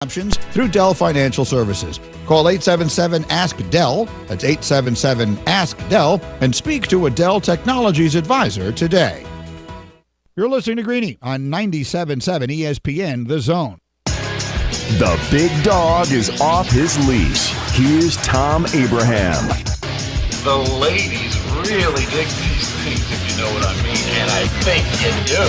options through Dell Financial Services. Call 877-ASK-DELL, that's 877-ASK-DELL, and speak to a Dell Technologies advisor today. You're listening to Greeny on 97.7 ESPN, The Zone. The big dog is off his leash. Here's Thom Abraham. The ladies really dig these things, if you know what I mean, and I think you do.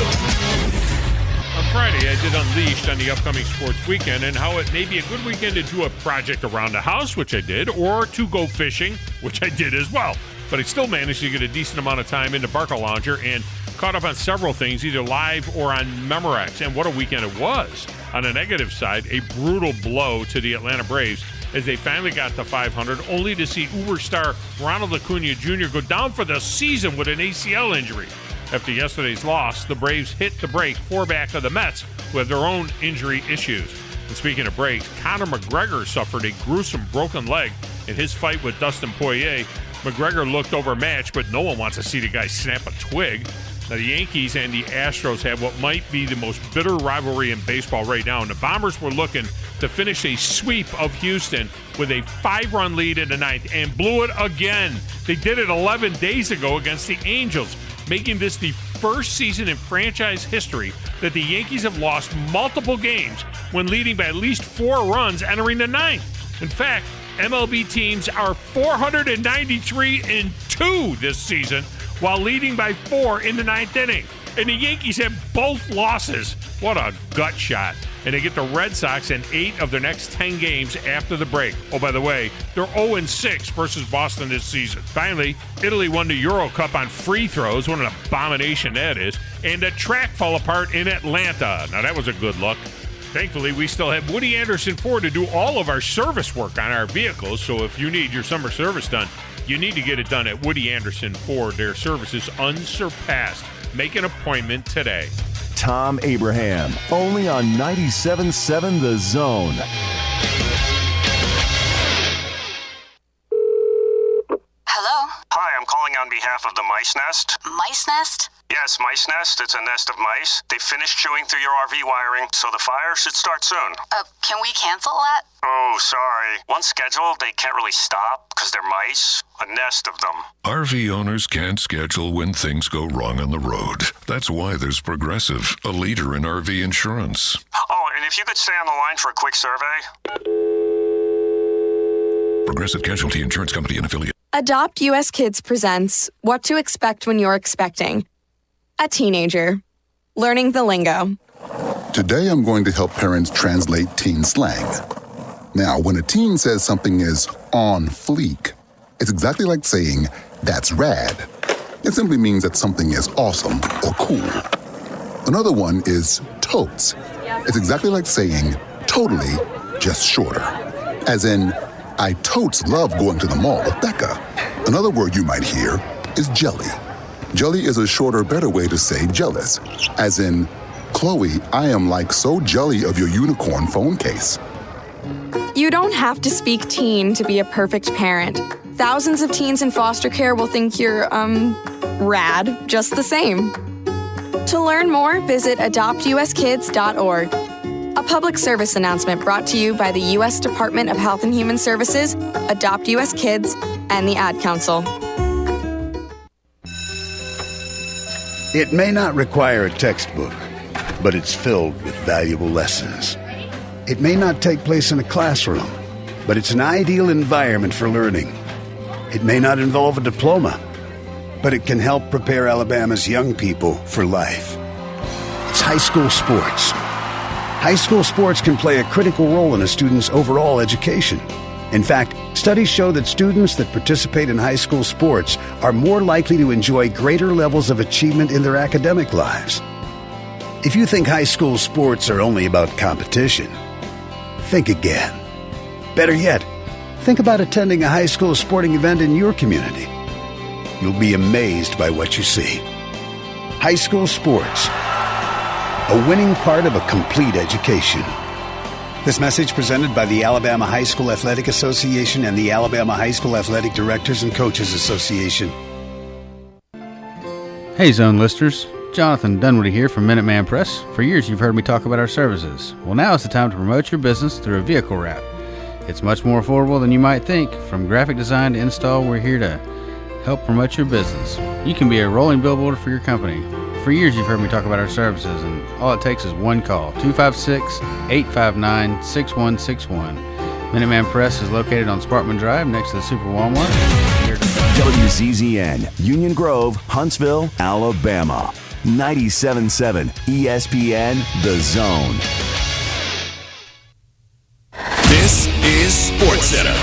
On Friday, I did Unleashed on the upcoming sports weekend and how it may be a good weekend to do a project around the house, which I did, or to go fishing, which I did as well. But I still managed to get a decent amount of time into Barca Lounger and caught up on several things, either live or on Memorex. And what a weekend it was. On the negative side, a brutal blow to the Atlanta Braves as they finally got to 500, only to see Uber star Ronald Acuna Jr. go down for the season with an ACL injury. After yesterday's loss, the Braves hit the break 4 back of the Mets with their own injury issues. And speaking of breaks, Conor McGregor suffered a gruesome broken leg in his fight with Dustin Poirier. McGregor looked overmatched, but no one wants to see the guy snap a twig. Now, the Yankees and the Astros have what might be the most bitter rivalry in baseball right now, and the Bombers were looking to finish a sweep of Houston with a 5-run lead in the ninth and blew it again. They did it 11 days ago against the Angels, making this the first season in franchise history that the Yankees have lost multiple games when leading by at least 4 runs entering the ninth. In fact, MLB teams are 493-2 this season while leading by 4 in the ninth inning. And the Yankees have both losses. What a gut shot. And they get the Red Sox in 8 of their next 10 games after the break. Oh, by the way, they're 0-6 versus Boston this season. Finally, Italy won the Euro Cup on free throws. What an abomination that is. And the track fell apart in Atlanta. Now, that was a good look. Thankfully, we still have Woody Anderson Ford to do all of our service work on our vehicles. So if you need your summer service done, you need to get it done at Woody Anderson Ford. Their service is unsurpassed. Make an appointment today. Thom Abraham, only on 97.7 The Zone. Hello? Hi, I'm calling on behalf of the Mice Nest. Mice Nest? Yes, Mice Nest. It's a nest of mice. They finished chewing through your RV wiring, so the fire should start soon. Can we cancel that? Oh, sorry. Once scheduled, they can't really stop because they're mice. A nest of them. RV owners can't schedule when things go wrong on the road. That's why there's Progressive, a leader in RV insurance. Oh, and if you could stay on the line for a quick survey. Progressive Casualty Insurance Company and Affiliate. Adopt US Kids presents What to Expect When You're Expecting. A teenager. Learning the lingo. Today I'm going to help parents translate teen slang. Now, when a teen says something is on fleek, it's exactly like saying, that's rad. It simply means that something is awesome or cool. Another one is totes. It's exactly like saying, totally, just shorter. As in, I totes love going to the mall with Becca. Another word you might hear is jelly. Jelly is a shorter, better way to say jealous. As in, Chloe, I am like so jelly of your unicorn phone case. You don't have to speak teen to be a perfect parent. Thousands of teens in foster care will think you're, rad just the same. To learn more, visit adoptuskids.org. A public service announcement brought to you by the U.S. Department of Health and Human Services, Adopt U.S. Kids, and the Ad Council. It may not require a textbook, but it's filled with valuable lessons. It may not take place in a classroom, but it's an ideal environment for learning. It may not involve a diploma, but it can help prepare Alabama's young people for life. It's high school sports. High school sports can play a critical role in a student's overall education. In fact, studies show that students that participate in high school sports are more likely to enjoy greater levels of achievement in their academic lives. If you think high school sports are only about competition, think again. Better yet, think about attending a high school sporting event in your community. You'll be amazed by what you see. High school sports, a winning part of a complete education. This message presented by the Alabama High School Athletic Association and the Alabama High School Athletic Directors and Coaches Association. Hey, Zone listeners. Jonathan Dunwoody here from Minuteman Press. For years you've heard me talk about our services. Well, now is the time to promote your business through a vehicle wrap. It's much more affordable than you might think. From graphic design to install, we're here to help promote your business. You can be a rolling billboard for your company. For years you've heard me talk about our services, and all it takes is one call, 256-859-6161. Minuteman Press is located on Sparkman Drive next to the Super Walmart. WZZN, Union Grove, Huntsville, Alabama. 97.7 ESPN, The Zone. This is SportsCenter.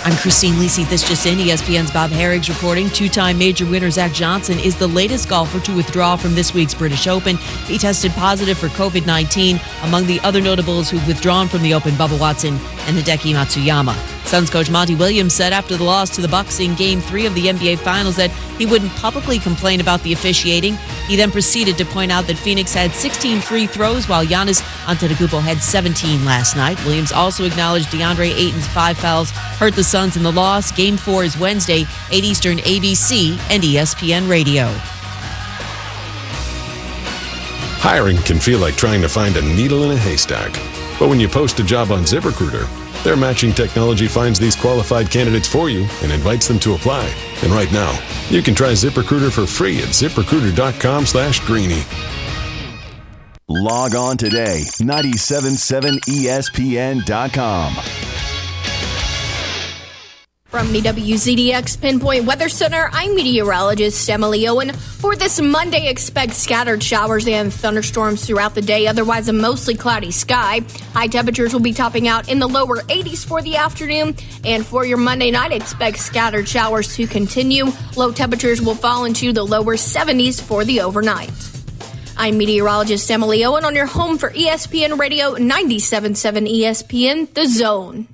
I'm Christine Lisi. This just in. ESPN's Bob Herrigs reporting. Two-time major winner Zach Johnson is the latest golfer to withdraw from this week's British Open. He tested positive for COVID-19. Among the other notables who've withdrawn from the Open, Bubba Watson and Hideki Matsuyama. Suns coach Monty Williams said after the loss to the Bucks in Game 3 of the NBA Finals that he wouldn't publicly complain about the officiating. He then proceeded to point out that Phoenix had 16 free throws while Giannis Antetokounmpo had 17 last night. Williams also acknowledged DeAndre Ayton's 5 fouls hurt the Suns in the loss. Game 4 is Wednesday, 8 Eastern, ABC and ESPN Radio. Hiring can feel like trying to find a needle in a haystack. But when you post a job on ZipRecruiter, their matching technology finds these qualified candidates for you and invites them to apply. And right now, you can try ZipRecruiter for free at ZipRecruiter.com/Greeny. Log on today, 977ESPN.com. From the WZDX Pinpoint Weather Center, I'm meteorologist Emily Owen. For this Monday, expect scattered showers and thunderstorms throughout the day, otherwise a mostly cloudy sky. High temperatures will be topping out in the lower 80s for the afternoon. And for your Monday night, expect scattered showers to continue. Low temperatures will fall into the lower 70s for the overnight. I'm meteorologist Emily Owen on your home for ESPN Radio 97.7 ESPN, The Zone.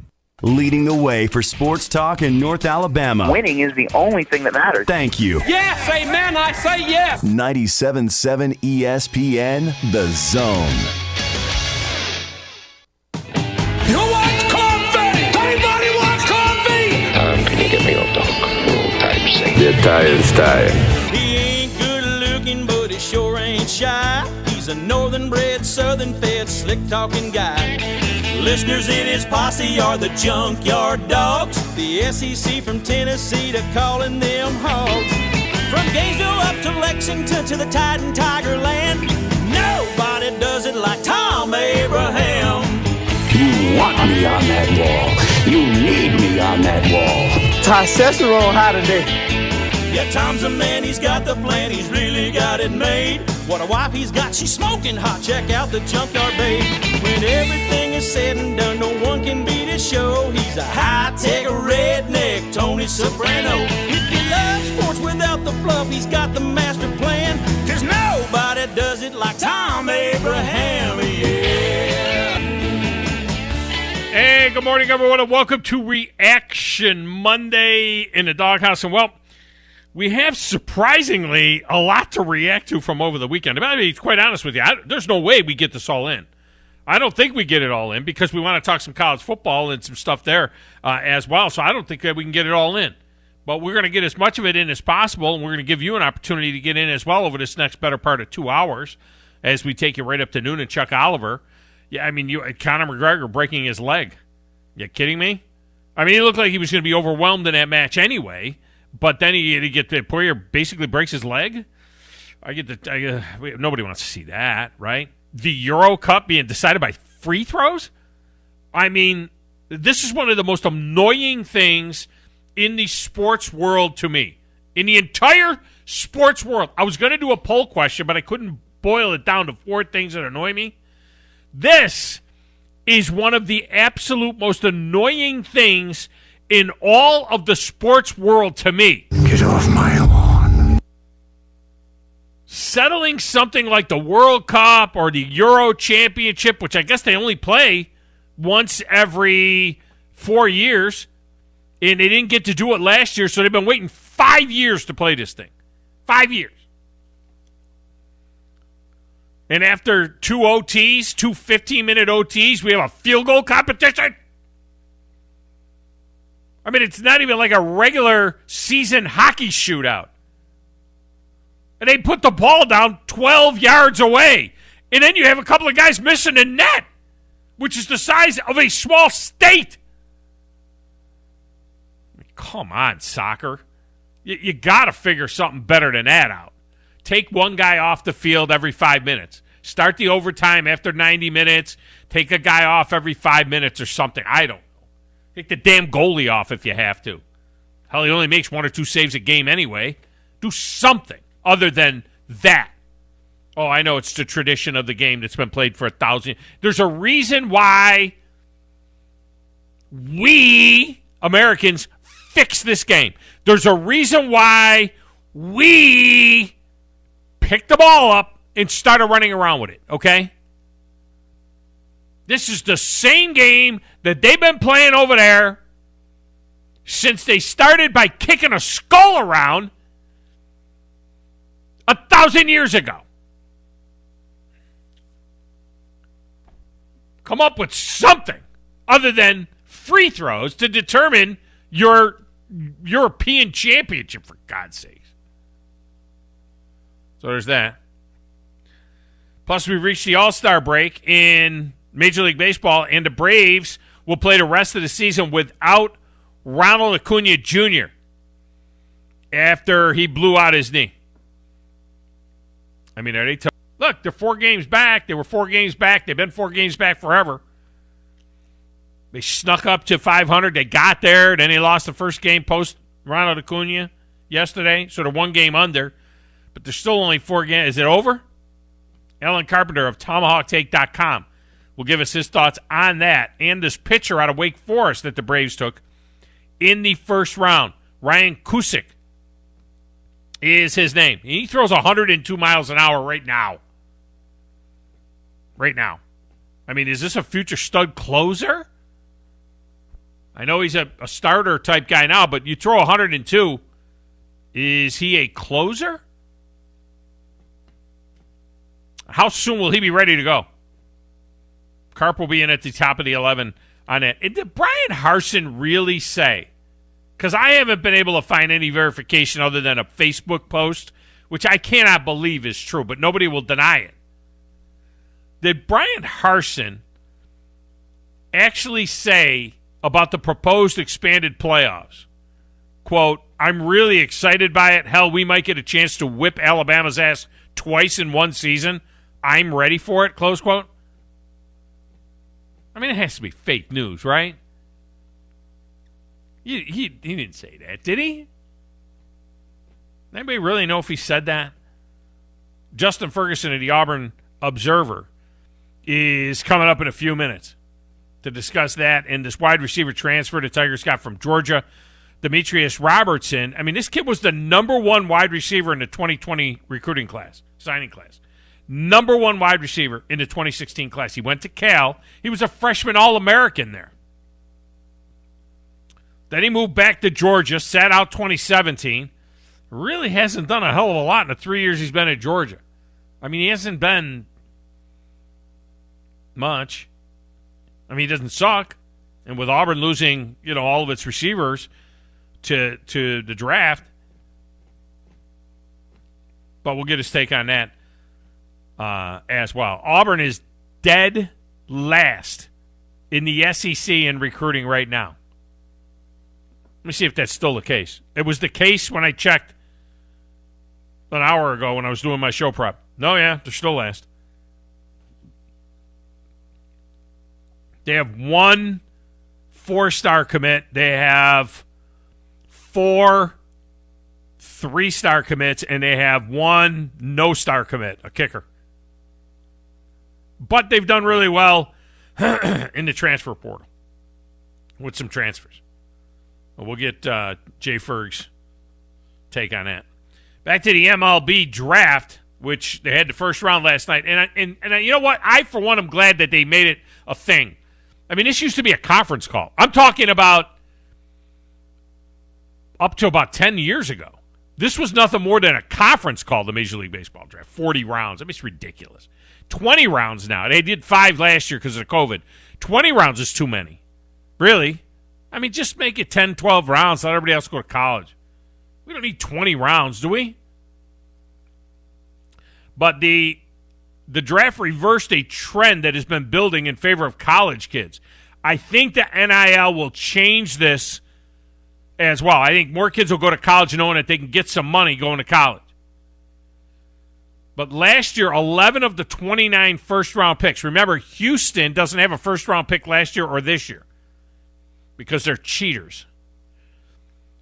Leading the way for sports talk in North Alabama. Winning is the only thing that matters. Thank you. Yes, amen, I say yes. 97.7 ESPN, The Zone. Who wants coffee? Anybody wants coffee? Can you get me a dog full type thing? The tire's tired. He ain't good looking, but he sure ain't shy. He's a northern-bred, southern-fed, slick-talking guy. Listeners in his posse are the junkyard dogs. The SEC from Tennessee to calling them hogs. From Gainesville up to Lexington to the Titan Tiger Land. Nobody does it like Thom Abraham. You want me on that wall. You need me on that wall. Testosterone high today. Yeah, Tom's a man, he's got the plan, he's really got it made. What a wife he's got, she's smoking hot, check out the junkyard babe. When everything is said and done, no one can beat his show. He's a high-tech redneck, Tony Soprano. If you love sports without the fluff, he's got the master plan. Cause nobody does it like Thom Abraham, yeah. Hey, good morning, everyone, and welcome to Reaction Monday in the Doghouse. And, well, we have surprisingly a lot to react to from over the weekend. I mean, to be quite honest with you, there's no way we get this all in. I don't think we get it all in because we want to talk some college football and some stuff there as well. So I don't think that we can get it all in. But we're going to get as much of it in as possible, and we're going to give you an opportunity to get in as well over this next better part of 2 hours as we take you right up to noon and Chuck Oliver. Yeah, I mean, Conor McGregor breaking his leg. You kidding me? I mean, he looked like he was going to be overwhelmed in that match anyway. But then he get the Poirier basically breaks his leg. Nobody wants to see that, right? The Euro Cup being decided by free throws. I mean, this is one of the most annoying things in the sports world to me. In the entire sports world, I was going to do a poll question, but I couldn't boil it down to 4 things that annoy me. This is one of the absolute most annoying things in all of the sports world to me. Get off my lawn. Settling something like the World Cup or the Euro Championship, which I guess they only play once every 4 years, and they didn't get to do it last year, so they've been waiting 5 years to play this thing. 5 years. And after 2 OTs, 2 15-minute OTs, we have a field goal competition? I mean, it's not even like a regular season hockey shootout. And they put the ball down 12 yards away. And then you have a couple of guys missing the net, which is the size of a small state. I mean, come on, soccer. You got to figure something better than that out. Take one guy off the field every 5 minutes. Start the overtime after 90 minutes. Take a guy off every 5 minutes or something. I don't know. Take the damn goalie off if you have to. Hell, he only makes 1 or 2 saves a game anyway. Do something other than that. Oh, I know it's the tradition of the game that's been played for 1,000. There's a reason why we Americans fix this game. There's a reason why we pick the ball up and started running around with it, okay? This is the same game that they've been playing over there since they started by kicking a skull around 1,000 years ago. Come up with something other than free throws to determine your European championship, for God's sakes. So there's that. Plus, we've reached the All-Star break in Major League Baseball, and the Braves will play the rest of the season without Ronald Acuna Jr. after he blew out his knee. I mean, are they look, they're 4 games back. They were 4 games back. They've been 4 games back forever. They snuck up to 500. They got there. Then they lost the first game post Ronald Acuna yesterday. So they're 1 game under. But they're still only 4 games. Is it over? Alan Carpenter of TomahawkTake.com will give us his thoughts on that and this pitcher out of Wake Forest that the Braves took in the first round. Ryan Cusick is his name. He throws 102 miles an hour right now. Right now. I mean, is this a future stud closer? I know he's a starter type guy now, but you throw 102. Is he a closer? How soon will he be ready to go? Carp will be in at the top of the 11 on it. Did Brian Harsin really say? Because I haven't been able to find any verification other than a Facebook post, which I cannot believe is true, but nobody will deny it. Did Brian Harsin actually say about the proposed expanded playoffs, quote, I'm really excited by it. Hell, we might get a chance to whip Alabama's ass twice in one season. I'm ready for it, close quote. I mean, it has to be fake news, right? He didn't say that, did he? Anybody really know if he said that? Justin Ferguson of the Auburn Observer is coming up in a few minutes to discuss that and this wide receiver transfer the Tigers got from Georgia, Demetrius Robertson. I mean, this kid was the number 1 wide receiver in the 2020 recruiting class, signing class. Number 1 wide receiver in the 2016 class. He went to Cal. He was a freshman All-American there. Then he moved back to Georgia, sat out 2017. Really hasn't done a hell of a lot in the 3 years he's been at Georgia. I mean, he hasn't been much. I mean, he doesn't suck. And with Auburn losing, all of its receivers to the draft. But we'll get his take on that as well. Auburn is dead last in the SEC in recruiting right now. Let me see if that's still the case. It was the case when I checked an hour ago when I was doing my show prep. No, yeah, they're still last. They have 1 4-star commit. They have 4 3-star commits, and they have 1 no-star commit, a kicker. But they've done really well in the transfer portal with some transfers. We'll get Jay Ferg's take on that. Back to the MLB draft, which they had the first round last night. And you know what? I, for one, am glad that they made it a thing. I mean, this used to be a conference call. I'm talking about up to about 10 years ago. This was nothing more than a conference call, the Major League Baseball draft. 40 rounds. I mean, it's ridiculous. 20 rounds now. They did 5 last year because of COVID. 20 rounds is too many. Really? I mean, just make it 10, 12 rounds. Let everybody else go to college. We don't need 20 rounds, do we? But the draft reversed a trend that has been building in favor of college kids. I think the NIL will change this as well. I think more kids will go to college knowing that they can get some money going to college. But last year, 11 of the 29 first-round picks. Remember, Houston doesn't have a first-round pick last year or this year because they're cheaters.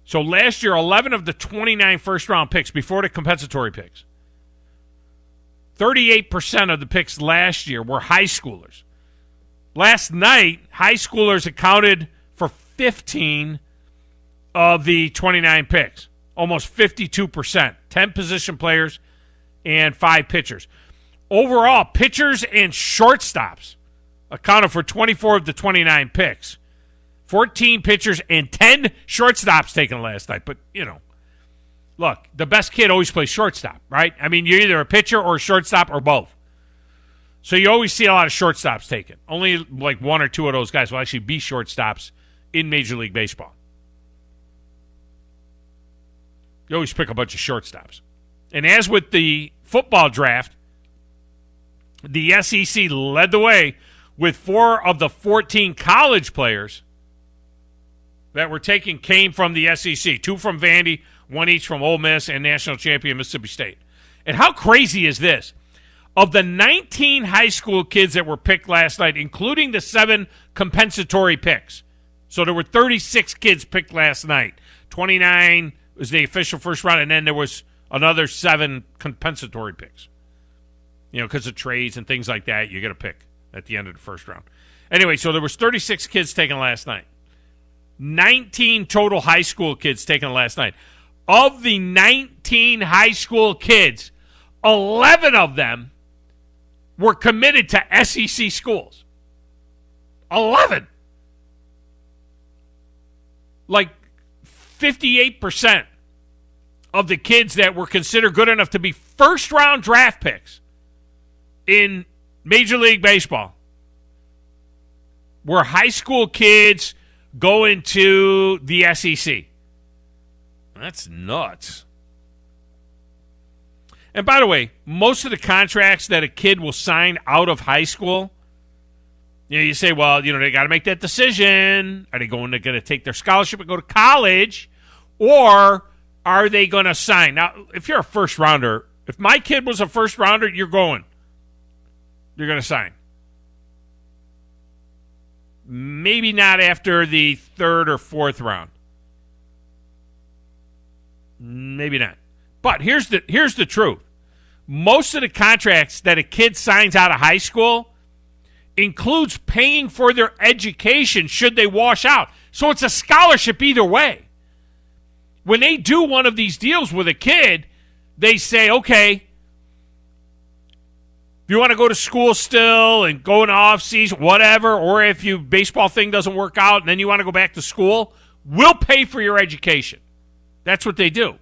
So last year, 11 of the 29 first-round picks before the compensatory picks, 38% of the picks last year were high schoolers. Last night, high schoolers accounted for 15 of the 29 picks, almost 52%, 10 position players and 5 pitchers. Overall, pitchers and shortstops accounted for 24 of the 29 picks. 14 pitchers and 10 shortstops taken last night. But, look, the best kid always plays shortstop, right? I mean, you're either a pitcher or a shortstop or both. So you always see a lot of shortstops taken. Only like 1 or 2 of those guys will actually be shortstops in Major League Baseball. You always pick a bunch of shortstops. And as with the football draft, the SEC led the way with 4 of the 14 college players that were taken came from the SEC. 2 from Vandy, 1 each from Ole Miss and national champion Mississippi State. And how crazy is this? Of the 19 high school kids that were picked last night, including the 7 compensatory picks, so there were 36 kids picked last night. 29 was the official first round, and then there was another 7 compensatory picks. Because of trades and things like that, you get a pick at the end of the first round. Anyway, so there was 36 kids taken last night. 19 total high school kids taken last night. Of the 19 high school kids, 11 of them were committed to SEC schools. 11. Like 58% of the kids that were considered good enough to be first-round draft picks in Major League Baseball were high school kids going to the SEC. That's nuts. And by the way, most of the contracts that a kid will sign out of high school, you say, well, they got to make that decision. Are they going to take their scholarship and go to college? Or are they going to sign? Now, if you're a first rounder, if my kid was a first rounder, you're going. You're going to sign. Maybe not after the 3rd or 4th round. Maybe not. But here's the truth. Most of the contracts that a kid signs out of high school includes paying for their education should they wash out. So it's a scholarship either way. When they do one of these deals with a kid, they say, okay, if you want to go to school still and go in the off season, whatever, or if your baseball thing doesn't work out and then you want to go back to school, we'll pay for your education. That's what they do.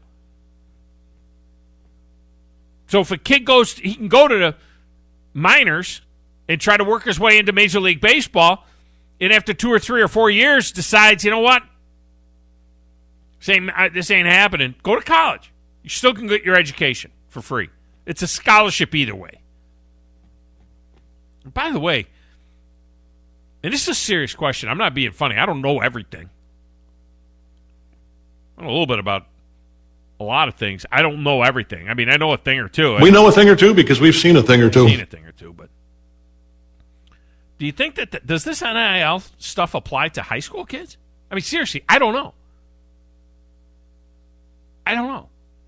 So if a kid he can go to the minors and try to work his way into Major League Baseball, and after 2 or 3 or 4 years decides, you know what, this ain't happening, go to college. You still can get your education for free. It's a scholarship either way. And by the way, and this is a serious question. I'm not being funny. I don't know everything. I know a little bit about a lot of things. I don't know everything. I mean, I know a thing or two. We know a thing or two because we've seen a thing or two. But do you think that does this NIL stuff apply to high school kids? I mean, seriously, I don't know.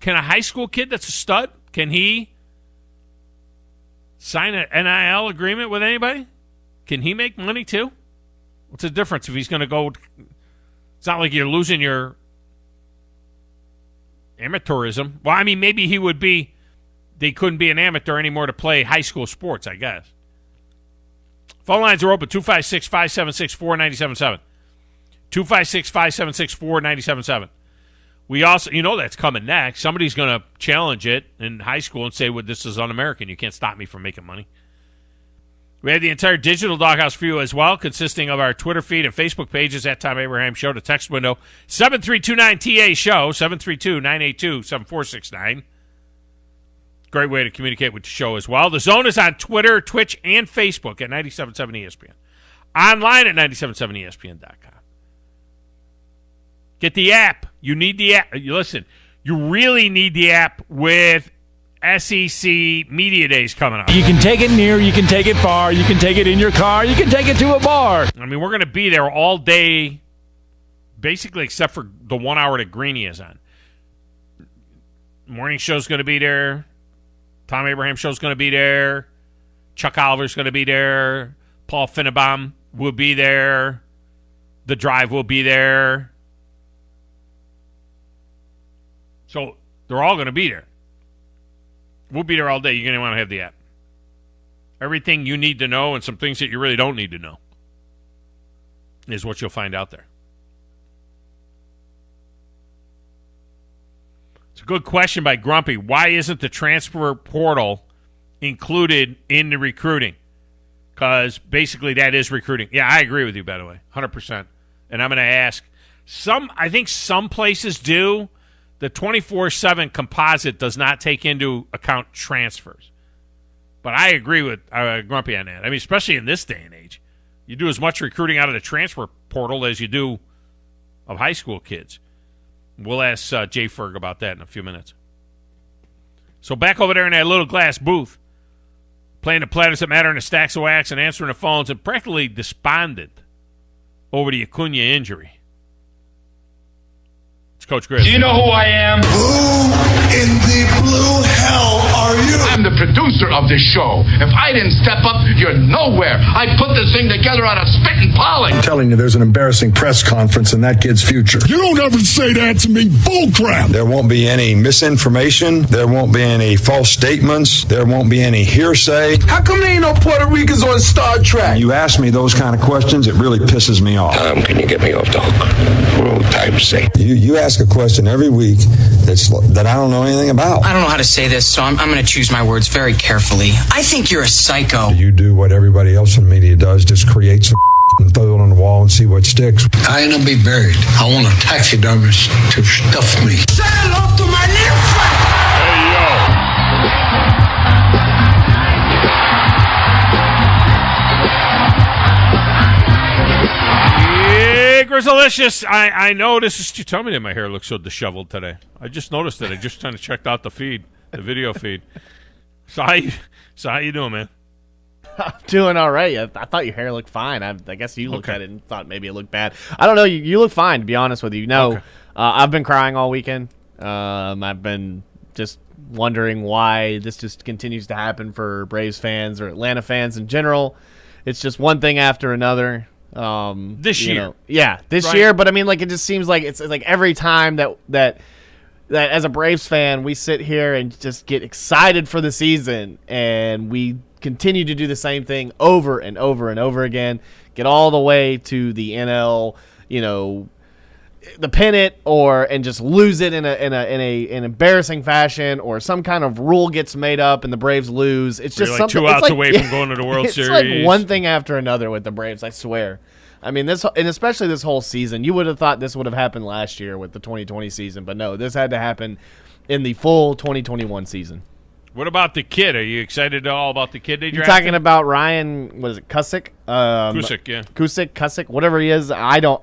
Can a high school kid that's a stud, can he sign an NIL agreement with anybody? Can he make money too? What's the difference if he's going to go? It's not like you're losing your amateurism. Well, I mean, maybe he would be. They couldn't be an amateur anymore to play high school sports, I guess. Phone lines are open, 256-576-4977. 256-576-4977. We also, that's coming next. Somebody's going to challenge it in high school and say, well, this is un-American. You can't stop me from making money. We have the entire digital doghouse for you as well, consisting of our Twitter feed and Facebook pages at Thom Abraham Show. The text window, 732-9TA Show, 732-982-7469. Great way to communicate with the show as well. The Zone is on Twitter, Twitch, and Facebook at 97.7 ESPN. Online at 97.7ESPN.com. Get the app. You need the app. Listen, you really need the app with SEC Media Days coming up. You can take it near, you can take it far, you can take it in your car, you can take it to a bar. I mean, we're going to be there all day, basically except for the 1 hour that Greeny is on. Morning show's going to be there. Tom Abraham show's going to be there. Chuck Oliver's going to be there. Paul Finnebaum will be there. The Drive will be there. So they're all going to be there. We'll be there all day. You're going to want to have the app. Everything you need to know and some things that you really don't need to know is what you'll find out there. It's a good question by Grumpy. Why isn't the transfer portal included in the recruiting? Because basically that is recruiting. Yeah, I agree with you, by the way, 100%. And I'm going to ask, I think some places do. The 24/7 composite does not take into account transfers. But I agree with Grumpy on that. I mean, especially in this day and age. You do as much recruiting out of the transfer portal as you do of high school kids. We'll ask Jay Ferg about that in a few minutes. So back over there in that little glass booth, playing the Platters That Matter and the Stacks of Wax and answering the phones and practically despondent over the Acuna injury. It's Coach Grizz. Do you know who I am? Who in the blue hell are you? I'm the producer of this show. If I didn't step up, you're nowhere. I put this thing together out of spit and pollen. I'm telling you, there's an embarrassing press conference in that kid's future. You don't ever say that to me. Bullcrap. There won't be any misinformation. There won't be any false statements. There won't be any hearsay. How come there ain't no Puerto Ricans on Star Trek? You ask me those kind of questions, it really pisses me off. Tom, can you get me off the hook? Roll type safe. You ask a question every week that I don't know anything about. I don't know how to say this, so I'm going to choose my words very carefully. I think you're a psycho. You do what everybody else in media does, just create some and throw it on the wall and see what sticks. I ain't gonna be buried. I want a taxidermist to stuff me. Say hello to my new friend! Hey, Grizzlicious. I noticed. You tell me that my hair looks so disheveled today. I just noticed it. I just kind of checked out the feed, the video feed. So how you doing, man? I'm doing all right. I thought your hair looked fine. I guess you looked at it and thought maybe it looked bad. I don't know. You look fine, to be honest with you. No, okay. I've been crying all weekend. I've been just wondering why this just continues to happen for Braves fans or Atlanta fans in general. It's just one thing after another. This year. This year. But, I mean, like, it just seems like it's like every time that as a Braves fan, we sit here and just get excited for the season, and we continue to do the same thing over and over and over again, get all the way to the NL, the pennant, and just lose it in an embarrassing fashion, or some kind of rule gets made up and the Braves lose. It's just something. 2 outs away from going to the World Series. It's like one thing after another with the Braves, I swear. I mean, and especially this whole season. You would have thought this would have happened last year with the 2020 season, but no, this had to happen in the full 2021 season. What about the kid? Are you excited at all about the kid they drafted? You're talking about Ryan, what is it, Cusick? Cusick, whatever he is. I don't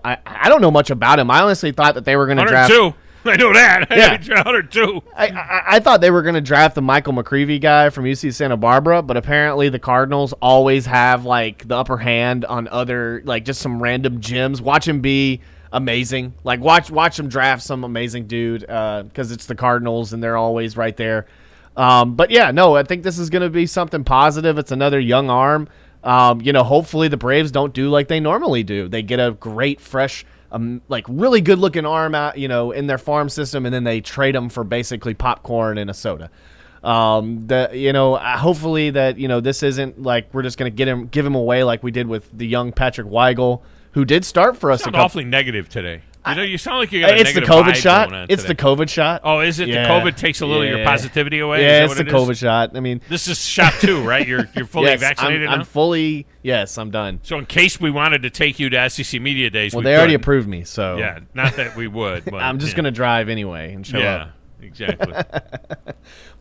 know much about him. I honestly thought that they were going to draft 102. I know that. Yeah. 102. I thought they were going to draft the Michael McCreevy guy from UC Santa Barbara, but apparently the Cardinals always have like the upper hand on other, like, just some random gems. Watch him be amazing. Like watch him draft some amazing dude because it's the Cardinals and they're always right there. But yeah, no, I think this is going to be something positive. It's another young arm. Hopefully the Braves don't do like they normally do. They get a great, fresh, like really good looking arm out, in their farm system, and then they trade them for basically popcorn and a soda. Hopefully that, this isn't like we're just going to give him away like we did with the young Patrick Weigel, who did start for us. You sound awfully negative today. You sound like you got a it's negative the COVID vibe shot. Going on It's today. the COVID shot. Oh, is it? Yeah. The COVID takes a little of your positivity away? Yeah, is it's that the what it COVID is? shot. I mean, this is shot 2, right? You're fully yes, vaccinated now? I'm fully. Yes, I'm done. So in case we wanted to take you to SEC Media Days, well, they already approved me. So yeah, not that we would. But I'm just gonna drive anyway and show up. Yeah, exactly.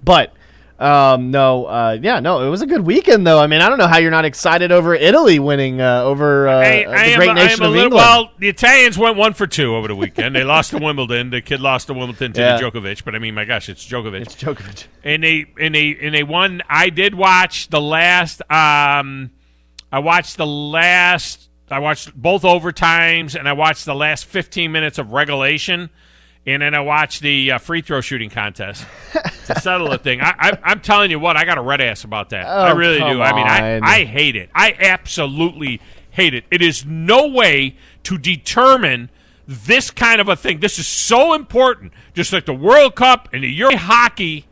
But No, it was a good weekend, though. I mean, I don't know how you're not excited over Italy winning over the great nation of England. Well, the Italians went 1 for 2 over the weekend. They lost to Wimbledon. The kid lost to Wimbledon to Djokovic, but I mean, my gosh, it's Djokovic. It's Djokovic. And they won. I did watch the last. I watched both overtimes, and I watched the last 15 minutes of regulation. And then I watched the free throw shooting contest to settle the thing. I'm telling you what, I got a red ass about that. I really do. I mean, I hate it. I absolutely hate it. It is no way to determine this kind of a thing. This is so important, just like the World Cup and the Euro hockey,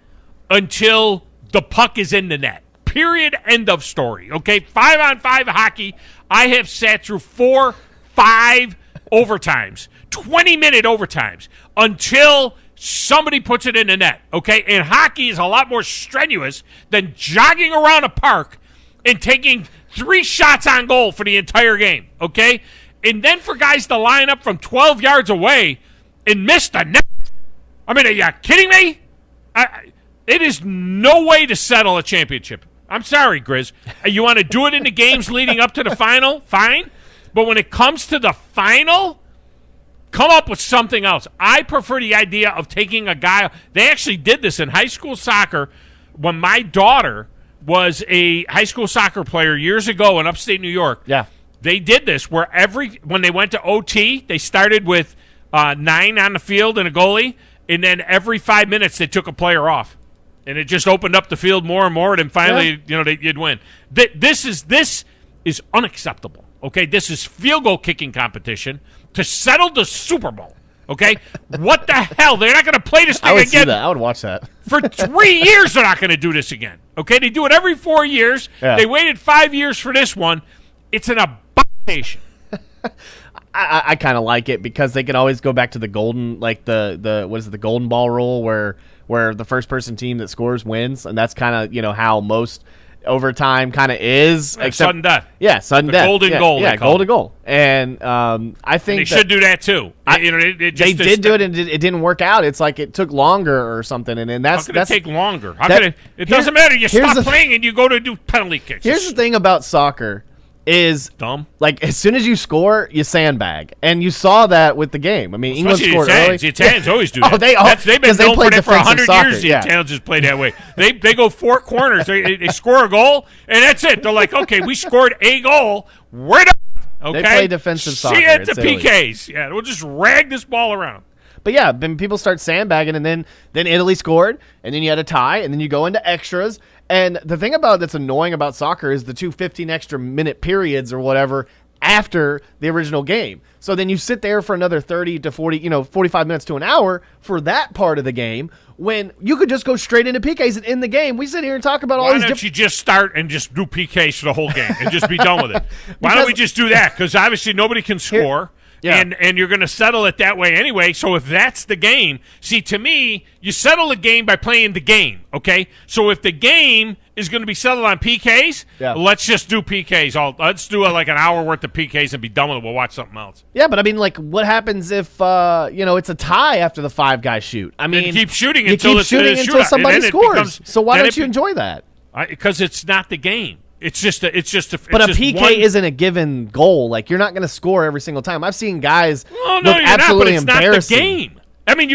until the puck is in the net. Period. End of story. Okay, 5-on-5 hockey. I have sat through 4, 5 overtimes, 20-minute overtimes, until somebody puts it in the net, okay? And hockey is a lot more strenuous than jogging around a park and taking 3 shots on goal for the entire game, okay? And then for guys to line up from 12 yards away and miss the net. I mean, are you kidding me? It is no way to settle a championship. I'm sorry, Grizz. You want to do it in the games leading up to the final? Fine. But when it comes to the final, come up with something else. I prefer the idea of taking a guy. They actually did this in high school soccer when my daughter was a high school soccer player years ago in upstate New York. Yeah. They did this where when they went to OT, they started with 9 on the field and a goalie, and then every 5 minutes they took a player off. And it just opened up the field more and more, and then finally, you'd win. This is unacceptable. Okay, this is field goal kicking competition to settle the Super Bowl. Okay, what the hell? They're not going to play this thing I would again. See that. I would watch that. For 3 years, they're not going to do this again. Okay, they do it every 4 years. Yeah. They waited 5 years for this one. It's an abomination. I kind of like it because they can always go back to the golden, like the golden ball rule where the first person team that scores wins, and that's kind of how most overtime kind of is. Except, sudden death. Yeah, sudden death. Golden goal. Yeah, golden goal. And I think and they should do that too. They did do it, and it didn't work out. It's like it took longer or something, and that's how could it take longer. It doesn't matter. You stop playing and you go to do penalty kicks. Here's the thing about soccer. Is dumb. Like as soon as you score, you sandbag, and you saw that with the game. I mean, England scored early. The Italians always do that. They've been known for that for 100 years. The Italians just play that way. They go 4 corners. They score a goal, and that's it. They're like, okay, we scored a goal. We're done. Okay, they play defensive soccer. See it to PKs. Yeah, we'll just rag this ball around. But yeah, then people start sandbagging, and then Italy scored, and then you had a tie, and then you go into extras. And the thing that's annoying about soccer is the 2 15 extra minute periods or whatever after the original game. So then you sit there for another 30 to 40, 45 minutes to an hour for that part of the game when you could just go straight into PKs and end the game. We sit here and talk about all these Why don't you just start and just do PKs for the whole game and just be done with it? Why don't we just do that? Because obviously nobody can score. Yeah. And you're going to settle it that way anyway. So if that's the game, see, to me, you settle a game by playing the game, okay? So if the game is going to be settled on PKs, let's just do PKs. Let's do like an hour worth of PKs and be done with it. We'll watch something else. Yeah, but I mean, like, what happens if it's a tie after the 5 guys shoot? I mean, then keep shooting until somebody scores. So why don't you enjoy that? Because it's not the game. It's just a PK isn't a given goal. Like, you're not going to score every single time. I've seen guys look absolutely not, but it's embarrassing. not the game. I mean,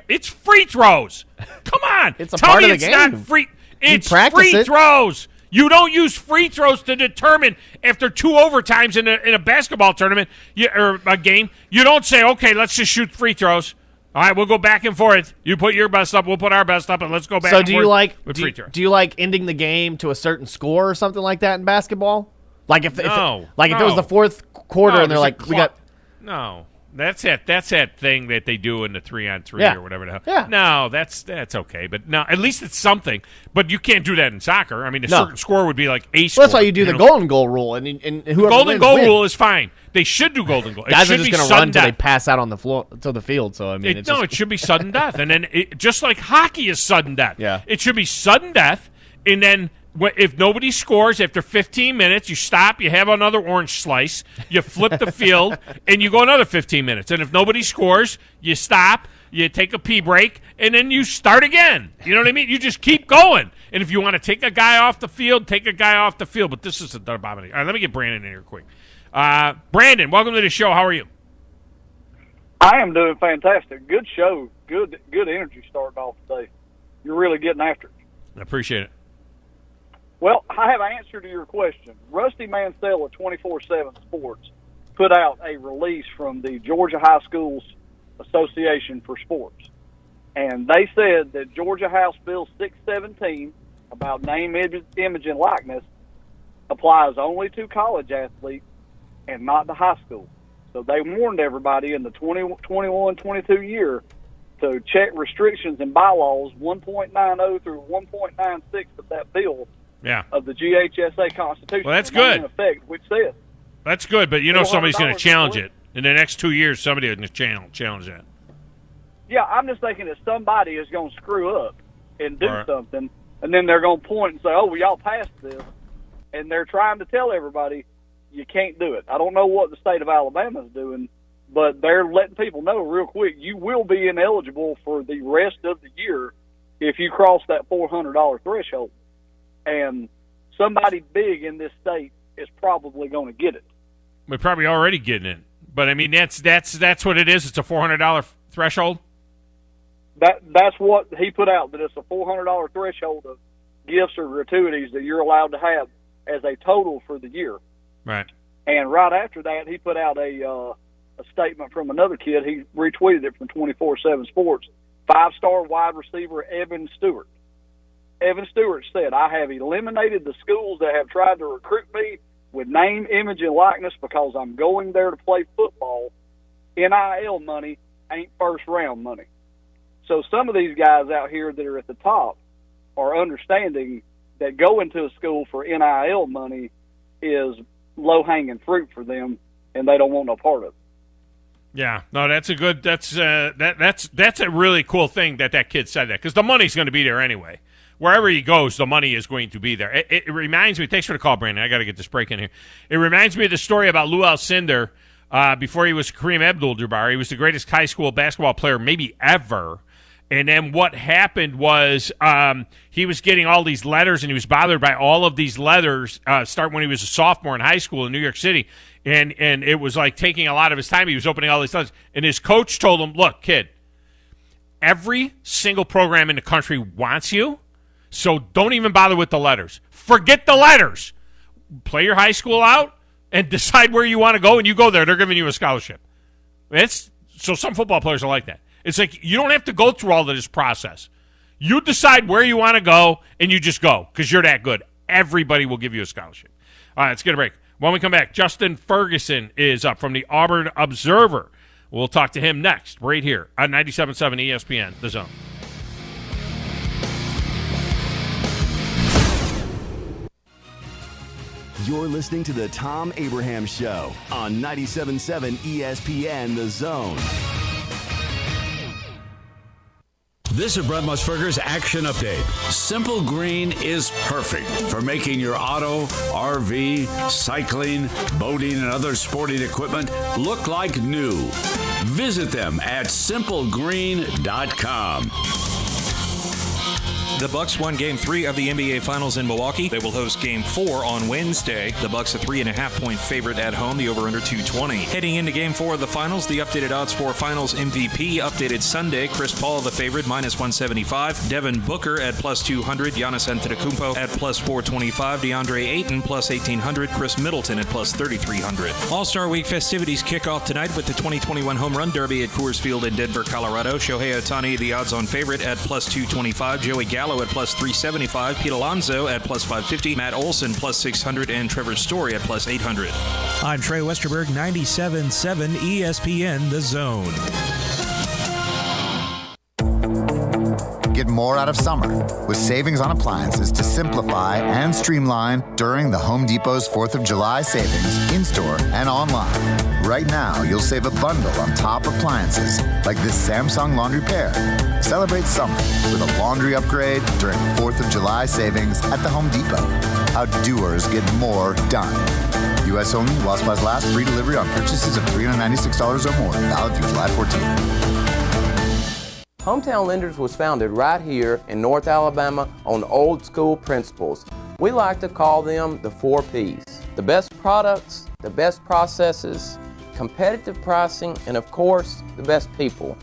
it's free throws. Come on. It's a part of the game. It's not free. It's free throws. You don't use free throws to determine after 2 overtimes in a basketball tournament or a game. You don't say, okay, let's just shoot free throws. All right, we'll go back and forth. You put your best up, we'll put our best up, and let's go back and forth with free throws. Do you like ending the game to a certain score or something like that in basketball? Like if it was the 4th quarter and they're like, we got... No. That's that thing that they do in the 3-on-3 or whatever the hell. Yeah. No, that's okay. But no, at least it's something. But you can't do that in soccer. I mean, certain score would be like a score. Well, that's why you do the golden goal rule, and whoever golden goal rule is fine. They should do golden goal. Guys are just going to run until they pass out on the floor to the field. So I mean, it should be sudden death, and then just like hockey is sudden death. Yeah, it should be sudden death, and then. If nobody scores after 15 minutes, you stop, you have another orange slice, you flip the field, and you go another 15 minutes. And if nobody scores, you stop, you take a pee break, and then you start again. You know what I mean? You just keep going. And if you want to take a guy off the field, take a guy off the field. But this is a abomination. All right, let me get Brandon in here quick. Brandon, welcome to the show. How are you? I am doing fantastic. Good show. Good energy starting off today. You're really getting after it. I appreciate it. Well, I have an answer to your question. Rusty Mansell of 24/7 Sports put out a release from the Georgia High Schools Association for Sports. And they said that Georgia House Bill 617 about name, image, and likeness applies only to college athletes and not to high school. So they warned everybody in the 2021-22 year to check restrictions and bylaws 1.90 through 1.96 of that bill of the GHSA Constitution. Well, that's good. In effect, which says. That's good, but you know somebody's going to challenge it. In the next 2 years, somebody is going to challenge that. Yeah, I'm just thinking that somebody is going to screw up and do something, and then they're going to point and say, oh, well, y'all passed this, and they're trying to tell everybody you can't do it. I don't know what the state of Alabama is doing, but they're letting people know real quick, you will be ineligible for the rest of the year if you cross that $400 threshold. And somebody big in this state is probably going to get it. We're probably already getting it. But, I mean, that's what it is. It's a $400 threshold? That's what he put out, that it's a $400 threshold of gifts or gratuities that you're allowed to have as a total for the year. Right. And right after that, he put out a statement from another kid. He retweeted it from 24/7 Sports. 5-star wide receiver Evan Stewart. Evan Stewart said, I have eliminated the schools that have tried to recruit me with name, image, and likeness because I'm going there to play football. NIL money ain't first-round money. So some of these guys out here that are at the top are understanding that going to a school for NIL money is low-hanging fruit for them, and they don't want no part of it. Yeah, no, that's a good. That's a really cool thing that kid said that, because the money's going to be there anyway. Wherever he goes, the money is going to be there. It reminds me. Thanks for the call, Brandon. I got to get this break in here. It reminds me of the story about Lou Alcindor before he was Kareem Abdul-Jabbar. He was the greatest high school basketball player maybe ever. And then what happened was he was getting all these letters, and he was bothered by all of these letters start when he was a sophomore in high school in New York City. And it was like taking a lot of his time. He was opening all these letters. And his coach told him, look, kid, every single program in the country wants you, so don't even bother with the letters. Forget the letters. Play your high school out and decide where you want to go, and you go there. They're giving you a scholarship. So some football players are like that. It's like you don't have to go through all of this process. You decide where you want to go, and you just go because you're that good. Everybody will give you a scholarship. All right, let's get a break. When we come back, Justin Ferguson is up from the Auburn Observer. We'll talk to him next right here on 97.7 ESPN, The Zone. You're listening to the Thom Abraham Show on 97.7 ESPN, The Zone. This is Brent Musburger's Action Update. Simple Green is perfect for making your auto, RV, cycling, boating, and other sporting equipment look like new. Visit them at simplegreen.com. The Bucks won Game 3 of the NBA Finals in Milwaukee. They will host Game 4 on Wednesday. The Bucks a 3.5-point favorite at home, the over-under 220. Heading into Game 4 of the Finals, the updated odds for Finals MVP updated Sunday. Chris Paul the favorite, minus 175. Devin Booker at plus 200. Giannis Antetokounmpo at plus 425. DeAndre Ayton plus 1800. Chris Middleton at plus 3300. All-Star Week festivities kick off tonight with the 2021 Home Run Derby at Coors Field in Denver, Colorado. Shohei Ohtani, the odds-on favorite, at plus 225. Joey Gallo at plus 375, Pete Alonso at plus 550, Matt Olson plus 600, and Trevor Story at plus 800. I'm Trey Westerberg, 97.7 ESPN, The Zone. Get more out of summer with savings on appliances to simplify and streamline during the Home Depot's 4th of July savings in-store and online. Right now, you'll save a bundle on top appliances like this Samsung laundry pair. Celebrate summer with a laundry upgrade during 4th of July savings at the Home Depot. How doers get more done. U.S. only, while supplies last. Free delivery on purchases of $396 or more. Valid through July 14th. Hometown Lenders was founded right here in North Alabama on old school principles. We like to call them the 4 Ps. The best products, the best processes, competitive pricing, and of course, the best people.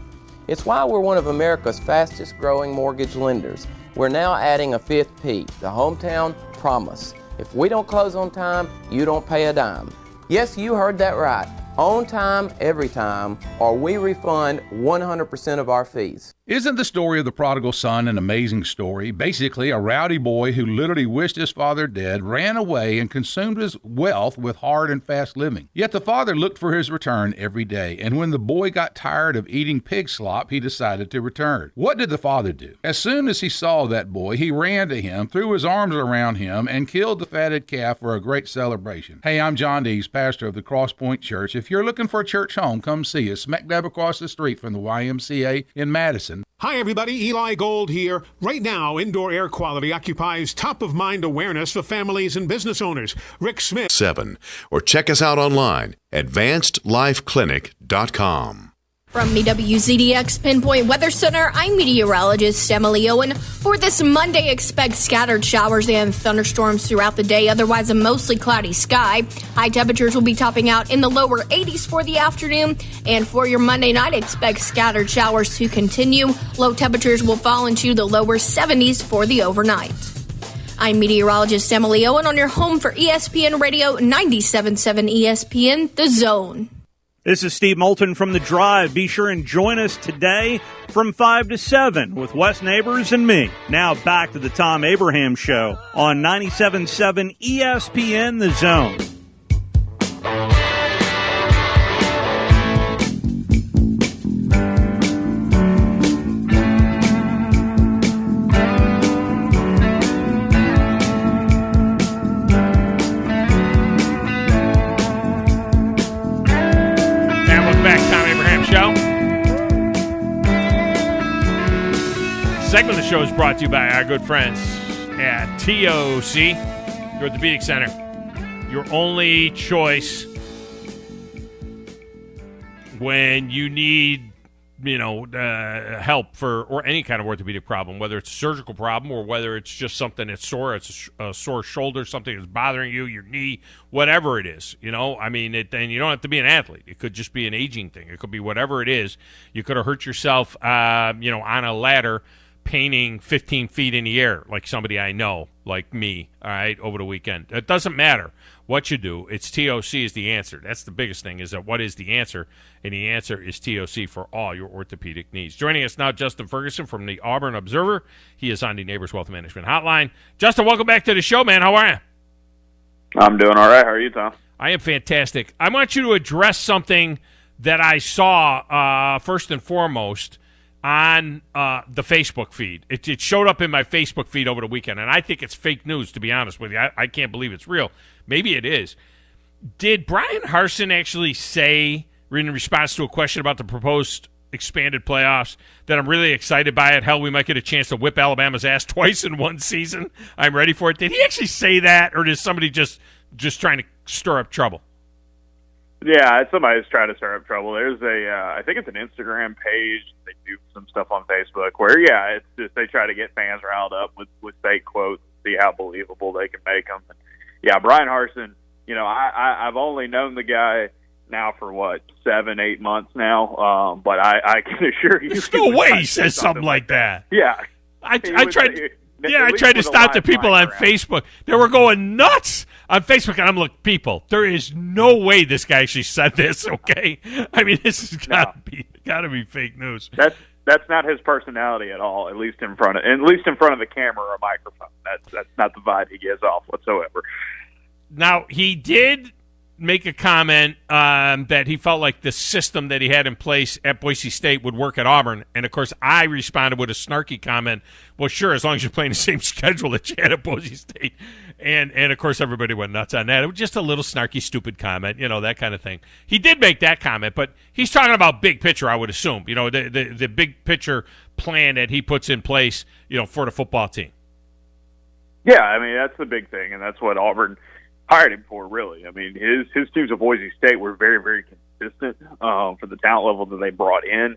It's why we're one of America's fastest growing mortgage lenders. We're now adding a 5th P, the Hometown Promise. If we don't close on time, you don't pay a dime. Yes, you heard that right. On time, every time, or we refund 100% of our fees. Isn't the story of the prodigal son an amazing story? Basically, a rowdy boy who literally wished his father dead, ran away, and consumed his wealth with hard and fast living. Yet the father looked for his return every day, and when the boy got tired of eating pig slop, he decided to return. What did the father do? As soon as he saw that boy, he ran to him, threw his arms around him, and killed the fatted calf for a great celebration. Hey, I'm John Dees, pastor of the Cross Point Church. If you're looking for a church home, come see us, smack dab across the street from the YMCA in Madison. Hi, everybody. Eli Gold here. Right now, indoor air quality occupies top-of-mind awareness for families and business owners. Rick Smith. 7. Or check us out online, advancedlifeclinic.com. From the WZDX Pinpoint Weather Center, I'm meteorologist Emily Owen. For this Monday, expect scattered showers and thunderstorms throughout the day, otherwise a mostly cloudy sky. High temperatures will be topping out in the lower 80s for the afternoon. And for your Monday night, expect scattered showers to continue. Low temperatures will fall into the lower 70s for the overnight. I'm meteorologist Emily Owen on your home for ESPN Radio 97.7 ESPN, The Zone. This is Steve Moulton from The Drive. Be sure and join us today from 5 to 7 with Wes Neighbors and me. Now back to the Thom Abraham Show on 97.7 ESPN The Zone. Segment of the show is brought to you by our good friends at TOC, your orthopedic center. Your only choice when you need, help for or any kind of orthopedic problem, whether it's a surgical problem or whether it's just something that's sore, it's a sore shoulder, something that's bothering you, your knee, whatever it is. And you don't have to be an athlete. It could just be an aging thing. It could be whatever it is. You could have hurt yourself, on a ladder, painting 15 feet in the air, like somebody I know, like me, all right, over the weekend. It doesn't matter what you do. It's TOC is the answer. That's the biggest thing, is that what is the answer? And the answer is TOC for all your orthopedic needs. Joining us now, Justin Ferguson from the Auburn Observer. He is on the Neighbors Wealth Management Hotline. Justin, welcome back to the show, man. How are you? I'm doing all right. How are you, Tom? I am fantastic. I want you to address something that I saw first and foremost on the Facebook feed. It showed up in my Facebook feed over the weekend, and I think it's fake news, to be honest with you. I can't believe it's real. Maybe it is. Did Brian Harsin actually say, in response to a question about the proposed expanded playoffs, that I'm really excited by it? Hell, we might get a chance to whip Alabama's ass twice in one season. I'm ready for it. Did he actually say that, or is somebody just trying to stir up trouble? Yeah, somebody's trying to stir up trouble. There's I think it's an Instagram page. They do some stuff on Facebook where, it's just they try to get fans riled up with fake quotes, see how believable they can make them. Yeah, Brian Harsin, I've only known the guy now for, 7-8 months now, but I can assure you. There's no way he says something like that. Yeah. I tried to stop the people on Facebook. They were going nuts on Facebook, and I'm like, people, there is no way this guy actually said this, okay? I mean, this has got to be fake news. That's not his personality at all, at least in front of the camera or a microphone. That's not the vibe he gives off whatsoever. Now, he did make a comment that he felt like the system that he had in place at Boise State would work at Auburn. And, of course, I responded with a snarky comment, well, sure, as long as you're playing the same schedule that you had at Boise State. And of course, everybody went nuts on that. It was just a little snarky, stupid comment, that kind of thing. He did make that comment, but he's talking about big picture, I would assume, the big picture plan that he puts in place, for the football team. Yeah, I mean, that's the big thing, and that's what Auburn hired him for, really. I mean, his teams at Boise State were very, very consistent for the talent level that they brought in.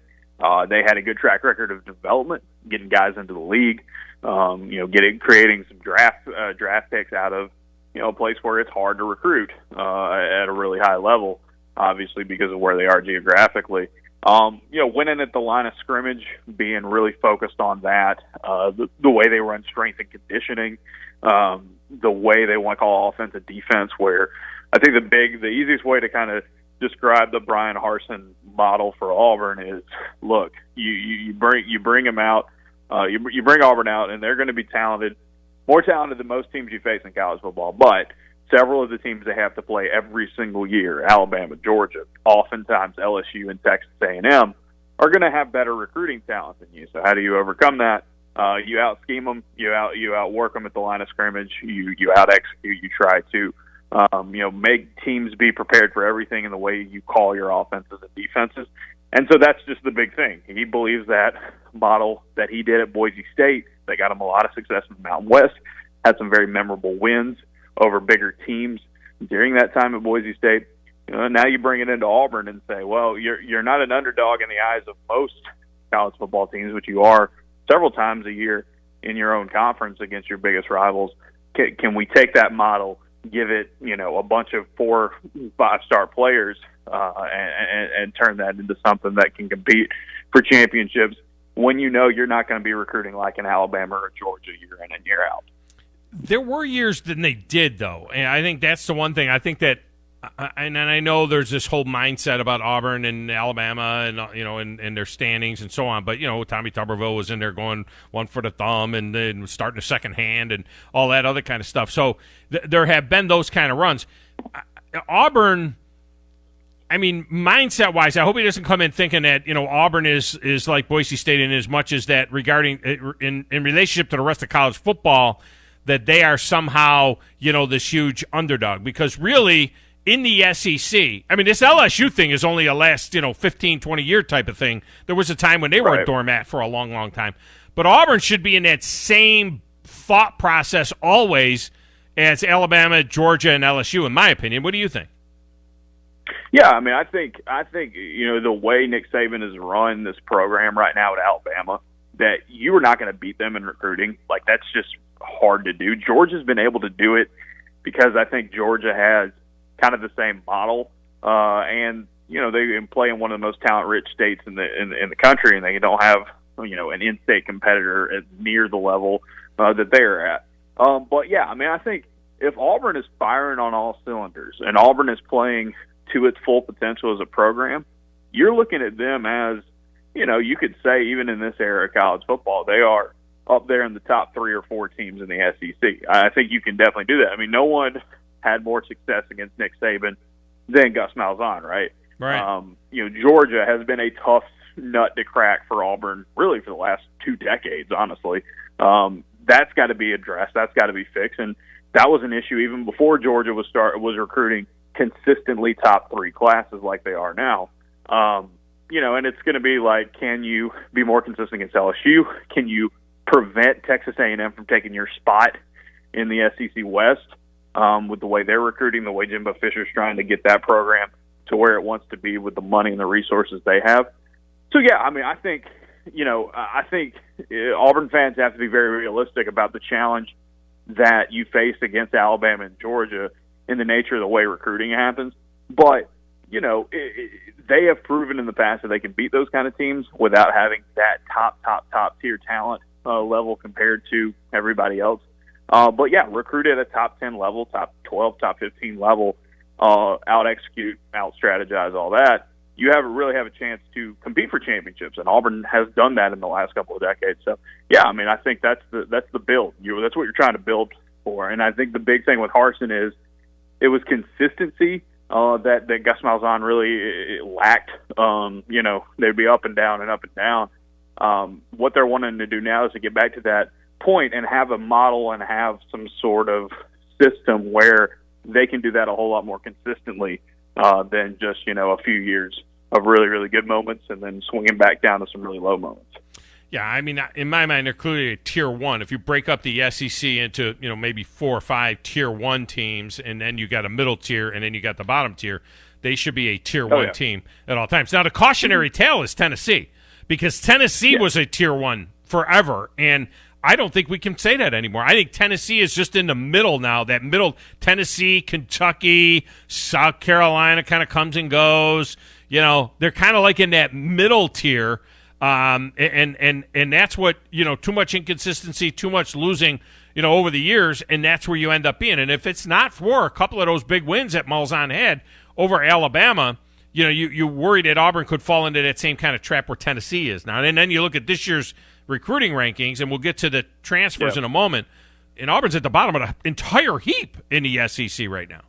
They had a good track record of development, getting guys into the league, creating some draft picks out of, a place where it's hard to recruit at a really high level, obviously because of where they are geographically. Winning at the line of scrimmage, being really focused on that, the way they run strength and conditioning, the way they want to call offense and defense, where I think the easiest way to kind of describe the Brian Harsin model for Auburn is, look, you bring them out, you bring Auburn out, and they're going to be talented, more talented than most teams you face in college football, but several of the teams they have to play every single year, Alabama, Georgia, oftentimes LSU and Texas A&M, are going to have better recruiting talent than you. So how do you overcome that? You out-scheme them, you outwork them at the line of scrimmage, you out-execute, you try to make teams be prepared for everything in the way you call your offenses and defenses. And so that's just the big thing. He believes that model that he did at Boise State, that got him a lot of success in the Mountain West, had some very memorable wins over bigger teams during that time at Boise State. Now you bring it into Auburn and say, well, you're not an underdog in the eyes of most college football teams, but you are several times a year in your own conference against your biggest rivals. Can we take that model, give it, a bunch of 4 5-star players, and turn that into something that can compete for championships when you're not going to be recruiting like in Alabama or Georgia year in and year out? There were years that they did, though, and I think that's the one thing. I think that, and I know there's this whole mindset about Auburn and Alabama, and and their standings and so on. But Tommy Tuberville was in there going one for the thumb and then starting a second hand and all that other kind of stuff. So there have been those kind of runs. Auburn, I mean, mindset-wise, I hope he doesn't come in thinking that Auburn is like Boise State in as much as that regarding in relationship to the rest of college football, that they are somehow, this huge underdog. Because really, in the SEC, I mean, this LSU thing is only a last, 15, 20-year type of thing. There was a time when they were a doormat for a long, long time. But Auburn should be in that same thought process always as Alabama, Georgia, and LSU, in my opinion. What do you think? Yeah, I mean, I think the way Nick Saban has run this program right now at Alabama, that you are not going to beat them in recruiting. Like, that's just hard to do. Georgia's been able to do it because I think Georgia has kind of the same model, and they play in one of the most talent-rich states in the country, and they don't have an in-state competitor at near the level that they're at. But yeah, I mean, I think if Auburn is firing on all cylinders and Auburn is playing to its full potential as a program, you're looking at them as, you could say even in this era of college football, they are up there in the top 3 or 4 teams in the SEC. I think you can definitely do that. I mean, no one had more success against Nick Saban than Gus Malzahn, right? Right. Georgia has been a tough nut to crack for Auburn really for the last 2 decades, honestly. That's got to be addressed. That's got to be fixed. And that was an issue even before Georgia was recruiting consistently top 3 classes like they are now. And it's going to be like, can you be more consistent against LSU? Can you prevent Texas A&M from taking your spot in the SEC West with the way they're recruiting, the way Jimbo Fisher's trying to get that program to where it wants to be with the money and the resources they have? So, yeah, I mean, I think Auburn fans have to be very realistic about the challenge that you face against Alabama and Georgia in the nature of the way recruiting happens. But, they have proven in the past that they can beat those kind of teams without having that top tier talent level compared to everybody else. But yeah, recruit at a top 10 level, top 12, top 15 level, out-execute, out-strategize, all that. You really have a chance to compete for championships, and Auburn has done that in the last couple of decades. So yeah, I mean, I think that's the build. That's what you're trying to build for. And I think the big thing with Harsin is it was consistency that Gus Malzahn really lacked. They'd be up and down and up and down. What they're wanting to do now is to get back to that point and have a model and have some sort of system where they can do that a whole lot more consistently than just, a few years of really, really good moments and then swinging back down to some really low moments. Yeah, I mean, in my mind, they're clearly a Tier 1. If you break up the SEC into, maybe 4 or 5 Tier 1 teams, and then you got a middle tier, and then you got the bottom tier, they should be a Tier 1 team at all times. Now, the cautionary tale is Tennessee, because Tennessee was a tier 1 forever, and I don't think we can say that anymore. I think Tennessee is just in the middle now. That middle, Tennessee, Kentucky, South Carolina kind of comes and goes. They're kind of like in that middle tier, and that's what, too much inconsistency, too much losing, over the years, and that's where you end up being. And if it's not for a couple of those big wins that Malzahn had over Alabama, you worry that Auburn could fall into that same kind of trap where Tennessee is now. And then you look at this year's recruiting rankings, and we'll get to the transfers in a moment, and Auburn's at the bottom of the entire heap in the SEC right now.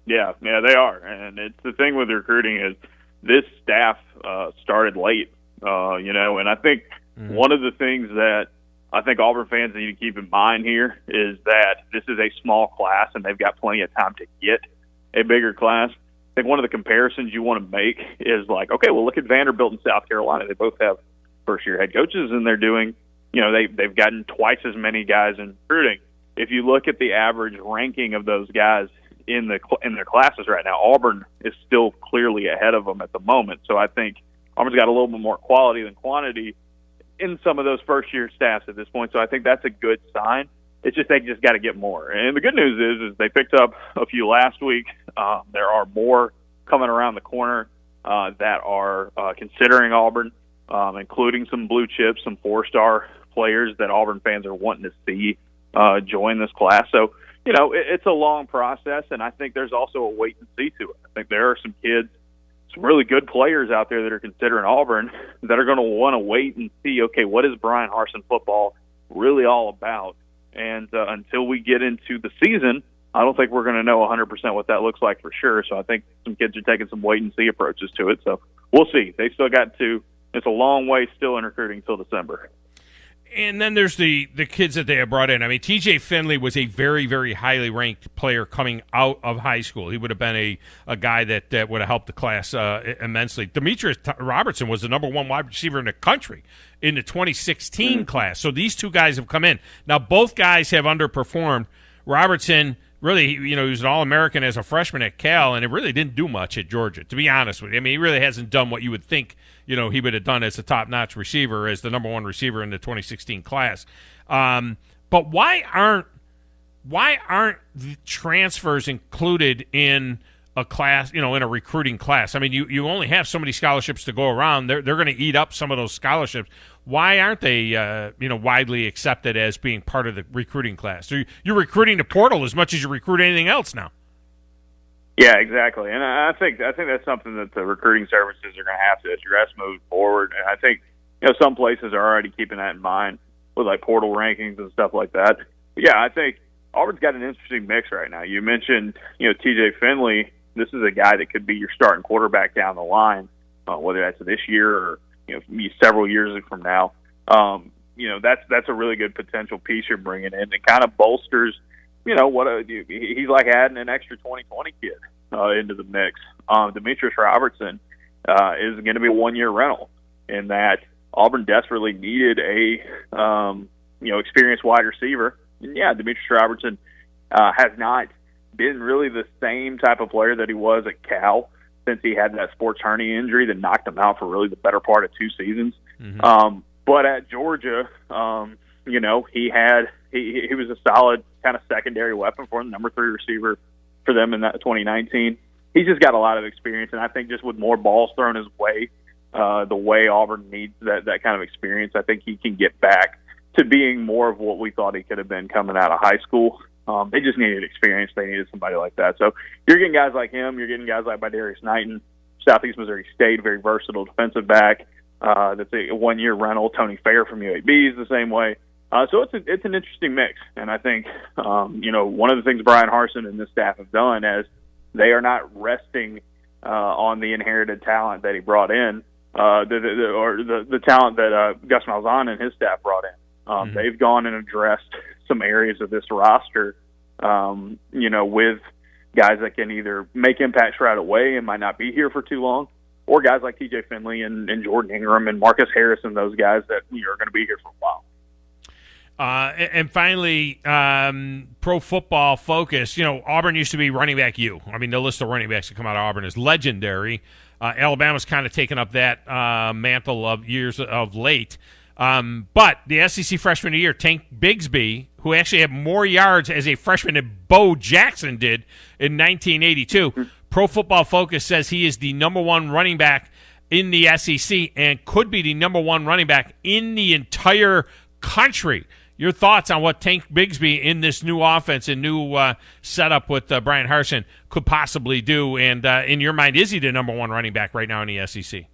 Yeah, they are. And it's the thing with recruiting is this staff started late, and I think one of the things that I think Auburn fans need to keep in mind here is that this is a small class, and they've got plenty of time to get a bigger class. I think one of the comparisons you want to make is like, okay, well, look at Vanderbilt and South Carolina. They both have first-year head coaches, and they're doing, they've gotten twice as many guys in recruiting. If you look at the average ranking of those guys in their classes right now, Auburn is still clearly ahead of them at the moment. So I think Auburn's got a little bit more quality than quantity in some of those first-year staffs at this point. So I think that's a good sign. It's just they just got to get more. And the good news is they picked up a few last week. There are more coming around the corner that are considering Auburn, including some blue chips, some 4-star players that Auburn fans are wanting to see join this class. So, it's a long process, and I think there's also a wait and see to it. I think there are some kids, some really good players out there that are considering Auburn that are going to want to wait and see, okay, what is Brian Harsin football really all about? And until we get into the season, I don't think we're going to know 100% what that looks like for sure. So I think some kids are taking some wait and see approaches to it. So we'll see. They still got it's a long way still in recruiting until December. And then there's the kids that they have brought in. I mean, TJ Finley was a very, very highly ranked player coming out of high school. He would have been a guy that would have helped the class immensely. Demetrius Robertson was the number 1 wide receiver in the country in the 2016 class. So these two guys have come in. Now, both guys have underperformed. Robertson, really, he was an All-American as a freshman at Cal, and it really didn't do much at Georgia, to be honest with you. I mean, he really hasn't done what you would think, he would have done as a top-notch receiver, as the number 1 receiver in the 2016 class. But why aren't the transfers included in a class, in a recruiting class? I mean, you only have so many scholarships to go around. They're going to eat up some of those scholarships. Why aren't they, widely accepted as being part of the recruiting class? So you're recruiting the portal as much as you recruit anything else now. Yeah, exactly. And I think that's something that the recruiting services are going to have to address moving forward. And I think, some places are already keeping that in mind with like portal rankings and stuff like that. But yeah, I think Auburn's got an interesting mix right now. You mentioned, TJ Finley. This is a guy that could be your starting quarterback down the line, whether that's this year or several years from now. That's a really good potential piece you're bringing in. It kind of bolsters, he's like adding an extra 2020 kid into the mix. Demetrius Robertson is going to be a 1-year rental, in that Auburn desperately needed a experienced wide receiver. And yeah, Demetrius Robertson has not been really the same type of player that he was at Cal since he had that sports hernia injury that knocked him out for really the better part of 2 seasons. Mm-hmm. But at Georgia, he was a solid kind of secondary weapon for them, number 3 receiver for them in that 2019. He's just got a lot of experience, and I think just with more balls thrown his way, the way Auburn needs that kind of experience, I think he can get back to being more of what we thought he could have been coming out of high school. They just needed experience. They needed somebody like that. So you're getting guys like him. You're getting guys like Darius Knighton, Southeast Missouri State, very versatile defensive back. That's a 1-year rental. Tony Fair from UAB is the same way. So it's an interesting mix. And I think, one of the things Brian Harsin and this staff have done is they are not resting on the inherited talent that he brought in, the talent that Gus Malzahn and his staff brought in. They've gone and addressed some areas of this roster, with guys that can either make impacts right away and might not be here for too long, or guys like TJ Finley and Jordan Ingram and Marcus Harris and those guys that are going to be here for a while. And finally, Pro Football Focus. Auburn used to be running back U. I mean, the list of running backs that come out of Auburn is legendary. Alabama's kind of taken up that mantle of years of late. But the SEC Freshman of the Year, Tank Bigsby, who actually had more yards as a freshman than Bo Jackson did in 1982, Pro Football Focus says he is the number one running back in the SEC and could be the number one running back in the entire country. Your thoughts on what Tank Bigsby in this new offense and new setup with Brian Harsin could possibly do? And in your mind, is he the number one running back right now in the SEC?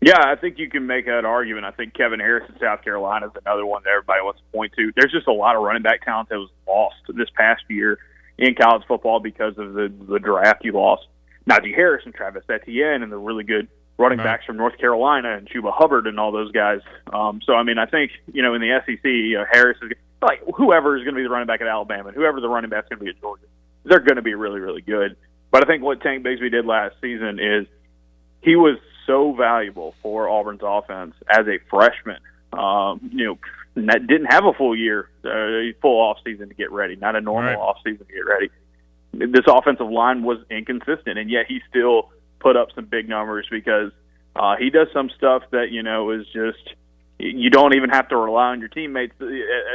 Yeah, I think you can make that argument. I think Kevin Harris in South Carolina is another one that everybody wants to point to. There's just a lot of running back talent that was lost this past year in college football because of the draft. You lost Najee Harris and Travis Etienne and the really good running backs from North Carolina and Chuba Hubbard and all those guys. So, I mean, I think, in the SEC, Harris is like whoever is going to be the running back at Alabama and whoever the running back is going to be at Georgia, they're going to be really, really good. But I think what Tank Bigsby did last season is he was so valuable for Auburn's offense as a freshman. That didn't have a full year, full off season to get ready, not a normal off season to get ready. This offensive line was inconsistent, and yet he still put up some big numbers because he does some stuff that is just you don't even have to rely on your teammates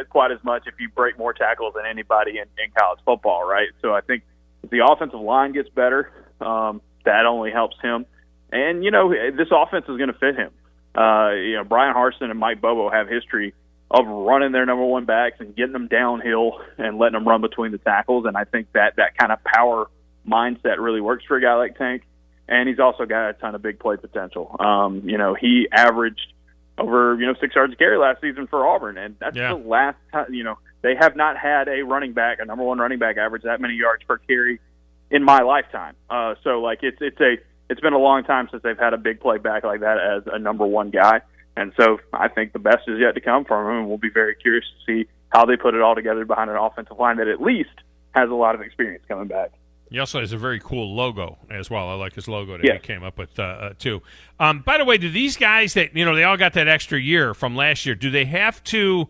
quite as much if you break more tackles than anybody in college football, right? So I think if the offensive line gets better, that only helps him. And, this offense is going to fit him. Brian Harsin and Mike Bobo have history of running their number one backs and getting them downhill and letting them run between the tackles. And I think that kind of power mindset really works for a guy like Tank. And he's also got a ton of big play potential. He averaged over, 6 yards a carry last season for Auburn. And that's the last time, they have not had a running back, a number one running back average that many yards per carry in my lifetime. It's been a long time since they've had a big play back like that as a number one guy. And so I think the best is yet to come from him, and we'll be very curious to see how they put it all together behind an offensive line that at least has a lot of experience coming back. He also has a very cool logo as well. I like his logo that he came up with, too. By the way, do these guys that, they all got that extra year from last year, do they have to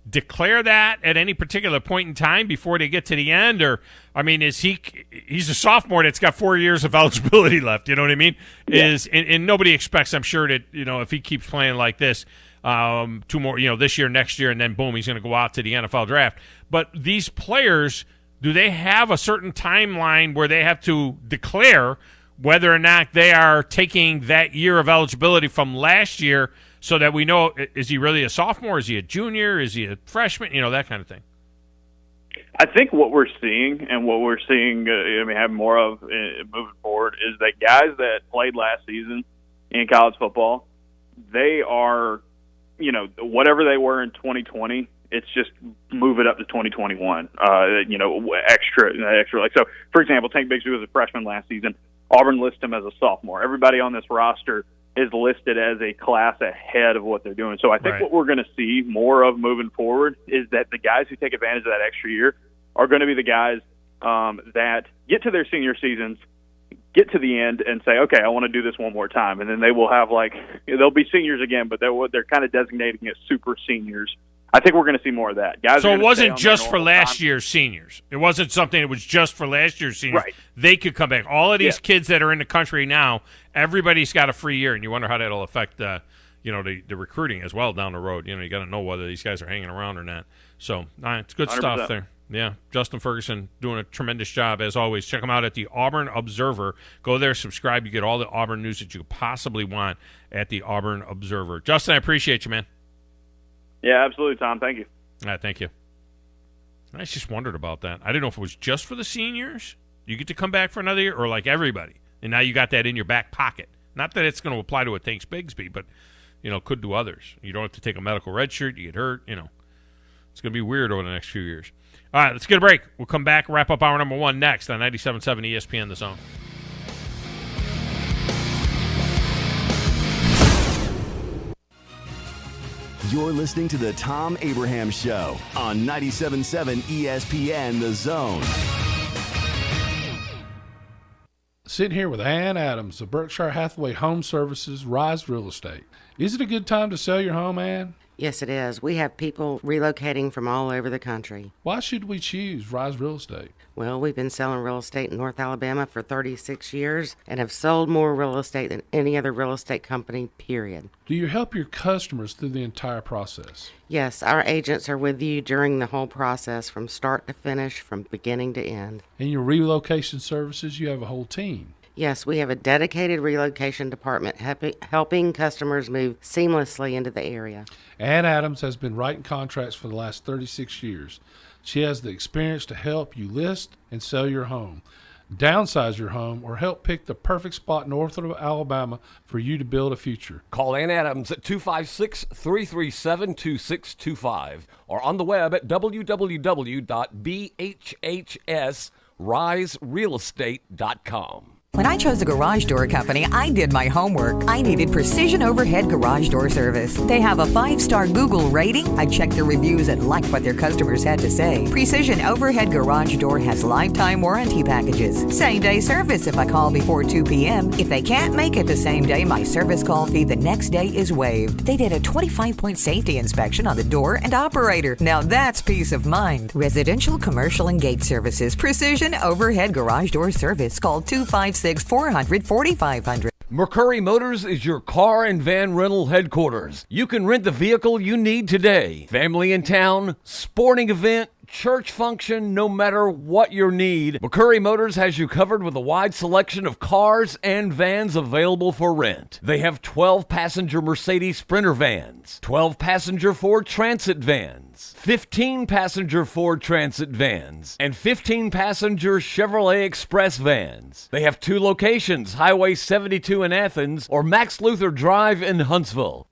declare that at any particular point in time before they get to the end? Or, I mean, he's a sophomore that's got 4 years of eligibility left, you know what I mean? Yeah. And nobody expects, I'm sure, that, if he keeps playing like this, 2 more, this year, next year, and then boom, he's going to go out to the NFL draft. But these players, do they have a certain timeline where they have to declare whether or not they are taking that year of eligibility from last year so that we know, is he really a sophomore? Is he a junior? Is he a freshman? That kind of thing. I think what we're seeing have more of moving forward is that guys that played last season in college football, they are, whatever they were in 2020, it's just move it up to 2021, extra. Like, so, for example, Tank Bigsby was a freshman last season. Auburn listed him as a sophomore. Everybody on this roster is listed as a class ahead of what they're doing. So I think what we're going to see more of moving forward is that the guys who take advantage of that extra year are going to be the guys that get to their senior seasons, get to the end, and say, okay, I want to do this one more time. And then they will have, they'll be seniors again, but they're kind of designating it super seniors. I think we're going to see more of that. Guys. So it wasn't just for last year's seniors. It wasn't something that was just for last year's seniors. Right. They could come back. All of these kids that are in the country now, everybody's got a free year, and you wonder how that'll affect the recruiting as well down the road. You got to know whether these guys are hanging around or not. So it's good 100%. Stuff there. Yeah, Justin Ferguson doing a tremendous job as always. Check him out at the Auburn Observer. Go there, subscribe. You get all the Auburn news that you could possibly want at the Auburn Observer. Justin, I appreciate you, man. Yeah, absolutely, Tom. Thank you. All right, thank you. I just wondered about that. I didn't know if it was just for the seniors. You get to come back for another year, or like everybody. And now you got that in your back pocket. Not that it's going to apply to a Tank Bigsby, but, could do others. You don't have to take a medical red shirt. You get hurt. It's going to be weird over the next few years. All right, let's get a break. We'll come back, wrap up hour number 1 next on 97.7 ESPN The Zone. You're listening to the Thom Abraham Show on 97.7 ESPN The Zone. Sitting here with Ann Adams of Berkshire Hathaway Home Services, Rise Real Estate. Is it a good time to sell your home, Ann? Yes, it is. We have people relocating from all over the country. Why should we choose Rise Real Estate? Well, we've been selling real estate in North Alabama for 36 years and have sold more real estate than any other real estate company, period. Do you help your customers through the entire process? Yes, our agents are with you during the whole process from start to finish, from beginning to end. In your relocation services, you have a whole team. Yes, we have a dedicated relocation department helping customers move seamlessly into the area. Ann Adams has been writing contracts for the last 36 years. She has the experience to help you list and sell your home, downsize your home, or help pick the perfect spot north of Alabama for you to build a future. Call Ann Adams at 256-337-2625 or on the web at www.bhhsriserealestate.com. When I chose a garage door company, I did my homework. I needed Precision Overhead Garage Door Service. They have a 5-star Google rating. I checked their reviews and liked what their customers had to say. Precision Overhead Garage Door has lifetime warranty packages. Same-day service if I call before 2 p.m. If they can't make it the same day, my service call fee the next day is waived. They did a 25-point safety inspection on the door and operator. Now that's peace of mind. Residential, commercial, and gate services. Precision Overhead Garage Door Service. Call 256-400-4500. McCurry Motors is your car and van rental headquarters. You can rent the vehicle you need today. Family in town, sporting event, church function, no matter what your need, McCurry Motors has you covered with a wide selection of cars and vans available for rent. They have 12-passenger Mercedes Sprinter vans, 12-passenger Ford Transit vans, 15-passenger Ford Transit vans, and 15-passenger Chevrolet Express vans. They have 2 locations, Highway 72 in Athens or Max Luther Drive in Huntsville.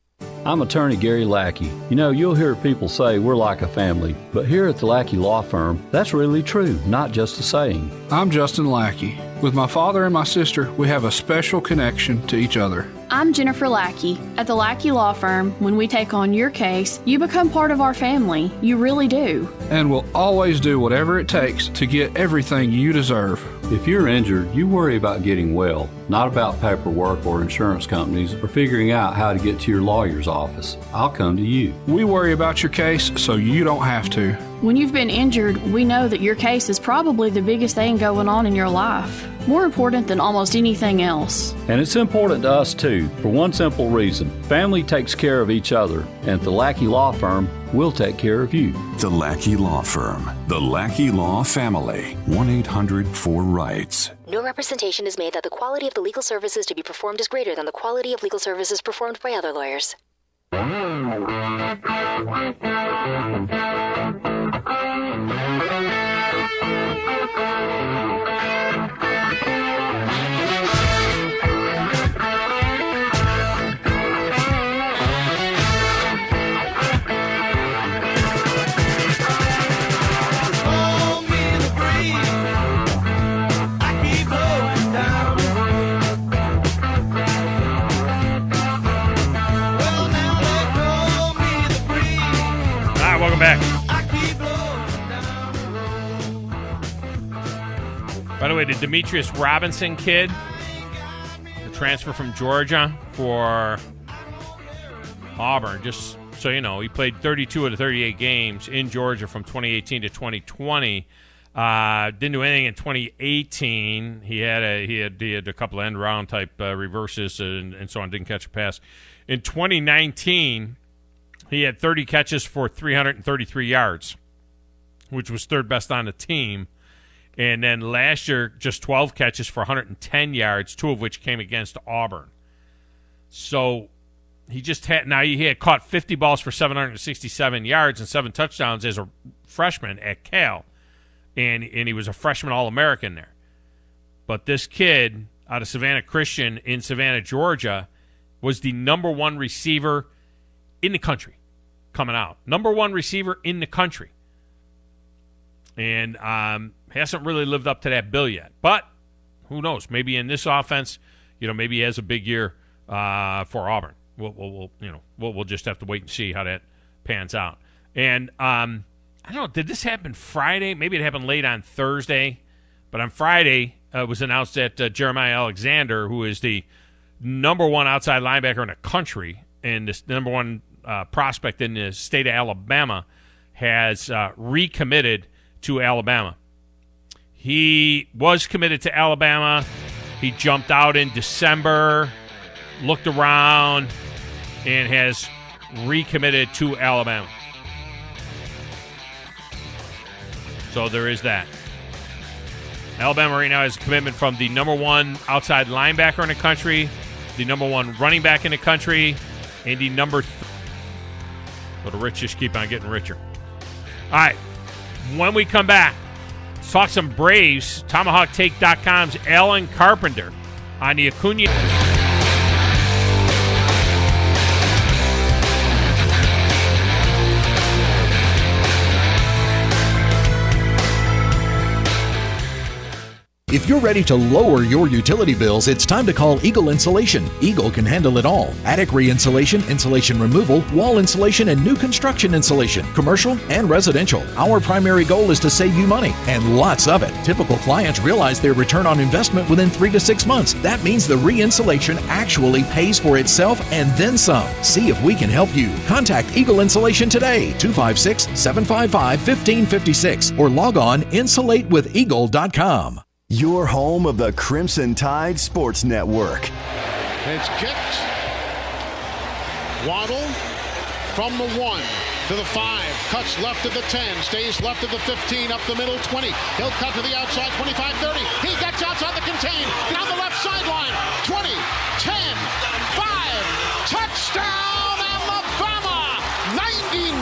I'm attorney Gary Lackey. You know, you'll hear people say we're like a family, but here at the Lackey Law Firm, that's really true, not just a saying. I'm Justin Lackey. With my father and my sister, we have a special connection to each other. I'm Jennifer Lackey. At the Lackey Law Firm, when we take on your case, you become part of our family. You really do. And we'll always do whatever it takes to get everything you deserve. If you're injured, you worry about getting well, not about paperwork or insurance companies or figuring out how to get to your lawyer's office. I'll come to you. We worry about your case so you don't have to. When you've been injured, we know that your case is probably the biggest thing going on in your life. More important than almost anything else. And it's important to us too, for one simple reason. Family takes care of each other, and at the Lackey Law Firm, we'll take care of you. The Lackey Law Firm. The Lackey Law Family. 1-800-4RIGHTS. No representation is made that the quality of the legal services to be performed is greater than the quality of legal services performed by other lawyers. Welcome back. By the way, the Demetrius Robinson kid, the transfer from Georgia for Auburn, just so you know, he played 32 of the 38 games in Georgia from 2018 to 2020. Didn't do anything in 2018. He had a couple of end round type reverses and so on. Didn't catch a pass. In 2019. He had 30 catches for 333 yards, which was third best on the team. And then last year, just 12 catches for 110 yards, 2 of which came against Auburn. So he had caught 50 balls for 767 yards and 7 touchdowns as a freshman at Cal. And he was a freshman All-American there. But this kid out of Savannah Christian in Savannah, Georgia, was the number 1 receiver in the country. Coming out. Number 1 receiver in the country. And hasn't really lived up to that bill yet. But who knows? Maybe in this offense, maybe he has a big year for Auburn. We'll just have to wait and see how that pans out. And I don't know, did this happen Friday? Maybe it happened late on Thursday. But on Friday, it was announced that Jeremiah Alexander, who is the number 1 outside linebacker in the country, and this number one prospect in the state of Alabama, has recommitted to Alabama. He was committed to Alabama. He jumped out in December, looked around, and has recommitted to Alabama. So there is that. Alabama right now has a commitment from the number one outside linebacker in the country, the number one running back in the country, and the number so the rich just keep on getting richer. All right. When we come back, let's talk some Braves. TomahawkTake.com's Alan Carpenter on the Acuna. If you're ready to lower your utility bills, it's time to call Eagle Insulation. Eagle can handle it all. Attic re-insulation, insulation removal, wall insulation, and new construction insulation, commercial and residential. Our primary goal is to save you money, and lots of it. Typical clients realize their return on investment within 3 to 6 months. That means the re-insulation actually pays for itself and then some. See if we can help you. Contact Eagle Insulation today, 256-755-1556, or log on insulatewitheagle.com. Your home of the Crimson Tide Sports Network. It's kicked. Waddle from the 1 to the 5. Cuts left of the 10. Stays left of the 15. Up the middle 20. He'll cut to the outside 25-30. He gets outside the contain. Down the left sideline. 20, 10, 5. Touchdown Alabama. 99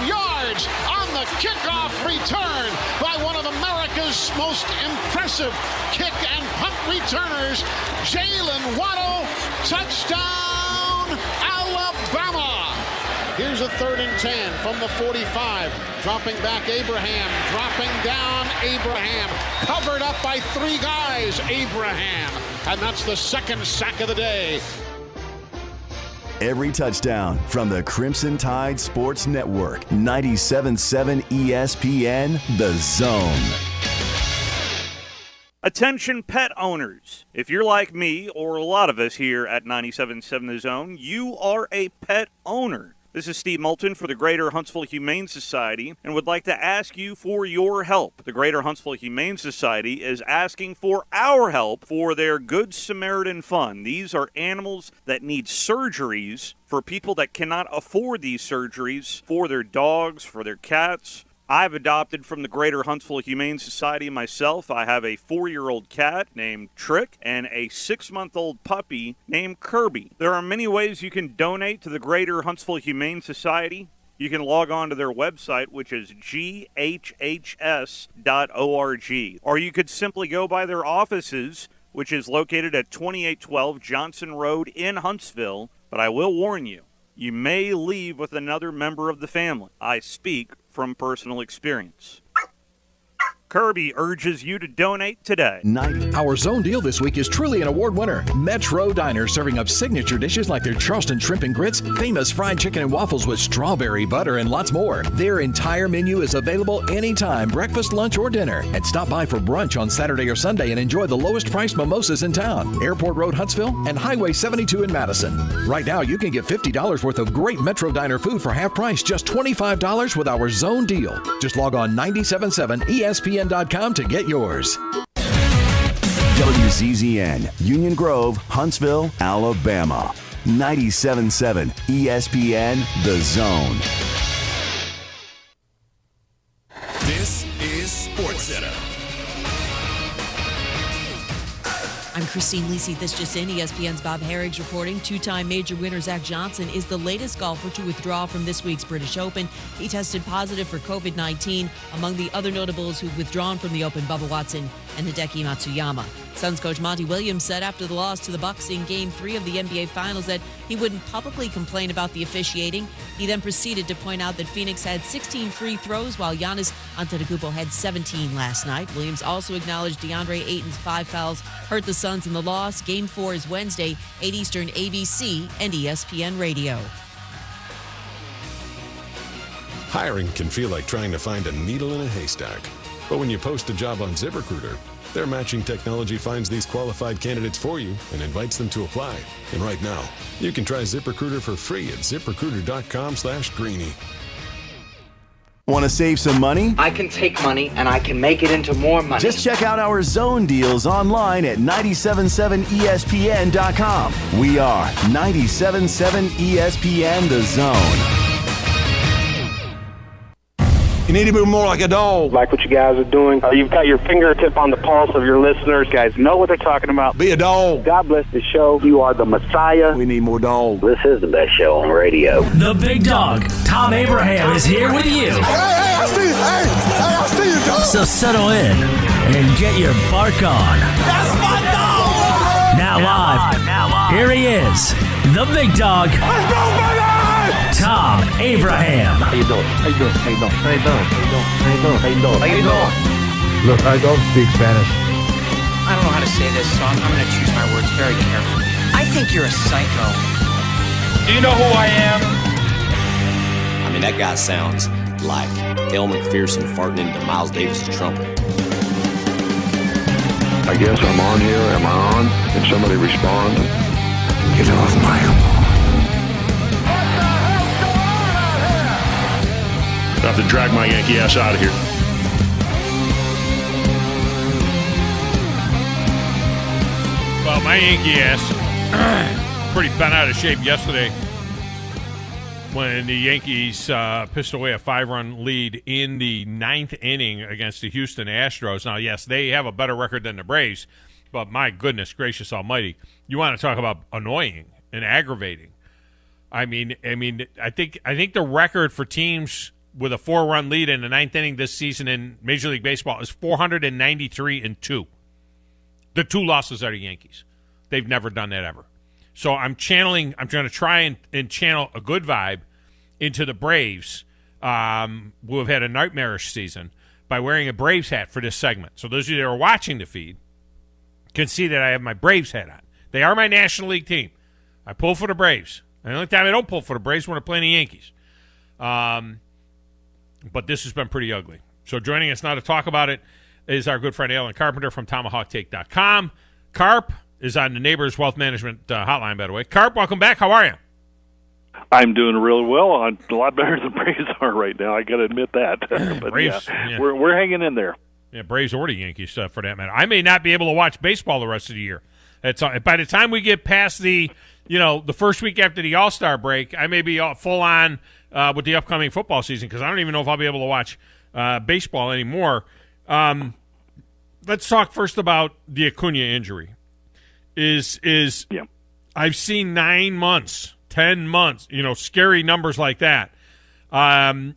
yards on the kickoff return by one of America's most impressive kick and punt returners, Jalen Waddle. Touchdown, Alabama. Here's a 3rd and 10 from the 45. Dropping back Abraham. Dropping down Abraham. Covered up by 3 guys, Abraham. And that's the 2nd sack of the day. Every touchdown from the Crimson Tide Sports Network. 97.7 ESPN, The Zone. Attention pet owners. If you're like me or a lot of us here at 97.7 The Zone, you are a pet owner. This is Steve Moulton for the Greater Huntsville Humane Society and would like to ask you for your help. The Greater Huntsville Humane Society is asking for our help for their Good Samaritan Fund. These are animals that need surgeries for people that cannot afford these surgeries for their dogs, for their cats. I've adopted from the Greater Huntsville Humane Society myself. I have a 4-year-old cat named Trick and a 6-month-old puppy named Kirby. There are many ways you can donate to the Greater Huntsville Humane Society. You can log on to their website, which is ghhs.org. Or you could simply go by their offices, which is located at 2812 Johnson Road in Huntsville. But I will warn you, you may leave with another member of the family. I speak from personal experience. Kirby urges you to donate today. Our zone deal this week is truly an award winner. Metro Diner, serving up signature dishes like their Charleston shrimp and grits, famous fried chicken and waffles with strawberry butter, and lots more. Their entire menu is available anytime, breakfast, lunch, or dinner. And stop by for brunch on Saturday or Sunday and enjoy the lowest priced mimosas in town. Airport Road, Huntsville, and Highway 72 in Madison. Right now, you can get $50 worth of great Metro Diner food for half price, just $25 with our zone deal. Just log on 97.7ESPN.com to get yours. WZZN, Union Grove, Huntsville, Alabama. 97.7 ESPN, The Zone. This is SportsCenter. I'm Christine Lisi. This just in. ESPN's Bob Herrigs reporting. 2-time major winner Zach Johnson is the latest golfer to withdraw from this week's British Open. He tested positive for COVID-19. Among the other notables who've withdrawn from the Open, Bubba Watson and Hideki Matsuyama. Suns coach Monty Williams said after the loss to the Bucks in Game 3 of the NBA Finals that he wouldn't publicly complain about the officiating. He then proceeded to point out that Phoenix had 16 free throws while Giannis Antetokounmpo had 17 last night. Williams also acknowledged DeAndre Ayton's 5 fouls hurt the Suns in the loss. Game 4 is Wednesday, 8 Eastern, ABC and ESPN Radio. Hiring can feel like trying to find a needle in a haystack. But when you post a job on ZipRecruiter, their matching technology finds these qualified candidates for you and invites them to apply. And right now, you can try ZipRecruiter for free at ZipRecruiter.com/Greeny. Want to save some money? I can take money and I can make it into more money. Just check out our zone deals online at 977ESPN.com. We are 97.7 ESPN The Zone. You need to be more like a dog. Like what you guys are doing. You've got your fingertip on the pulse of your listeners. You guys know what they're talking about. Be a dog. God bless the show. You are the Messiah. We need more dogs. This is the best show on radio. The big dog, Thom Abraham, is here with you. Hey, I see you. I see you, dog. So settle in and get your bark on. That's my dog. Now live. Here he is, the big dog. Let's go, baby! Thom Abraham. How you doing? How you doing? How you doing? How you doing? How you doing? How you doing? How you doing? How you doing? Look, I don't speak Spanish. I don't know how to say this, so I'm going to choose my words very carefully. I think you're a psycho. Do you know who I am? I mean, that guy sounds like El McPherson farting into Miles Davis' trumpet. I guess I'm on here. Am I on? Can somebody respond? Get off my lawn. I have to drag my Yankee ass out of here. Well, my Yankee ass pretty bent out of shape yesterday when the Yankees pissed away a 5-run lead in the 9th inning against the Houston Astros. Now, yes, they have a better record than the Braves, but my goodness gracious almighty, you want to talk about annoying and aggravating. I mean, I think the record for teams with a 4-run lead in the 9th inning this season in Major League Baseball is 493-2. The 2 losses are the Yankees. They've never done that ever. So I'm trying to try and channel a good vibe into the Braves, who have had a nightmarish season, by wearing a Braves hat for this segment. So those of you that are watching the feed can see that I have my Braves hat on. They are my National League team. I pull for the Braves. And the only time I don't pull for the Braves is when I'm playing the Yankees. But this has been pretty ugly. So joining us now to talk about it is our good friend Alan Carpenter from TomahawkTake.com. Carp is on the Neighbors Wealth Management hotline, by the way. Carp, welcome back. How are you? I'm doing really well. I'm a lot better than Braves are right now. I got to admit that. But Braves, yeah. We're hanging in there. Yeah, Braves or the Yankees, for that matter. I may not be able to watch baseball the rest of the year. By the time we get past the first week after the All-Star break, I may be full on with the upcoming football season because I don't even know if I'll be able to watch baseball anymore. Let's talk first about the Acuna injury. I've seen 9 months, 10 months, scary numbers like that.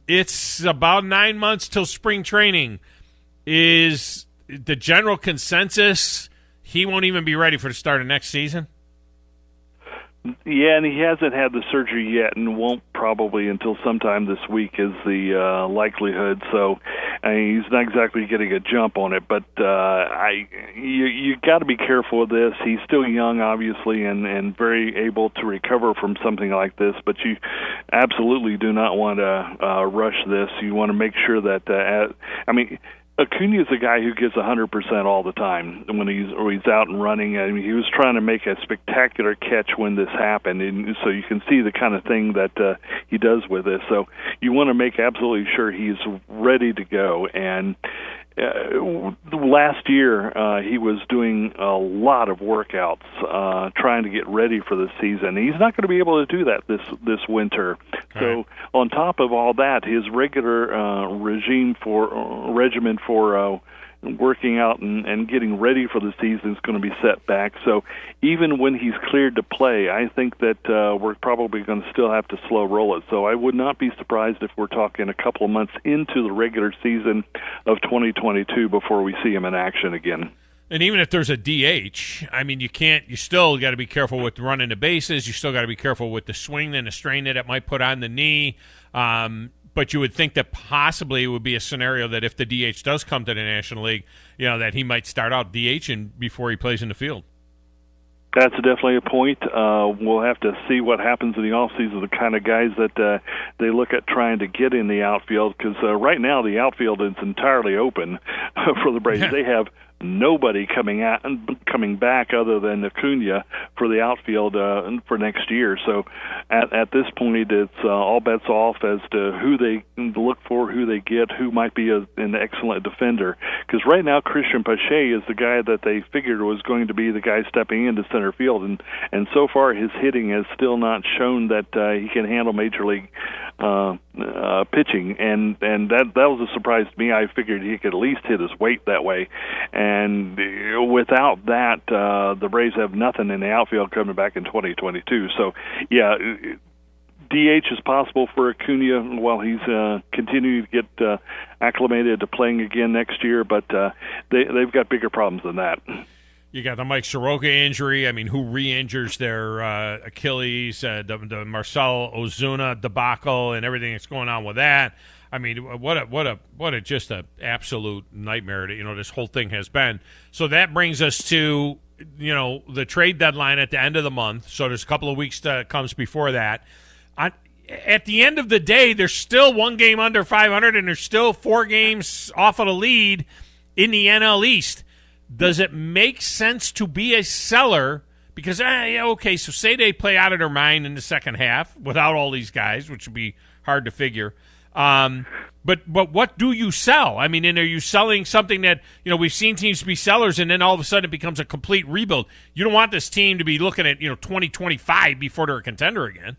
It's about 9 months till spring training. Is the general consensus he won't even be ready for the start of next season? Yeah, and he hasn't had the surgery yet and won't probably until sometime this week is the likelihood. So he's not exactly getting a jump on it, but you got to be careful with this. He's still young, obviously, and very able to recover from something like this, but you absolutely do not want to rush this. You want to make sure that, Acuna is a guy who gives 100% all the time when he's out and running. I mean, he was trying to make a spectacular catch when this happened, and so you can see the kind of thing that he does with this. So you want to make absolutely sure he's ready to go. And last year he was doing a lot of workouts trying to get ready for the season. He's not going to be able to do that this winter. So on top of all that, his regular regimen for working out and getting ready for the season is going to be set back. So even when he's cleared to play, I think that we're probably going to still have to slow roll it. So I would not be surprised if we're talking a couple of months into the regular season of 2022 before we see him in action again. And even if there's a DH, you still got to be careful with running the bases. You still got to be careful with the swing and the strain that it might put on the knee. But you would think that possibly it would be a scenario that if the DH does come to the National League, that he might start out DHing before he plays in the field. That's definitely a point. We'll have to see what happens in the offseason, the kind of guys that they look at trying to get in the outfield, because right now the outfield is entirely open for the Braves. They have nobody coming back other than Acuna for the outfield for next year. So at this point, it's all bets off as to who they look for, who they get, who might be an excellent defender. Because right now, Christian Pache is the guy that they figured was going to be the guy stepping into center field, and so far his hitting has still not shown that he can handle major league pitching, and that was a surprise to me. I figured he could at least hit his weight that way, and without that, the Braves have nothing in the outfield coming back in 2022. So, yeah, DH is possible for Acuna while he's continuing to get acclimated to playing again next year, but they've got bigger problems than that. You got the Mike Soroka injury. I mean, who re-injures their Achilles, the Marcell Ozuna debacle, and everything that's going on with that. I mean, what a just a absolute nightmare that, this whole thing has been. So that brings us to, the trade deadline at the end of the month. So there's a couple of weeks that comes before that. At the end of the day, there's still one game under 500, and there's still 4 games off of the lead in the NL East. Does it make sense to be a seller? Because, so say they play out of their mind in the second half without all these guys, which would be hard to figure. But what do you sell? I mean, and are you selling something that, we've seen teams be sellers, and then all of a sudden it becomes a complete rebuild? You don't want this team to be looking at, 2025 before they're a contender again.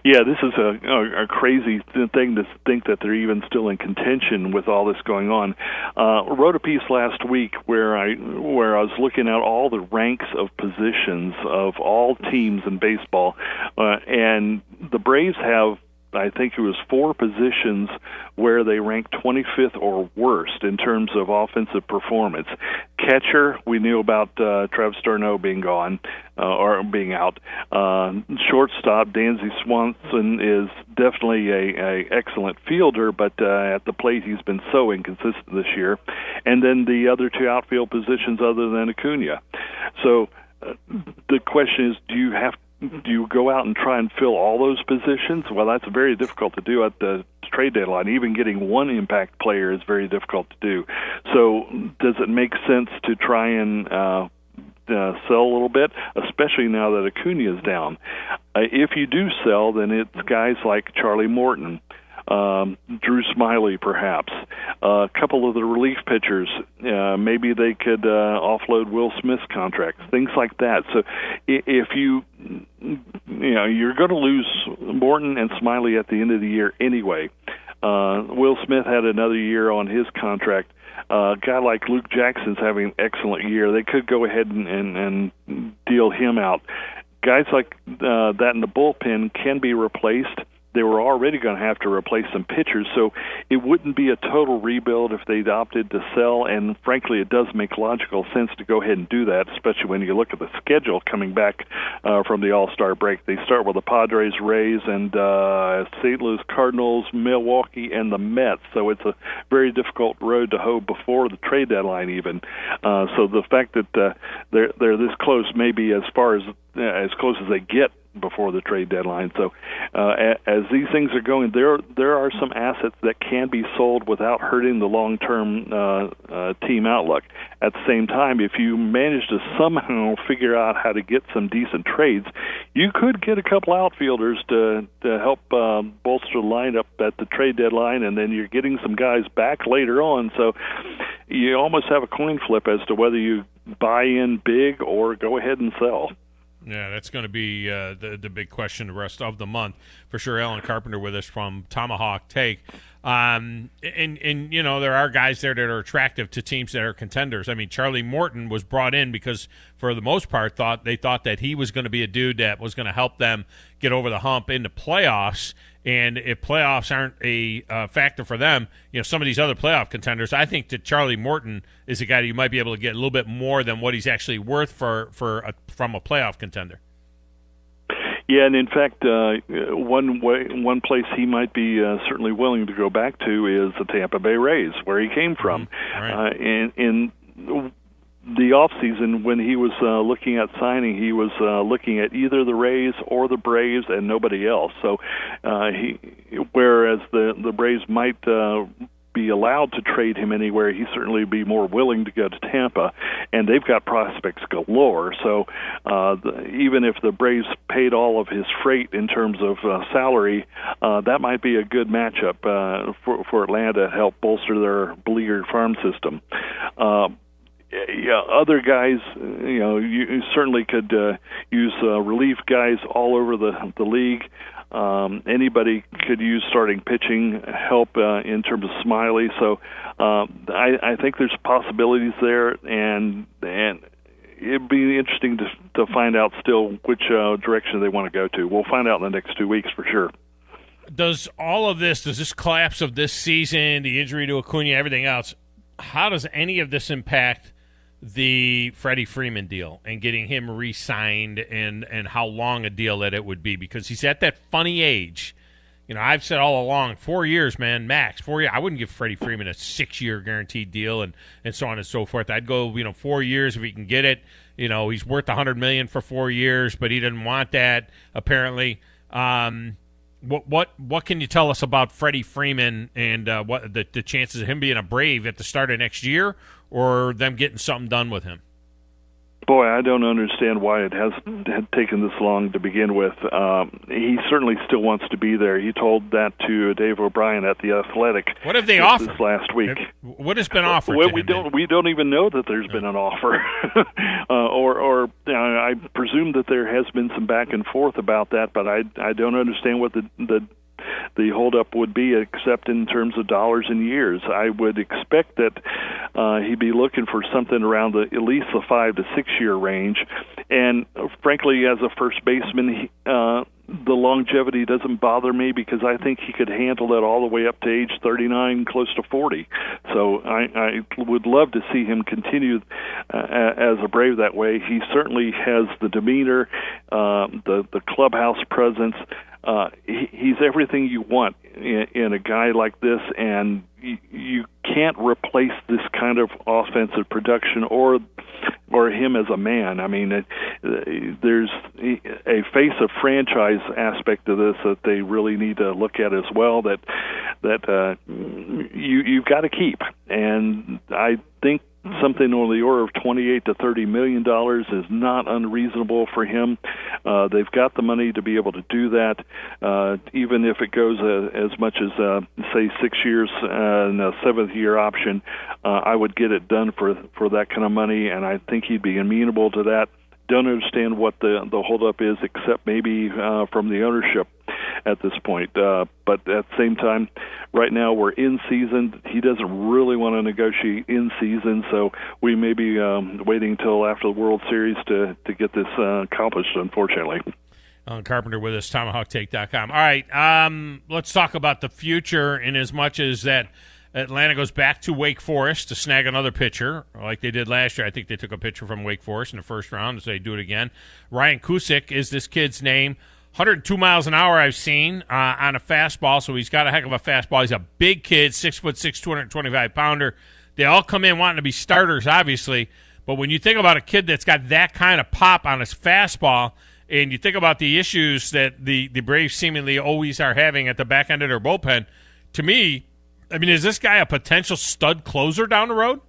Yeah, this is a crazy thing to think that they're even still in contention with all this going on. Wrote a piece last week where I was looking at all the ranks of positions of all teams in baseball, and the Braves have, I think it was 4 positions where they rank 25th or worst in terms of offensive performance. Catcher, we knew about Travis d'Arnaud being gone or being out. Shortstop, Dansby Swanson is definitely a excellent fielder, but at the plate he's been so inconsistent this year. And then the other 2 outfield positions other than Acuna. So the question is, do you go out and try and fill all those positions? Well, that's very difficult to do at the trade deadline. Even getting one impact player is very difficult to do. So does it make sense to try and sell a little bit, especially now that Acuna is down? If you do sell, then it's guys like Charlie Morton, Drew Smiley, perhaps. A couple of the relief pitchers, maybe they could offload Will Smith's contract, things like that. So if you're going to lose Morton and Smiley at the end of the year anyway. Will Smith had another year on his contract. A guy like Luke Jackson's having an excellent year. They could go ahead and deal him out. Guys like that in the bullpen can be replaced. They were already going to have to replace some pitchers, so it wouldn't be a total rebuild if they'd opted to sell, and frankly, it does make logical sense to go ahead and do that, especially when you look at the schedule coming back from the All-Star break. They start with the Padres, Rays, and St. Louis Cardinals, Milwaukee, and the Mets, so it's a very difficult road to hoe before the trade deadline even. So the fact that they're this close, maybe as close as they get before the trade deadline. So as these things are going, there are some assets that can be sold without hurting the long-term team outlook. At the same time, if you manage to somehow figure out how to get some decent trades, you could get a couple outfielders to help bolster the lineup at the trade deadline, and then you're getting some guys back later on. So you almost have a coin flip as to whether you buy in big or go ahead and sell. Yeah, that's going to be the big question the rest of the month. For sure, Alan Carpenter with us from Tomahawk Take. And there are guys there that are attractive to teams that are contenders. I mean, Charlie Morton was brought in because, for the most part, they thought that he was going to be a dude that was going to help them get over the hump in the playoffs. And if playoffs aren't a factor for them, some of these other playoff contenders, I think that Charlie Morton is a guy that you might be able to get a little bit more than what he's actually worth from a playoff contender. Yeah, and in fact, one place he might be certainly willing to go back to is the Tampa Bay Rays, where he came from. Right. And the off season when he was looking at signing, he was looking at either the Rays or the Braves and nobody else. So whereas the Braves might be allowed to trade him anywhere, he certainly be more willing to go to Tampa, and they've got prospects galore. So even if the Braves paid all of his freight in terms of salary, that might be a good matchup for Atlanta to help bolster their beleaguered farm system. Other guys, you certainly could use relief guys all over the league. Anybody could use starting pitching help in terms of Smiley. So I think there's possibilities there, and it'd be interesting to find out still which direction they want to go to. We'll find out in the next 2 weeks for sure. Does this collapse of this season, the injury to Acuna, everything else, how does any of this impact the Freddie Freeman deal and getting him re-signed and how long a deal that it would be? Because he's at that funny age. I've said all along, 4 years, man, max. 4 years. I wouldn't give Freddie Freeman a 6-year guaranteed deal and so on and so forth. I'd go, 4 years if he can get it. He's worth $100 million for 4 years, but he didn't want that, apparently. What can you tell us about Freddie Freeman and what the chances of him being a Brave at the start of next year, or them getting something done with him? Boy, I don't understand why it had taken this long to begin with. He certainly still wants to be there. He told that to Dave O'Brien at The Athletic. What have they offered this last week? What has been offered? Well, to we don't even know that there's been an offer, or I presume that there has been some back and forth about that, but I don't understand what the holdup would be, except in terms of dollars and years. I would expect that he'd be looking for something around at least the 5 to 6 year range. And frankly, as a first baseman, the longevity doesn't bother me because I think he could handle that all the way up to age 39, close to 40. So I would love to see him continue as a Brave that way. He certainly has the demeanor, the clubhouse presence. He's everything you want in a guy like this, and you can't replace this kind of offensive production or him as a man. I mean, there's a face of franchise aspect to this that they really need to look at as well. That you've got to keep, and I think something on the order of $28 to $30 million is not unreasonable for him. They've got the money to be able to do that, even if it goes as much as, say, 6 years and a 7th year option. I would get it done for that kind of money, and I think he'd be amenable to that. Don't understand what the holdup is, except maybe from the ownership at this point. But at the same time, right now we're in season. He doesn't really want to negotiate in season, so we may be waiting until after the World Series to get this accomplished, unfortunately. Carpenter with us, TomahawkTake.com. All right, let's talk about the future in as much as that Atlanta goes back to Wake Forest to snag another pitcher like they did last year. I think they took a pitcher from Wake Forest in the first round, so they do it again. Ryan Cusick is this kid's name. 102 miles an hour I've seen on a fastball, so he's got a heck of a fastball. He's a big kid, 6'6", 225-pounder. They all come in wanting to be starters, obviously, but when you think about a kid that's got that kind of pop on his fastball, and you think about the issues that the Braves seemingly always are having at the back end of their bullpen, to me, I mean, is this guy a potential stud closer down the road?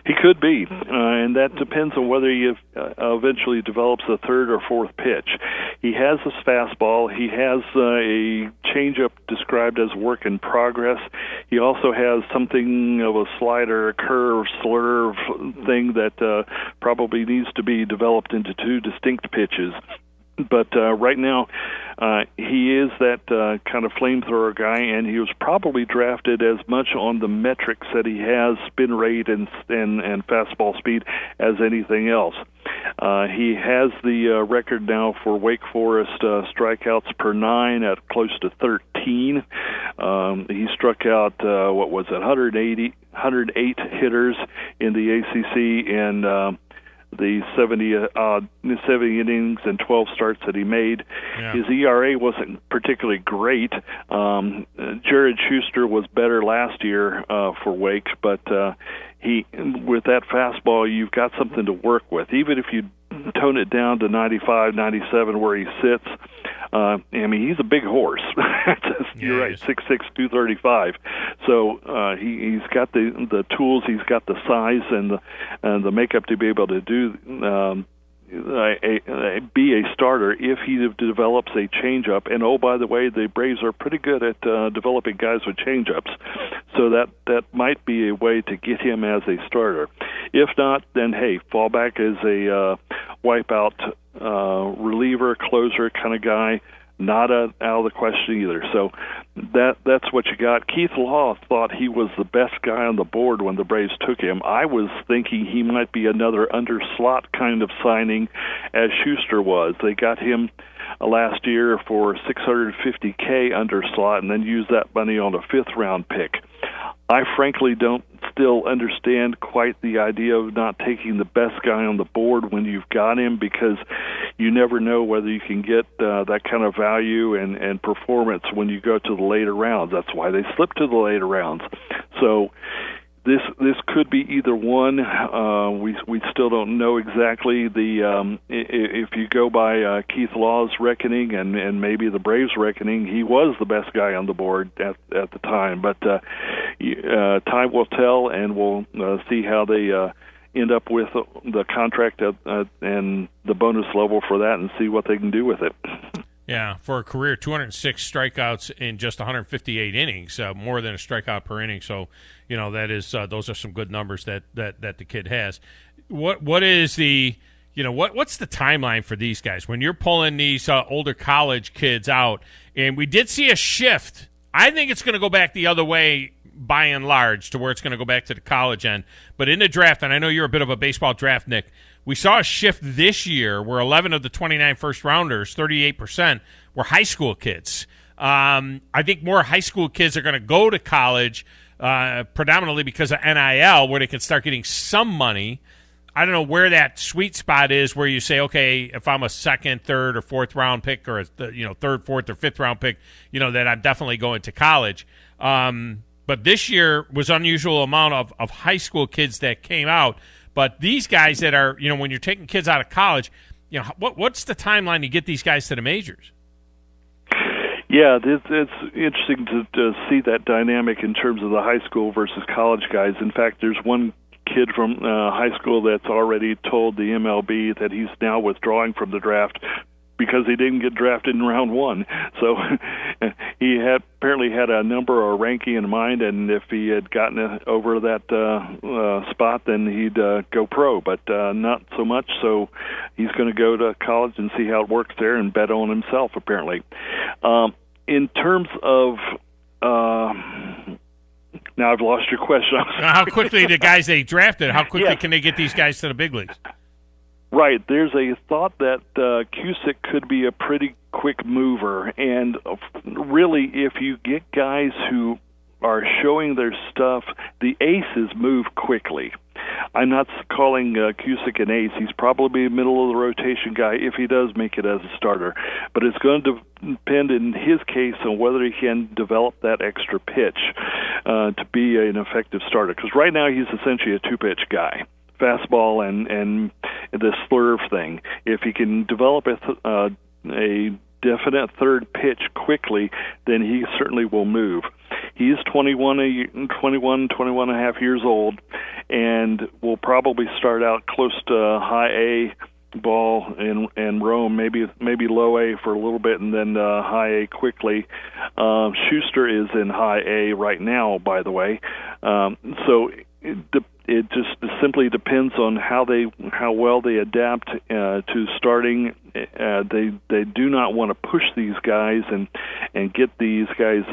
He could be, and that depends on whether he eventually develops a third or fourth pitch. He has his fastball. He has a changeup described as work in progress. He also has something of a slider, a curve, slurve thing that probably needs to be developed into two distinct pitches. But right now, he is that kind of flamethrower guy, and he was probably drafted as much on the metrics that he has, spin rate and fastball speed, as anything else. He has the record now for Wake Forest strikeouts per 9 at close to 13. He struck out, 108 hitters in the ACC, and the 70 innings and 12 starts that he made. Yeah. His ERA wasn't particularly great. Jared Schuster was better last year for Wake, but with that fastball, you've got something to work with. Even if you tone it down to 95, 97 where he sits, I mean, he's a big horse. You're right, 6'6", 235. So he's got the tools, he's got the size and the makeup to be able to do be a starter if he develops a changeup. And oh, by the way, the Braves are pretty good at developing guys with changeups, so that might be a way to get him as a starter. If not, then hey, fall back as a wipeout reliever, closer kind of guy. Not out of the question either. So that's what you got. Keith Law thought he was the best guy on the board when the Braves took him. I was thinking he might be another under-slot kind of signing as Schuster was. They got him last year for $650K under slot and then used that money on a fifth-round pick. I frankly don't still understand quite the idea of not taking the best guy on the board when you've got him, because you never know whether you can get that kind of value and performance when you go to the later rounds. That's why they slip to the later rounds. So this could be either one. We still don't know exactly. If you go by Keith Law's reckoning and maybe the Braves' reckoning, he was the best guy on the board at the time. But time will tell, and we'll see how they end up with the contract and the bonus level for that, and see what they can do with it. Yeah, for a career, 206 strikeouts in just 158 innings, more than a strikeout per inning. So, that is those are some good numbers that the kid has. What is the what's the timeline for these guys when you're pulling these older college kids out? And we did see a shift. I think it's going to go back the other way by and large, to where it's going to go back to the college end. But in the draft, and I know you're a bit of a baseball draft, Nick, we saw a shift this year where 11 of the 29 first-rounders, 38%, were high school kids. I think more high school kids are going to go to college predominantly because of NIL, where they can start getting some money. I don't know where that sweet spot is where you say, okay, if I'm a second, third, or fourth-round pick, or a third, fourth, or fifth-round pick, that I'm definitely going to college. But this year was unusual amount of high school kids that came out. But these guys that are, when you're taking kids out of college, what's the timeline to get these guys to the majors? Yeah, it's interesting to see that dynamic in terms of the high school versus college guys. In fact, there's one kid from high school that's already told the MLB that he's now withdrawing from the draft because he didn't get drafted in round one. So he apparently had a number or a ranking in mind, and if he had gotten over that spot, then he'd go pro, but not so much. So he's going to go to college and see how it works there and bet on himself, apparently. In terms of now I've lost your question. How quickly the guys they drafted, how quickly can they get these guys to the big leagues? Right. There's a thought that Cusick could be a pretty quick mover. And really, if you get guys who are showing their stuff, the aces move quickly. I'm not calling Cusick an ace. He's probably a middle-of-the-rotation guy if he does make it as a starter. But it's going to depend, in his case, on whether he can develop that extra pitch to be an effective starter. Because right now he's essentially a two-pitch guy. Fastball and the slurve thing. If he can develop a definite third pitch quickly, then he certainly will move. He's 21 and a half years old, and will probably start out close to high A ball and roam, maybe low A for a little bit, and then high A quickly. Schuster is in high A right now, by the way. So it just simply depends on how well they adapt to starting. They do not want to push these guys and get these guys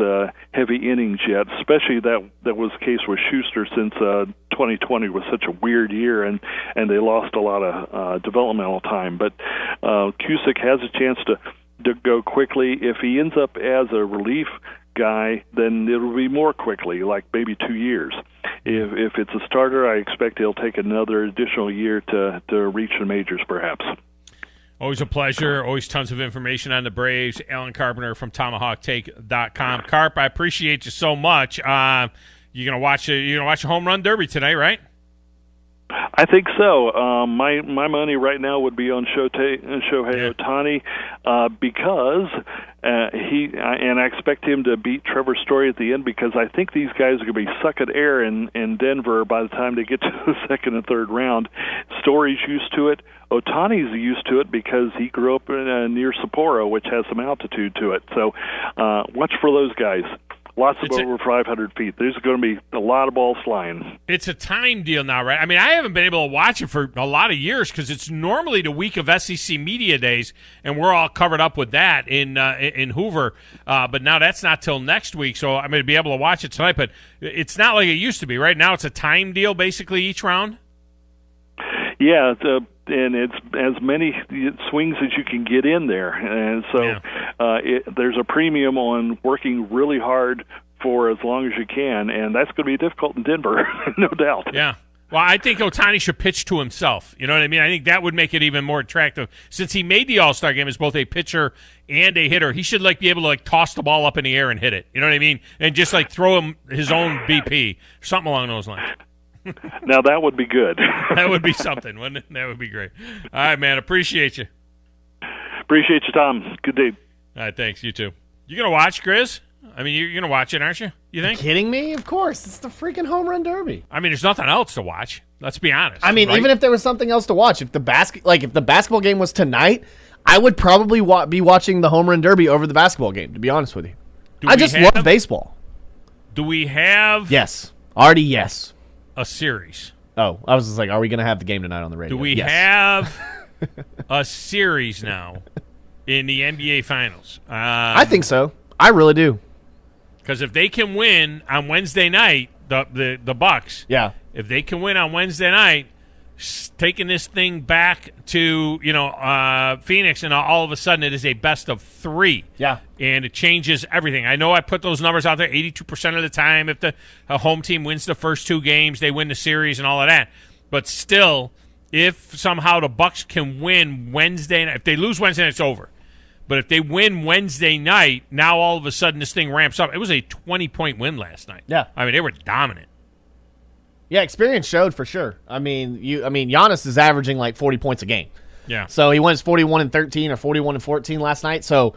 heavy innings yet. Especially that was the case with Schuster, since 2020 was such a weird year and they lost a lot of developmental time. But Cusick has a chance to go quickly. If he ends up as a relief guy, then it'll be more quickly, like maybe 2 years. If it's a starter, I expect he'll take another additional year to reach the majors, perhaps. Always a pleasure. Always tons of information on the Braves. Alan Carpenter from TomahawkTake.com. Carp, I appreciate you so much. You're gonna watch a home run derby tonight, right? I think so. My money right now would be on Shohei Ohtani because I expect him to beat Trevor Story at the end, because I think these guys are going to be sucking air in Denver by the time they get to the second and third round. Story's used to it. Ohtani's used to it because he grew up near Sapporo, which has some altitude to it. So watch for those guys. Lots of over 500 feet. There's going to be a lot of balls flying. It's a time deal now, right? I mean, I haven't been able to watch it for a lot of years because it's normally the week of SEC Media Days, and we're all covered up with that in Hoover. But now that's not till next week, so I'm going to be able to watch it tonight. But it's not like it used to be. Right now it's a time deal basically each round? Yeah, and it's as many swings as you can get in there. And so there's a premium on working really hard for as long as you can, and that's going to be difficult in Denver, no doubt. Yeah. Well, I think Ohtani should pitch to himself. You know what I mean? I think that would make it even more attractive. Since he made the All-Star game as both a pitcher and a hitter, he should be able to toss the ball up in the air and hit it. You know what I mean? And just throw him his own BP, something along those lines. Now that would be good. That would be something, wouldn't it? That would be great. All right, man. Appreciate you. Appreciate you, Tom. Good day. All right, thanks. You too. You gonna watch, Grizz? I mean, you're gonna watch it, aren't you? You think? Are you kidding me? Of course. It's the freaking Home Run Derby. I mean, there's nothing else to watch. Let's be honest. I mean, right? even if there was something else to watch, if the basketball game was tonight, I would probably be watching the Home Run Derby over the basketball game. To be honest with you, I just love baseball. Do we have? Yes. Already, yes. A series. Oh, I was just are we going to have the game tonight on the radio? Do we have a series now in the NBA Finals? I think so. I really do. Because if they can win on Wednesday night, the Bucks, if they can win on Wednesday night, taking this thing back to Phoenix, and all of a sudden it is a best of 3. Yeah, and it changes everything. I know I put those numbers out there. 82% of the time, if the home team wins the first 2 games, they win the series and all of that. But still, if somehow the Bucks can win Wednesday night, if they lose Wednesday night, it's over. But if they win Wednesday night, now all of a sudden this thing ramps up. It was a 20-point win last night. Yeah, I mean they were dominant. Yeah, experience showed for sure. I mean, Giannis is averaging 40 points a game. Yeah. So he went 41-13 or 41-14 last night. So,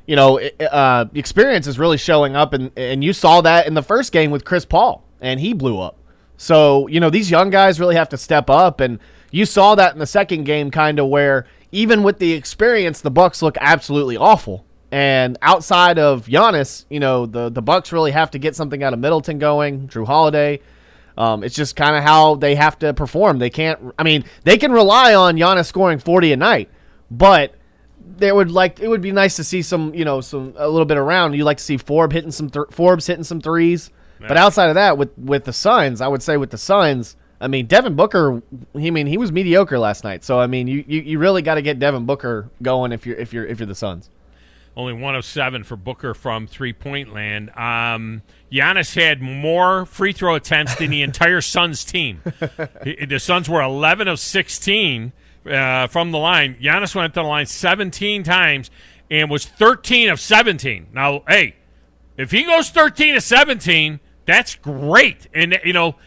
experience is really showing up, and you saw that in the first game with Chris Paul, and he blew up. So, these young guys really have to step up, and you saw that in the second game kind of where even with the experience, the Bucks look absolutely awful. And outside of Giannis, the Bucks really have to get something out of Middleton going, Drew Holiday. It's just kind of how they have to perform. They can't. I mean, they can rely on Giannis scoring 40 a night, but it would be nice to see a little bit around. You like to see Forbes hitting some threes, yeah. But outside of that, with the Suns, I would say with the Suns, I mean, Devin Booker. He was mediocre last night. So I mean, you really got to get Devin Booker going if you're the Suns. Only 1 of 7 for Booker from three-point land. Giannis had more free throw attempts than the entire Suns team. The Suns were 11 of 16 from the line. Giannis went to the line 17 times and was 13 of 17. Now, hey, if he goes 13 of 17, that's great. And,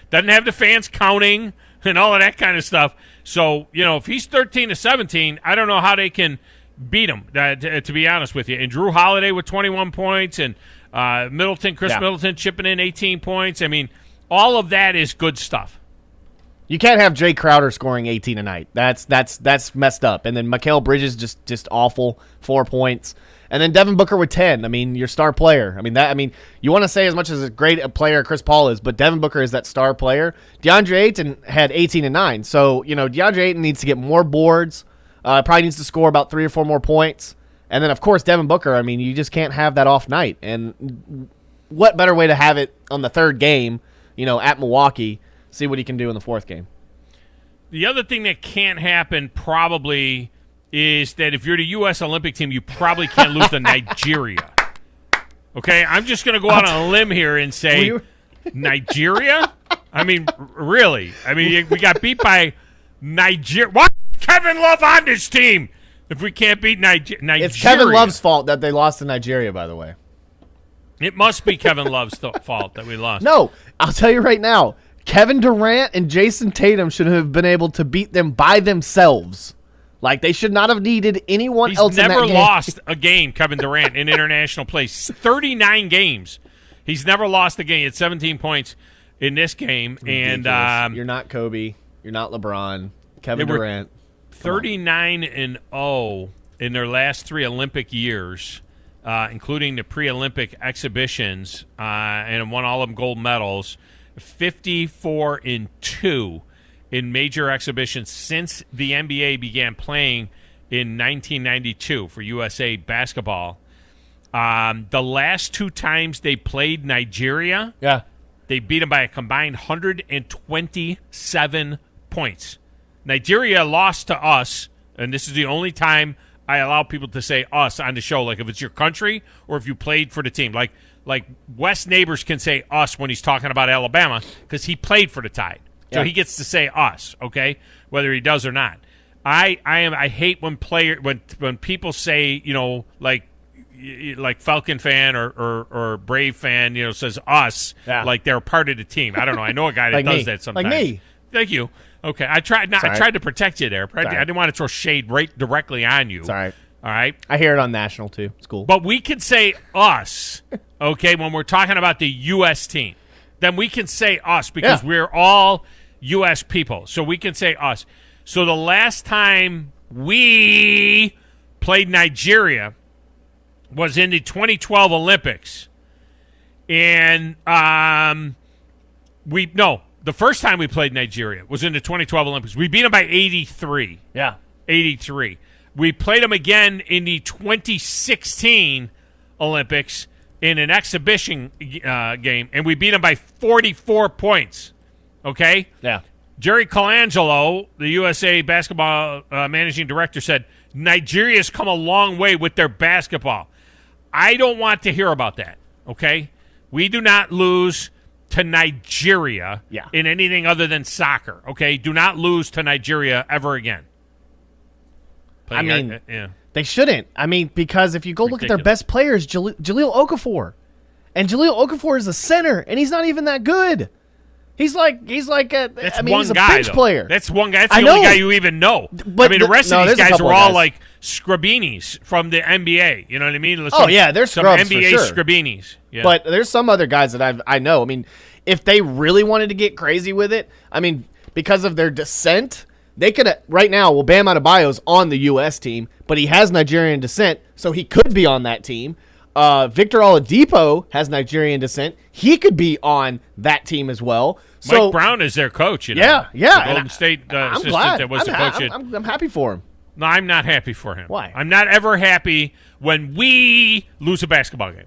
doesn't have the fans counting and all of that kind of stuff. So, if he's 13 of 17, I don't know how they can – beat him, to be honest with you. And Drew Holiday with 21 points, and Middleton chipping in 18 points. I mean, all of that is good stuff. You can't have Jay Crowder scoring 18 a night. That's messed up. And then Mikal Bridges just awful, 4 points. And then Devin Booker with 10. I mean, your star player. I mean, you want to say as much as a great a player Chris Paul is, but Devin Booker is that star player. DeAndre Ayton had 18 and 9. So, DeAndre Ayton needs to get more boards. Probably needs to score about 3 or 4 more points. And then, of course, Devin Booker, I mean, you just can't have that off night. And what better way to have it on the third game, at Milwaukee, see what he can do in the fourth game. The other thing that can't happen probably is that if you're the U.S. Olympic team, you probably can't lose to Nigeria. Okay? I'm just going to go out on a limb here and say Nigeria? I mean, really? I mean, we got beat by Nigeria. What? Kevin Love on this team if we can't beat Nigeria. It's Kevin Love's fault that they lost to Nigeria, by the way. It must be Kevin Love's fault that we lost. No, I'll tell you right now, Kevin Durant and Jason Tatum should have been able to beat them by themselves. Like, they should not have needed anyone else in that game. He's never lost a game, Kevin Durant, in international play. 39 games. He's never lost a game. He had 17 points in this game. And you're not Kobe. You're not LeBron. Kevin Durant. 39-0 in their last 3 Olympic years, including the pre-Olympic exhibitions, and won all of them gold medals. 54-2 in major exhibitions since the NBA began playing in 1992 for USA basketball. The last 2 times they played Nigeria, they beat them by a combined 127 points. Nigeria lost to us, and this is the only time I allow people to say us on the show, like if it's your country or if you played for the team. Like Wes Neighbors can say us when he's talking about Alabama because he played for the Tide. So he gets to say us, okay, whether he does or not. I hate when people say, like Falcon fan or Brave fan, says us, like they're part of the team. I don't know. I know a guy that does that sometimes. Like me. Thank you. Okay, I tried to protect you there. I didn't want to throw shade right directly on you. It's all right. All right. I hear it on national too. It's cool. But we can say us, okay, when we're talking about the U.S. team. Then we can say us because we're all U.S. people. So we can say us. So the last time we played Nigeria was in the 2012 Olympics. And the first time we played Nigeria was in the 2012 Olympics. We beat them by 83. Yeah. 83. We played them again in the 2016 Olympics in an exhibition game, and we beat them by 44 points. Okay? Yeah. Jerry Colangelo, the USA basketball managing director, said, Nigeria's come a long way with their basketball. I don't want to hear about that, okay? We do not lose to Nigeria in anything other than soccer, okay? Do not lose to Nigeria ever again. They shouldn't. Because if you go look at their best players, Jaleel Okafor. And Jaleel Okafor is a center, and he's not even that good. He's like he's a bench player. That's one guy. That's the only guy you even know. But the rest of these guys were all like scrubinis from the NBA. You know what I mean? They're scrubs some NBA for sure. scrubinis. Yeah. But there's some other guys that I know. If they really wanted to get crazy with it, because of their descent, they could right now. Well, Bam Adebayo's on the U.S. team, but he has Nigerian descent, so he could be on that team. Victor Oladipo has Nigerian descent. He could be on that team as well. Mike Brown is their coach. Yeah. The Golden State I'm assistant glad. that was the coach. I'm happy for him. No, I'm not happy for him. Why? I'm not ever happy when we lose a basketball game.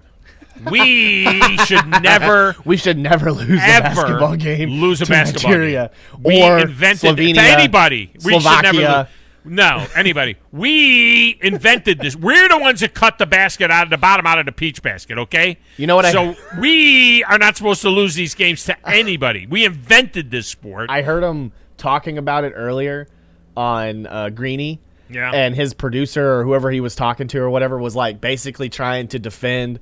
We should never lose a basketball game. Lose a to basketball Nigeria game. We or invented Slovenia, to anybody. We Slovakia. should never. No, anybody. We invented this. We're the ones that cut the basket out of the bottom out of the peach basket, okay? You know what So we are not supposed to lose these games to anybody. We invented this sport. I heard him talking about it earlier on Greeny. Yeah. And his producer or whoever he was talking to or whatever was like basically trying to defend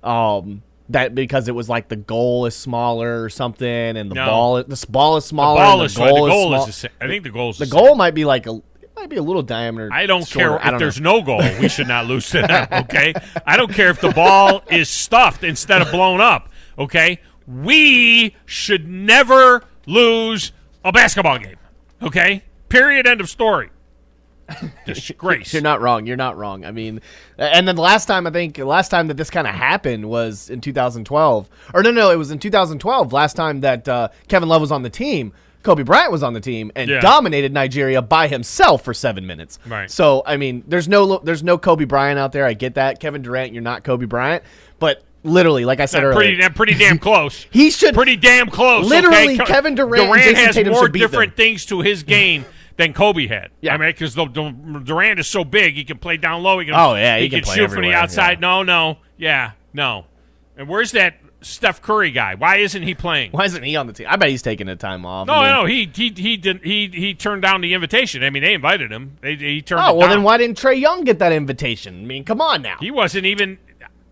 that because it was like the goal is smaller or something and the ball is smaller. The goal is I think the goal is the goal might be like might be a little diameter. I don't shorter. care if there's no goal. We should not lose to them, okay? I don't care if the ball is stuffed instead of blown up, okay? We should never lose a basketball game, okay? Period, end of story. Disgrace. You're not wrong. And then the last time that this kind of happened was in 2012. Or no, it was in 2012, last time that Kevin Love was on the team. Kobe Bryant was on the team and dominated Nigeria by himself for 7 minutes. Right. So, there's no Kobe Bryant out there. I get that. Kevin Durant, you're not Kobe Bryant. But literally, like I said earlier. Pretty damn close. He should. Pretty damn close. Literally, okay? Kevin Durant and Jason has Tatum more should beat different them. things to his game than Kobe had. Yeah. Because Durant is so big, he can play down low. He can can play shoot from the outside. Yeah. No. And where's that Steph Curry guy? Why isn't he playing? Why isn't he on the team? I bet he's taking a time off. No. He turned down the invitation. They invited him. He turned. Oh well, then why didn't Trae Young get that invitation? Come on now. He wasn't even.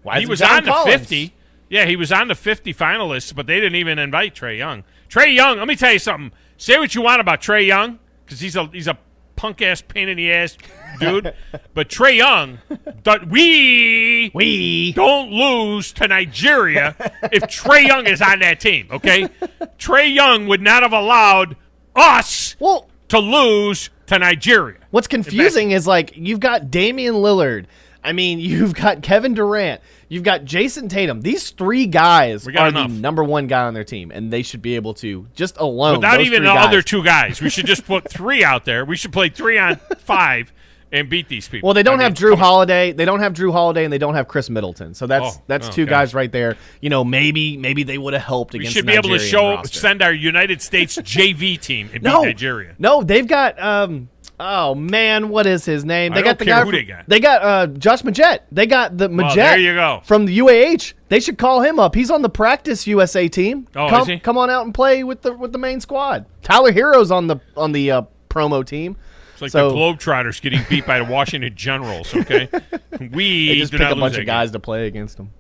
Why he was John on Collins? the 50. Yeah, he was on the 50 finalists, but they didn't even invite Trae Young. Trae Young, let me tell you something. Say what you want about Trae Young, because he's a punk-ass, pain-in-the-ass dude. But Trae Young, we don't lose to Nigeria if Trae Young is on that team, okay? Trae Young would not have allowed us to lose to Nigeria. What's confusing is, like, you've got Damian Lillard. I mean, you've got Kevin Durant. You've got Jason Tatum. These three guys are the number one guy on their team, and they should be able to, just alone, without even the other two guys. We should just put 3 out there. We should play 3 on 5 and beat these people. Well, they don't have Drew Holiday. They don't have Drew Holiday, and they don't have Chris Middleton. So that's two guys right there. You know, maybe they would have helped against the Nigerian roster. We should be able to roster. send our United States JV team and beat Nigeria. No, they've got oh man, what is his name? They got the guy. They got Josh Majette. They got the Majette. There you go. From the UAH. They should call him up. He's on the practice USA team. Oh, is he? Come on out and play with the main squad. Tyler Hero's on the promo team. It's like the Globetrotters getting beat by the Washington Generals. Okay, they just pick a bunch of guys to play against them.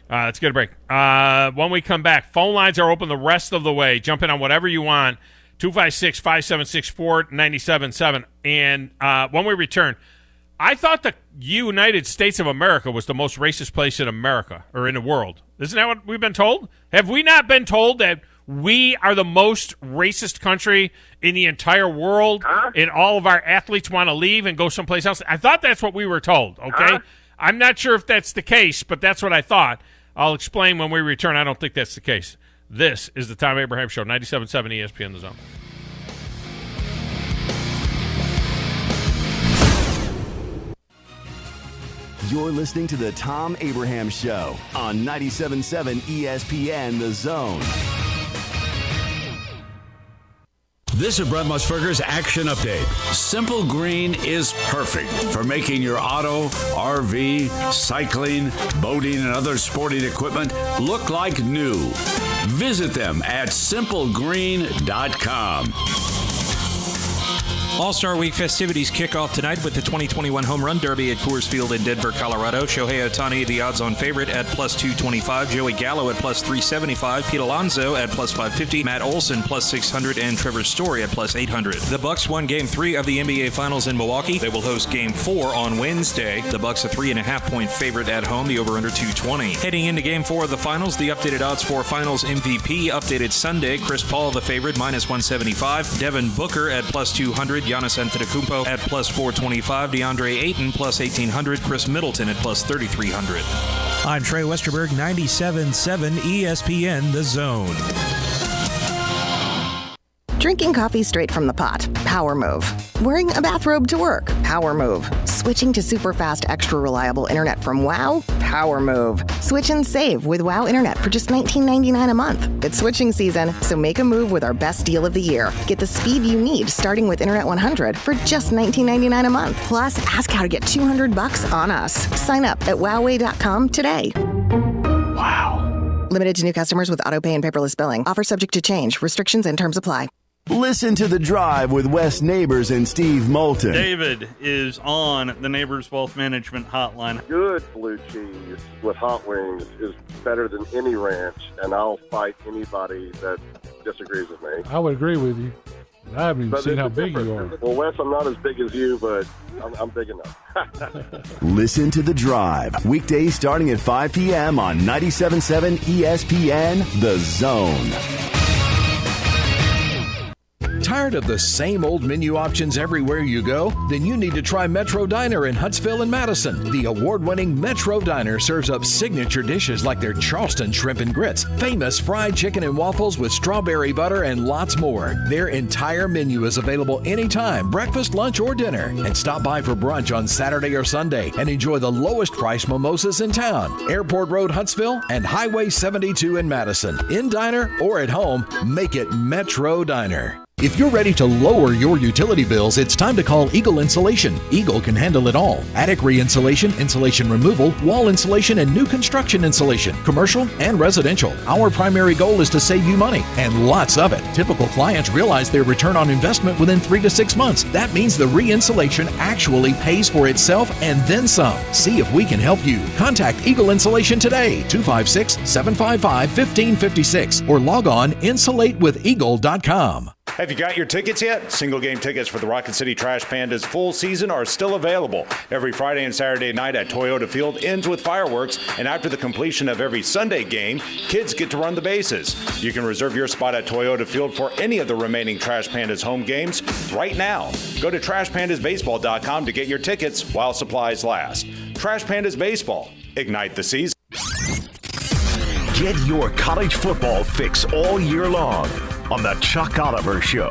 Let's get a break. When we come back, phone lines are open the rest of the way. Jump in on whatever you want. 256-576-4977. And when we return, I thought the United States of America was the most racist place in America or in the world. Isn't that what we've been told? Have we not been told that we are the most racist country in the entire world and all of our athletes want to leave and go someplace else? I thought that's what we were told, okay? I'm not sure if that's the case, but that's what I thought. I'll explain when we return. I don't think that's the case. This is the Thom Abraham Show, 97.7 ESPN The Zone. You're listening to the Thom Abraham Show on 97.7 ESPN The Zone. This is Brett Musburger's Action Update. Simple Green is perfect for making your auto, RV, cycling, boating, and other sporting equipment look like new. Visit them at simplegreen.com. All-Star Week festivities kick off tonight with the 2021 Home Run Derby at Coors Field in Denver, Colorado. Shohei Ohtani, the odds-on favorite, at plus 225. Joey Gallo at plus 375. Pete Alonso at plus 550. Matt Olson plus 600. And Trevor Story at plus 800. The Bucks won Game 3 of the NBA Finals in Milwaukee. They will host Game 4 on Wednesday. The Bucks a 3.5-point favorite at home. The over-under 220. Heading into Game 4 of the Finals, the updated odds for Finals MVP updated Sunday. Chris Paul, the favorite, minus 175. Devin Booker at plus 200. Giannis Antetokounmpo at plus 425. DeAndre Ayton plus 1,800. Chris Middleton at plus 3,300. I'm Trey Westerberg, 97.7 ESPN The Zone. Drinking coffee straight from the pot. Power move. Wearing a bathrobe to work. Power move. Switching to super fast, extra reliable internet from WOW. Power move. Switch and save with WOW Internet for just $19.99 a month. It's switching season, so make a move with our best deal of the year. Get the speed you need starting with Internet 100 for just $19.99 a month. Plus, ask how to get $200 on us. Sign up at wowway.com today. Wow. Limited to new customers with autopay and paperless billing. Offer subject to change. Restrictions and terms apply. Listen to The Drive with Wes Neighbors and Steve Moulton. David is on the Neighbors Wealth Management Hotline. Good blue cheese with hot wings is better than any ranch, and I'll fight anybody that disagrees with me. I would agree with you. I haven't even seen how big you are. Well, Wes, I'm not as big as you, but I'm big enough. Listen to The Drive, weekdays starting at 5 p.m. on 97.7 ESPN The Zone. Tired of the same old menu options everywhere you go? Then you need to try Metro Diner in Huntsville and Madison. The award-winning Metro Diner serves up signature dishes like their Charleston shrimp and grits, famous fried chicken and waffles with strawberry butter, and lots more. Their entire menu is available anytime, breakfast, lunch, or dinner. And stop by for brunch on Saturday or Sunday and enjoy the lowest price mimosas in town. Airport Road, Huntsville, and Highway 72 in Madison. In diner or at home, make it Metro Diner. If you're ready to lower your utility bills, it's time to call Eagle Insulation. Eagle can handle it all. Attic re-insulation, insulation removal, wall insulation, and new construction insulation, commercial and residential. Our primary goal is to save you money, and lots of it. Typical clients realize their return on investment within 3 to 6 months. That means the re-insulation actually pays for itself and then some. See if we can help you. Contact Eagle Insulation today, 256-755-1556, or log on insulatewitheagle.com. Have you got your tickets yet? Single game tickets for the Rocket City Trash Pandas full season are still available. Every Friday and Saturday night at Toyota Field ends with fireworks, and after the completion of every Sunday game, kids get to run the bases. You can reserve your spot at Toyota Field for any of the remaining Trash Pandas home games right now. Go to TrashPandasBaseball.com to get your tickets while supplies last. Trash Pandas Baseball. Ignite the season. Get your college football fix all year long on the Chuck Oliver Show.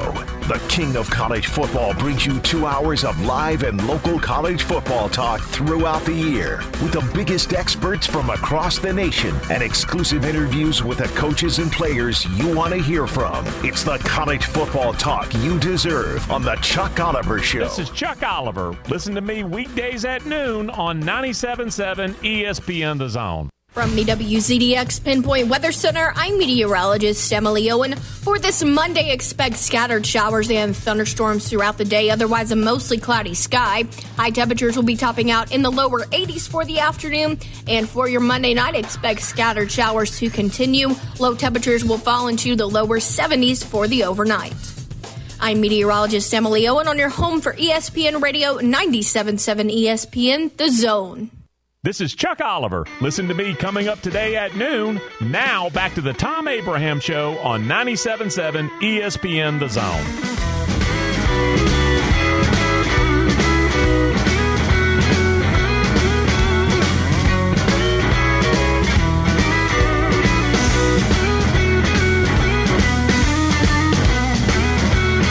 The king of college football brings you 2 hours of live and local college football talk throughout the year with the biggest experts from across the nation and exclusive interviews with the coaches and players you want to hear from. It's the college football talk you deserve on the Chuck Oliver Show. This is Chuck Oliver. Listen to me weekdays at noon on 97.7 ESPN The Zone. From the WZDX Pinpoint Weather Center, I'm meteorologist Emily Owen. For this Monday, expect scattered showers and thunderstorms throughout the day, otherwise a mostly cloudy sky. High temperatures will be topping out in the lower 80s for the afternoon. And for your Monday night, expect scattered showers to continue. Low temperatures will fall into the lower 70s for the overnight. I'm meteorologist Emily Owen on your home for ESPN Radio 97.7 ESPN The Zone. This is Chuck Oliver. Listen to me coming up today at noon. Now back to the Thom Abraham Show on 97.7 ESPN The Zone.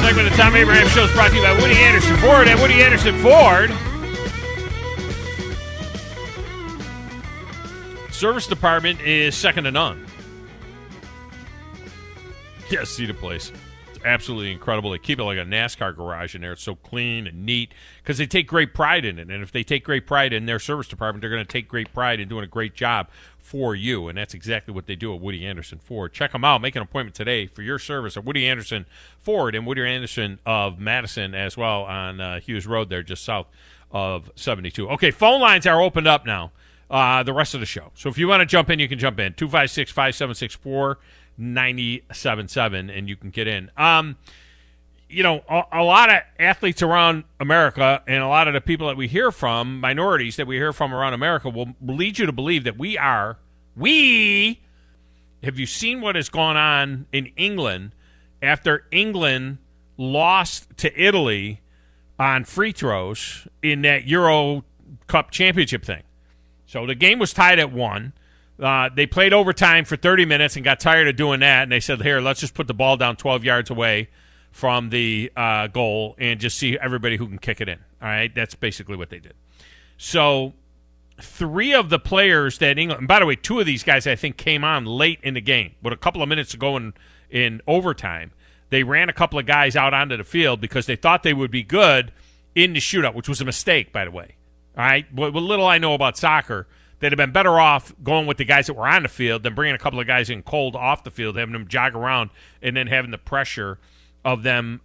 Segment of the Thom Abraham Show is brought to you by Woody Anderson Ford at Woody Anderson Ford. Service department is second to none. Yes, see the place. It's absolutely incredible. They keep it like a NASCAR garage in there. It's so clean and neat because they take great pride in it. And if they take great pride in their service department, they're going to take great pride in doing a great job for you. And that's exactly what they do at Woody Anderson Ford. Check them out. Make an appointment today for your service at Woody Anderson Ford and Woody Anderson of Madison as well on Hughes Road there just south of 72. Okay, phone lines are opened up now. The rest of the show. So if you want to jump in, you can jump in. 256-5764-977, and you can get in. You know, a lot of athletes around America and a lot of the people that we hear from, minorities that we hear from around America, will lead you to believe that have you seen what has gone on in England after England lost to Italy on free throws in that Euro Cup championship thing? So the game was tied at 1. They played overtime for 30 minutes and got tired of doing that, and they said, here, let's just put the ball down 12 yards away from the goal and just see everybody who can kick it in. All right, that's basically what they did. So 3 of the players that England – and by the way, 2 of these guys I think came on late in the game. But a couple of minutes ago in overtime, they ran a couple of guys out onto the field because they thought they would be good in the shootout, which was a mistake, by the way. All right, what little I know about soccer, they'd have been better off going with the guys that were on the field than bringing a couple of guys in cold off the field, having them jog around, and then having the pressure of them,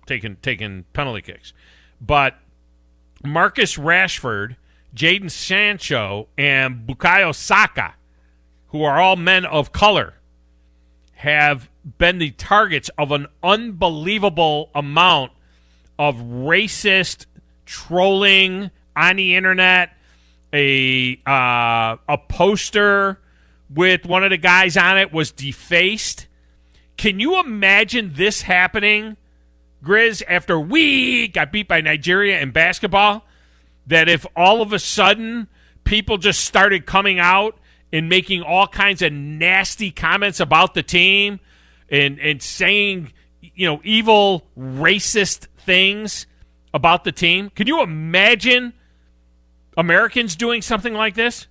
taking penalty kicks. But Marcus Rashford, Jadon Sancho, and Bukayo Saka, who are all men of color, have been the targets of an unbelievable amount of racist trolling on the internet. A poster with one of the guys on it was defaced. Can you imagine this happening, Grizz, after we got beat by Nigeria in basketball? That if all of a sudden people just started coming out and making all kinds of nasty comments about the team and saying, evil racist things about the team. Can you imagine Americans doing something like this?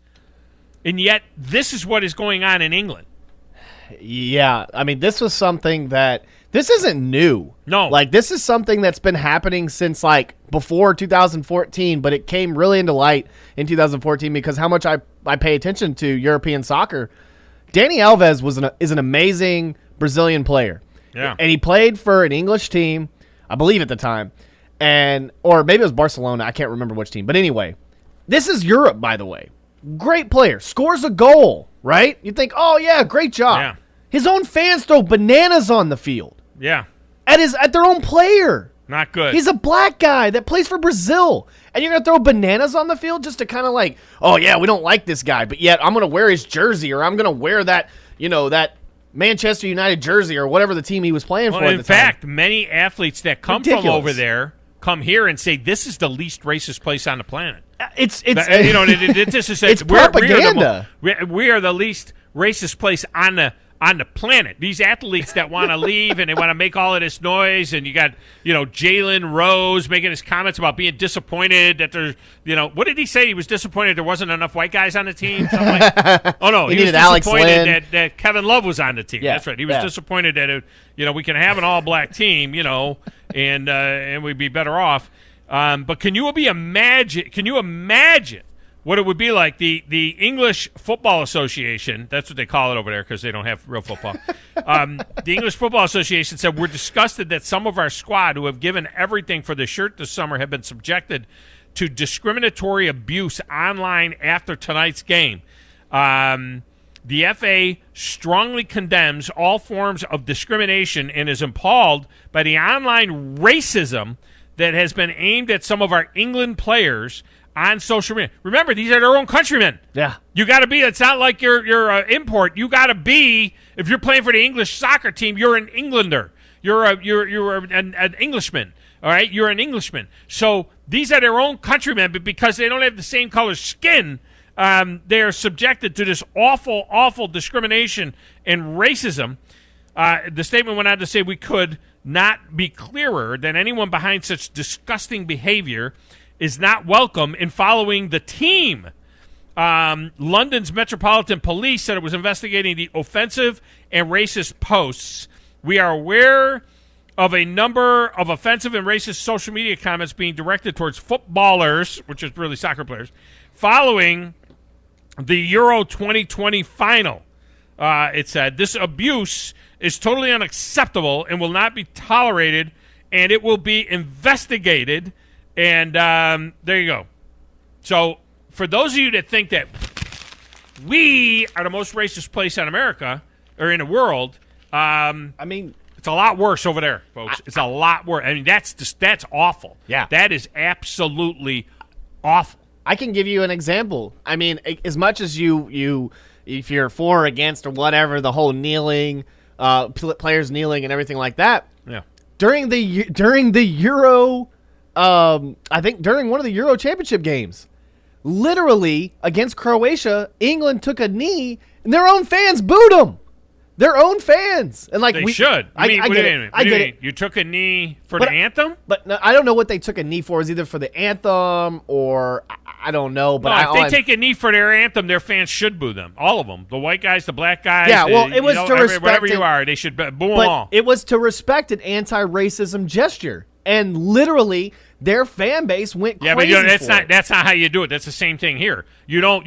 And yet, this is what is going on in England. Yeah, I mean, this was something that This isn't new. No. Like, this is something that's been happening since, like, before 2014, but it came really into light in 2014 because how much I pay attention to European soccer. Dani Alves is an amazing Brazilian player. Yeah. And he played for an English team, I believe at the time, or maybe it was Barcelona. I can't remember which team. But anyway, this is Europe, by the way. Great player. Scores a goal, right? You think, oh, yeah, great job. Yeah. His own fans throw bananas on the field. Yeah. At their own player. Not good. He's a black guy that plays for Brazil. And you're going to throw bananas on the field just to kind of like, oh, yeah, we don't like this guy, but yet I'm going to wear his jersey or I'm going to wear that, that Manchester United jersey or whatever the team he was playing for. In fact, many athletes that come Ridiculous. from over there come here and say this is the least racist place on the planet. It's propaganda. We are the least racist place on the planet. These athletes that want to leave and they want to make all of this noise, and you got Jalen Rose making his comments about being disappointed that there's what did he say? He was disappointed there wasn't enough white guys on the team. Oh no, he was disappointed that Kevin Love was on the team. Yeah, that's right. He was disappointed that we can have an all black team, and we'd be better off. But can you imagine what it would be like? The English Football Association, that's what they call it over there because they don't have real football. The English Football Association said, we're disgusted that some of our squad who have given everything for the shirt this summer have been subjected to discriminatory abuse online after tonight's game. The FA strongly condemns all forms of discrimination and is appalled by the online racism that has been aimed at some of our England players on social media. Remember, these are their own countrymen. Yeah. You got to be. It's not like you're an import. You got to be. If you're playing for the English soccer team, you're an Englander. You're an Englishman. All right, you're an Englishman. So these are their own countrymen, but because they don't have the same color skin, they are subjected to this awful, awful discrimination and racism. The statement went on to say, we could not be clearer than anyone behind such disgusting behavior is not welcome in following the team. London's Metropolitan Police said it was investigating the offensive and racist posts. We are aware of a number of offensive and racist social media comments being directed towards footballers, which is really soccer players, following the Euro 2020 final. It said, this abuse is totally unacceptable and will not be tolerated, and it will be investigated. And there you go. So for those of you that think that we are the most racist place in America or in the world, it's a lot worse over there, folks. It's a lot worse. I mean, that's awful. Yeah. That is absolutely awful. I can give you an example. I mean, as much as you if you're for or against or whatever, the whole kneeling, players kneeling and everything like that. Yeah. During the Euro, I think during one of the Euro Championship games, literally against Croatia, England took a knee and their own fans booed them. Their own fans. And they should. I get it. You took a knee for the anthem? But no, I don't know what they took a knee for. It was either for the anthem or I don't know. But if they take a knee for their anthem, their fans should boo them. All of them. The white guys, the black guys. Yeah, well, it was to respect whatever you are, they should boo them all. It was to respect an anti-racism gesture. And literally, their fan base went crazy. Yeah, but that's not how you do it. That's the same thing here. You don't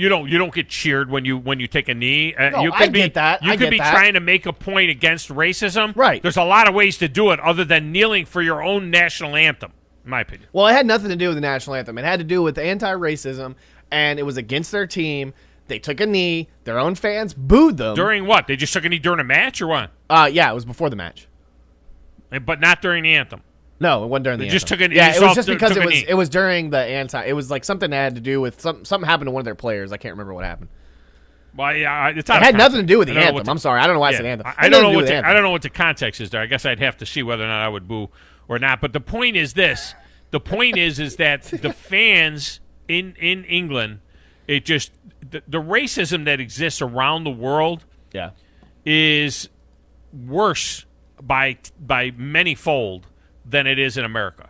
get cheered when you take a knee. I get that. You could be trying to make a point against racism. Right. There's a lot of ways to do it other than kneeling for your own national anthem, in my opinion. Well, it had nothing to do with the national anthem. It had to do with anti-racism, and it was against their team. They took a knee. Their own fans booed them. During what? They just took a knee during a match or what? Yeah, it was before the match. But not during the anthem. No, it wasn't during the anthem. Just took a knee. Yeah, it was just because it was during the it was like something that had to do with something happened to one of their players. I can't remember what happened. Well, yeah, it had nothing to do with the anthem. I'm sorry, I don't know why I said anthem. I don't know what the context is there. I guess I'd have to see whether or not I would boo or not. But the point is this: the point is that the fans in England, it just the racism that exists around the world, is worse by manyfold than it is in America.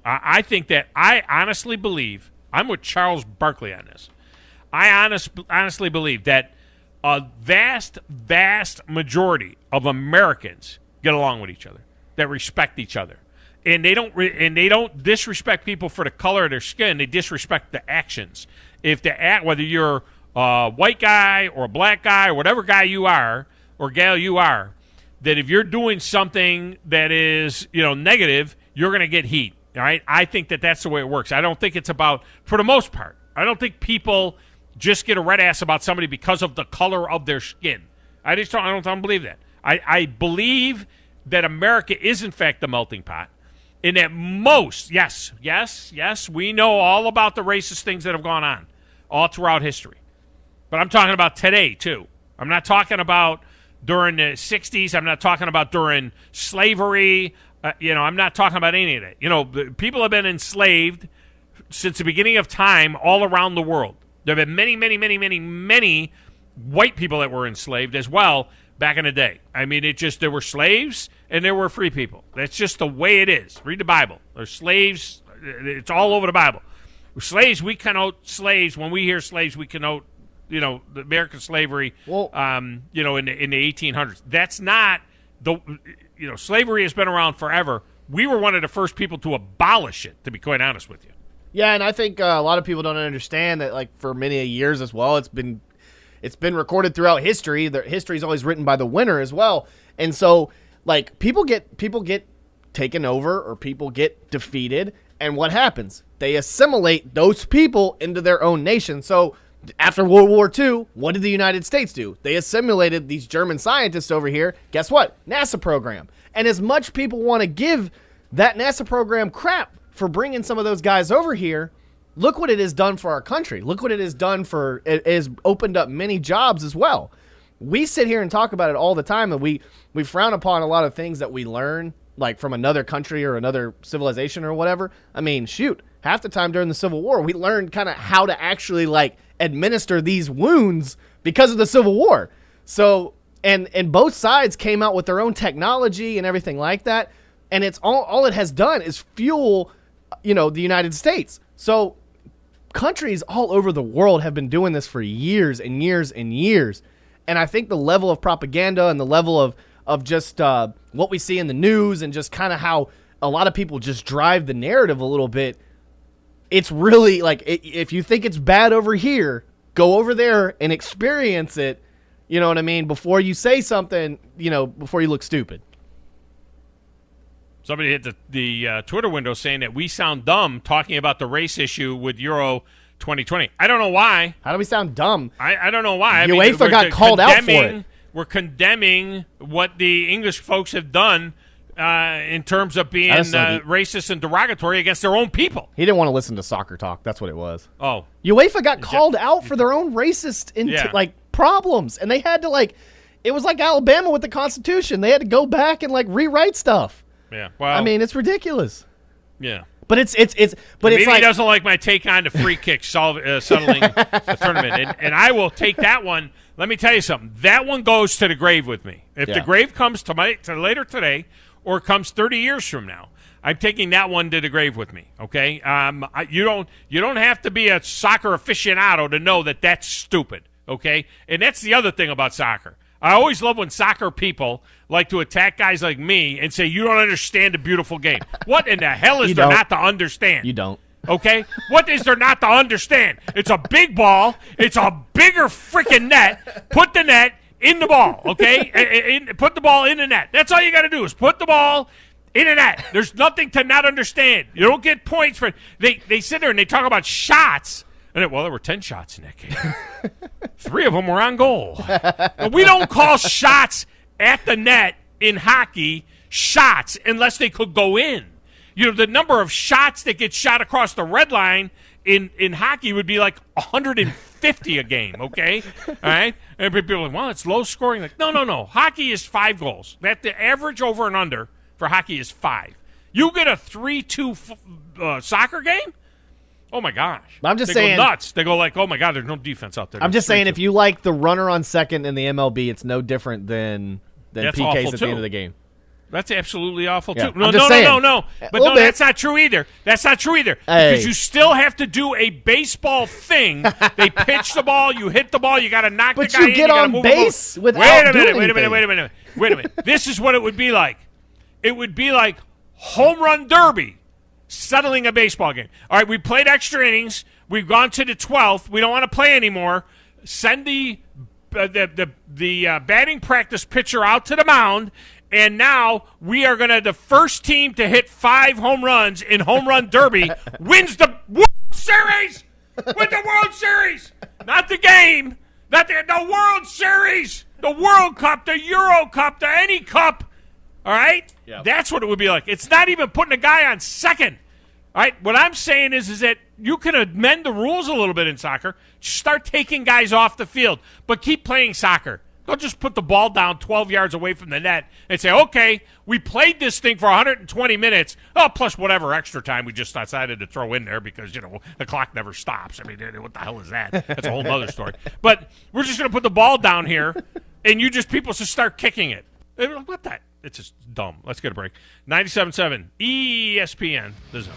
I think that I honestly believe, I'm with Charles Barkley on this. I honestly believe that a vast, vast majority of Americans get along with each other. that respect each other. And they don't disrespect people for the color of their skin. They disrespect the actions. Whether you're a white guy or a black guy or whatever guy you are or gal you are, that if you're doing something that is, negative, you're going to get heat. All right? I think that that's the way it works. I don't think it's about, for the most part, I don't think people just get a red ass about somebody because of the color of their skin. I don't believe that. I believe that America is, in fact, the melting pot. And that yes, we know all about the racist things that have gone on all throughout history. But I'm talking about today, too. I'm not talking about during the 60s. I'm not talking about during slavery. I'm not talking about any of that. People have been enslaved since the beginning of time all around the world. There have been many, many, many, many, many white people that were enslaved as well back in the day. I mean, there were slaves and there were free people. That's just the way it is. Read the Bible. There's slaves. It's all over the Bible. Slaves, we connote slaves. When we hear slaves, we connote, the American slavery, in the 1800s. That's not slavery has been around forever. We were one of the first people to abolish it, to be quite honest with you. Yeah, and I think a lot of people don't understand that, like, for many years as well, it's been recorded throughout history. The history is always written by the winner as well. And so, like, people get taken over or people get defeated, and what happens? They assimilate those people into their own nation. So after World War II, what did the United States do? They assimilated these German scientists over here. Guess what? NASA program. And as much people want to give that NASA program crap for bringing some of those guys over here, look what it has done for our country. Look what it has done it has opened up many jobs as well. We sit here and talk about it all the time, and we frown upon a lot of things that we learn, like from another country or another civilization or whatever. I mean, shoot, half the time during the Civil War, we learned kind of how to actually, like, administer these wounds because of the Civil War. So, and both sides came out with their own technology and everything like that, and it's all it has done is fuel, the United States. So countries all over the world have been doing this for years and years and years. And I think the level of propaganda and the level of just what we see in the news and just kind of how a lot of people just drive the narrative a little bit, it's really like, if you think it's bad over here, go over there and experience it, you know what I mean, before you say something, before you look stupid. Somebody hit the Twitter window saying that we sound dumb talking about the race issue with Euro 2020. I don't know why. How do we sound dumb? I don't know why. UEFA got called out for it. We're condemning what the English folks have done in terms of being racist and derogatory against their own people. He didn't want to listen to soccer talk. That's what it was. Oh. UEFA got called out for their own racist problems. And they had to, it was like Alabama with the Constitution. They had to go back and, rewrite stuff. Yeah, well, I mean, it's ridiculous. Yeah, but it's maybe he doesn't like my take on the free kick settling the tournament, and I will take that one. Let me tell you something. That one goes to the grave with me. If the grave comes to later today, or comes 30 years from now, I'm taking that one to the grave with me. Okay, you don't have to be a soccer aficionado to know that that's stupid. Okay, and that's the other thing about soccer. I always love when soccer people like to attack guys like me and say, you don't understand the beautiful game. What in the hell is there not to understand? You don't. Okay? What is there not to understand? It's a big ball. It's a bigger freaking net. Put the net in the ball, okay? Put the ball in the net. That's all you got to do is put the ball in the net. There's nothing to not understand. You don't get points for it. They sit there and they talk about shots. And there were 10 shots in that game. 3 of them were on goal. We don't call shots at the net in hockey shots unless they could go in. The number of shots that get shot across the red line in hockey would be like 150 a game, okay? All right? And people are like, well, it's low scoring. Like, no. Hockey is 5 goals. The average over and under for hockey is 5. You get a 3-2 soccer game? Oh, my gosh. I'm just saying. They go nuts. They go like, oh, my God, there's no defense out there. I'm just saying, if you like the runner on second in the MLB, it's no different than PKs at the end of the game. That's absolutely awful, yeah. too. No. But no, that's not true either. That's not true either. Hey. Because you still have to do a baseball thing. They pitch the ball, you hit the ball, you got to knock the guy in. But you get on base without doing anything. Wait a minute. This is what it would be like. it would be like Home Run Derby, settling a baseball game. All right, we played extra innings. We've gone to the 12th. We don't want to play anymore. Send the batting practice pitcher out to the mound, and now we are going to, the first team to hit 5 home runs in Home Run Derby wins the World Series! With the World Series! Not the game, not the World Series! The World Cup, the Euro Cup, the any cup. All right? Yep. That's what it would be like. It's not even putting a guy on second. All right? What I'm saying is that you can amend the rules a little bit in soccer. Start taking guys off the field, but keep playing soccer. Don't just put the ball down 12 yards away from the net and say, okay, we played this thing for 120 minutes, plus whatever extra time we just decided to throw in there because, the clock never stops. I mean, what the hell is that? That's a whole other story. But we're just going to put the ball down here, and people just start kicking it. What the? It's just dumb. Let's get a break. 97.7 ESPN, The Zone.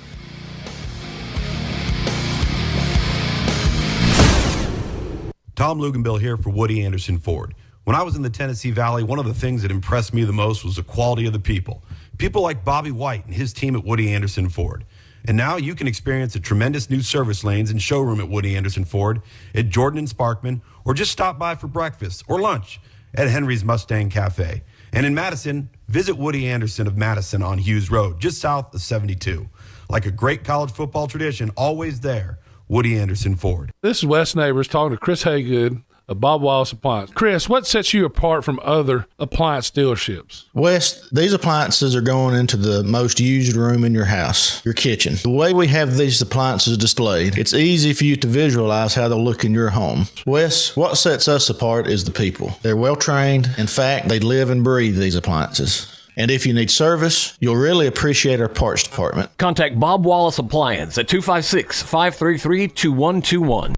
Tom Luganbill here for Woody Anderson Ford. When I was in the Tennessee Valley, one of the things that impressed me the most was the quality of the people. People like Bobby White and his team at Woody Anderson Ford. And now you can experience the tremendous new service lanes and showroom at Woody Anderson Ford at Jordan and Sparkman, or just stop by for breakfast or lunch at Henry's Mustang Cafe. And in Madison, visit Woody Anderson of Madison on Hughes Road, just south of 72. Like a great college football tradition, always there, Woody Anderson Ford. This is Wes Neighbors talking to Chris Haygood of Bob Wallace Appliance. Chris, what sets you apart from other appliance dealerships? Wes, these appliances are going into the most used room in your house, your kitchen. The way we have these appliances displayed, it's easy for you to visualize how they'll look in your home. Wes, what sets us apart is the people. They're well trained. In fact, they live and breathe these appliances. And if you need service, you'll really appreciate our parts department. Contact Bob Wallace Appliance at 256-533-2121.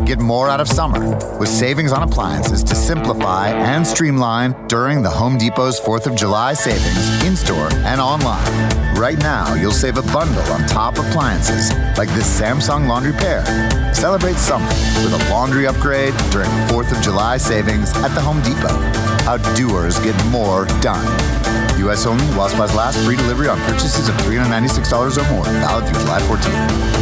Get more out of summer with savings on appliances to simplify and streamline during the Home Depot's 4th of July savings in-store and online. Right now, you'll save a bundle on top appliances like this Samsung laundry pair. Celebrate summer with a laundry upgrade during 4th of July savings at the Home Depot. How doers get more done. U.S. only, while supplies last. Free delivery on purchases of $396 or more. Valid through July 14th.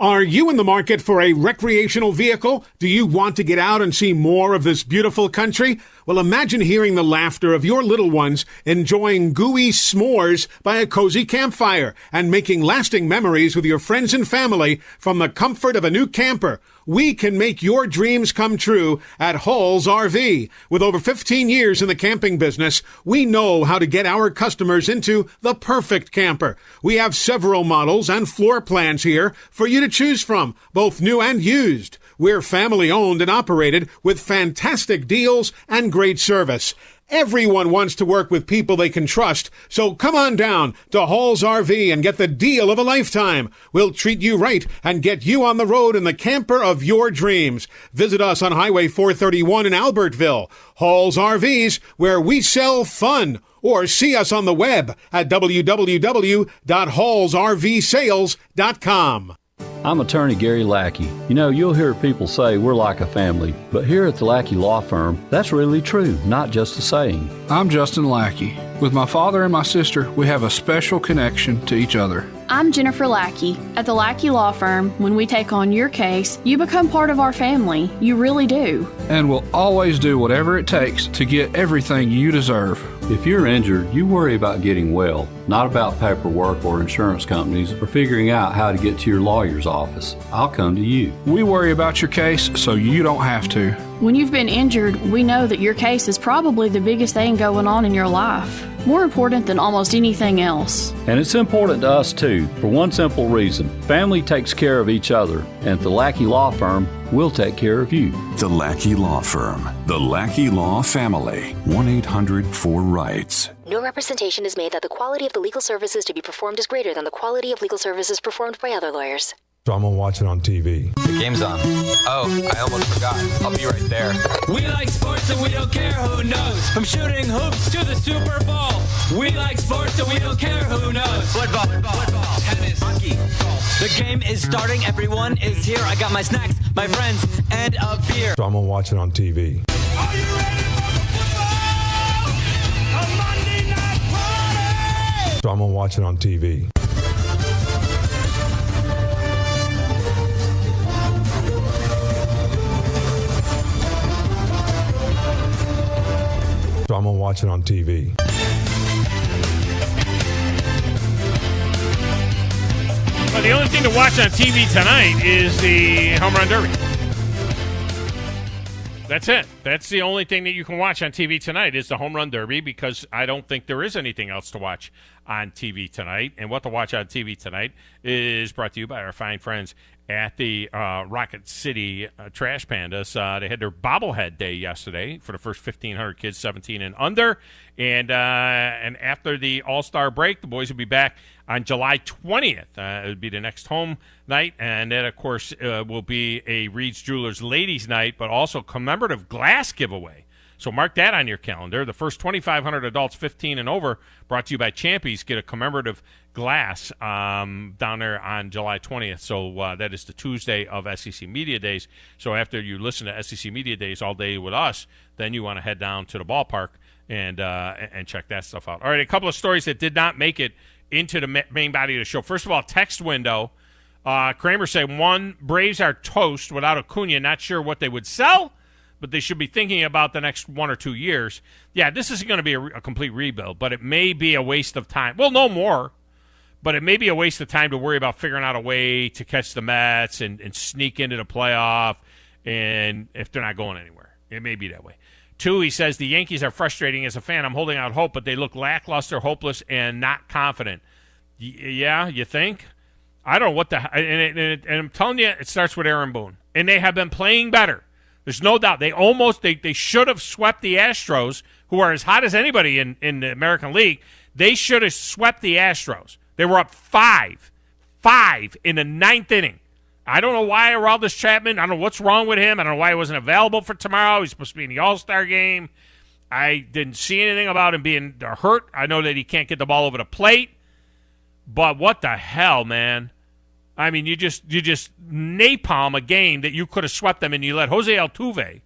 Are you in the market for a recreational vehicle? Do you want to get out and see more of this beautiful country? Well, imagine hearing the laughter of your little ones enjoying gooey s'mores by a cozy campfire and making lasting memories with your friends and family from the comfort of a new camper. We can make your dreams come true at Hall's RV. With over 15 years in the camping business, we know how to get our customers into the perfect camper. We have several models and floor plans here for you to choose from, both new and used. We're family owned and operated with fantastic deals and great service. Everyone wants to work with people they can trust, so come on down to Hall's RV and get the deal of a lifetime. We'll treat you right and get you on the road in the camper of your dreams. Visit us on Highway 431 in Albertville. Hall's RVs, where we sell fun. Or see us on the web at www.hallsrvsales.com. I'm attorney Gary Lackey. You'll hear people say we're like a family, but here at the Lackey Law Firm, that's really true, not just a saying. I'm Justin Lackey. With my father and my sister, we have a special connection to each other. I'm Jennifer Lackey. At the Lackey Law Firm, when we take on your case, you become part of our family. You really do. And we'll always do whatever it takes to get everything you deserve. If you're injured, you worry about getting well, not about paperwork or insurance companies or figuring out how to get to your lawyer's office. I'll come to you. We worry about your case so you don't have to. When you've been injured, we know that your case is probably the biggest thing going on in your life. More important than almost anything else. And it's important to us too, for one simple reason. Family takes care of each other, and at the Lackey Law Firm, we'll take care of you. The Lackey Law Firm. The Lackey Law Family. 1-800-4RIGHTS. No representation is made that the quality of the legal services to be performed is greater than the quality of legal services performed by other lawyers. So I'm going to watch it on TV. The game's on. Oh, I almost forgot. I'll be right there. We like sports and we don't care who knows. From shooting hoops to the Super Bowl. We like sports and we don't care who knows. Football, tennis, hockey, golf. The game is starting. Everyone is here. I got my snacks, my friends, and a beer. So I'm going to watch it on TV. Are you ready for the football? So I'm going to watch it on TV. So I'm going to watch it on TV. Well, the only thing to watch on TV tonight is the Home Run Derby. That's it. That's the only thing that you can watch on TV tonight is the Home Run Derby, because I don't think there is anything else to watch on TV tonight. And what to watch on TV tonight is brought to you by our fine friends at the Rocket City Trash Pandas. They had their bobblehead day yesterday for the first 1,500 kids 17 and under. And after the All-Star break, the boys will be back on July 20th. It would be the next home night. And that, of course, will be a Reed's Jewelers Ladies Night, but also commemorative glass giveaway. So mark that on your calendar. The first 2,500 adults 15 and over, brought to you by Champies, get a commemorative glass down there on July 20th. So that is the Tuesday of SEC Media Days. So after you listen to SEC Media Days all day with us, then you want to head down to the ballpark and check that stuff out. All right, a couple of stories that did not make it into the main body of the show. First of all, text window. Kramer said, 1, Braves are toast without Acuna. Not sure what they would sell, but they should be thinking about the next 1 or 2 years. Yeah, this isn't going to be a complete rebuild, but it may be a waste of time. Well, no more, but it may be a waste of time to worry about figuring out a way to catch the Mets and sneak into the playoff, and if they're not going anywhere. It may be that way. 2, he says, the Yankees are frustrating as a fan. I'm holding out hope, but they look lackluster, hopeless, and not confident. Yeah, you think? I don't know what the – and I'm telling you, it starts with Aaron Boone. And they have been playing better. There's no doubt. They should have swept the Astros, who are as hot as anybody in the American League. They should have swept the Astros. They were up 5 in the 9th inning. I don't know why Aroldis Chapman, I don't know what's wrong with him. I don't know why he wasn't available for tomorrow. He's supposed to be in the All-Star game. I didn't see anything about him being hurt. I know that he can't get the ball over the plate. But what the hell, man? I mean, you just napalm a game that you could have swept them, and you let Jose Altuve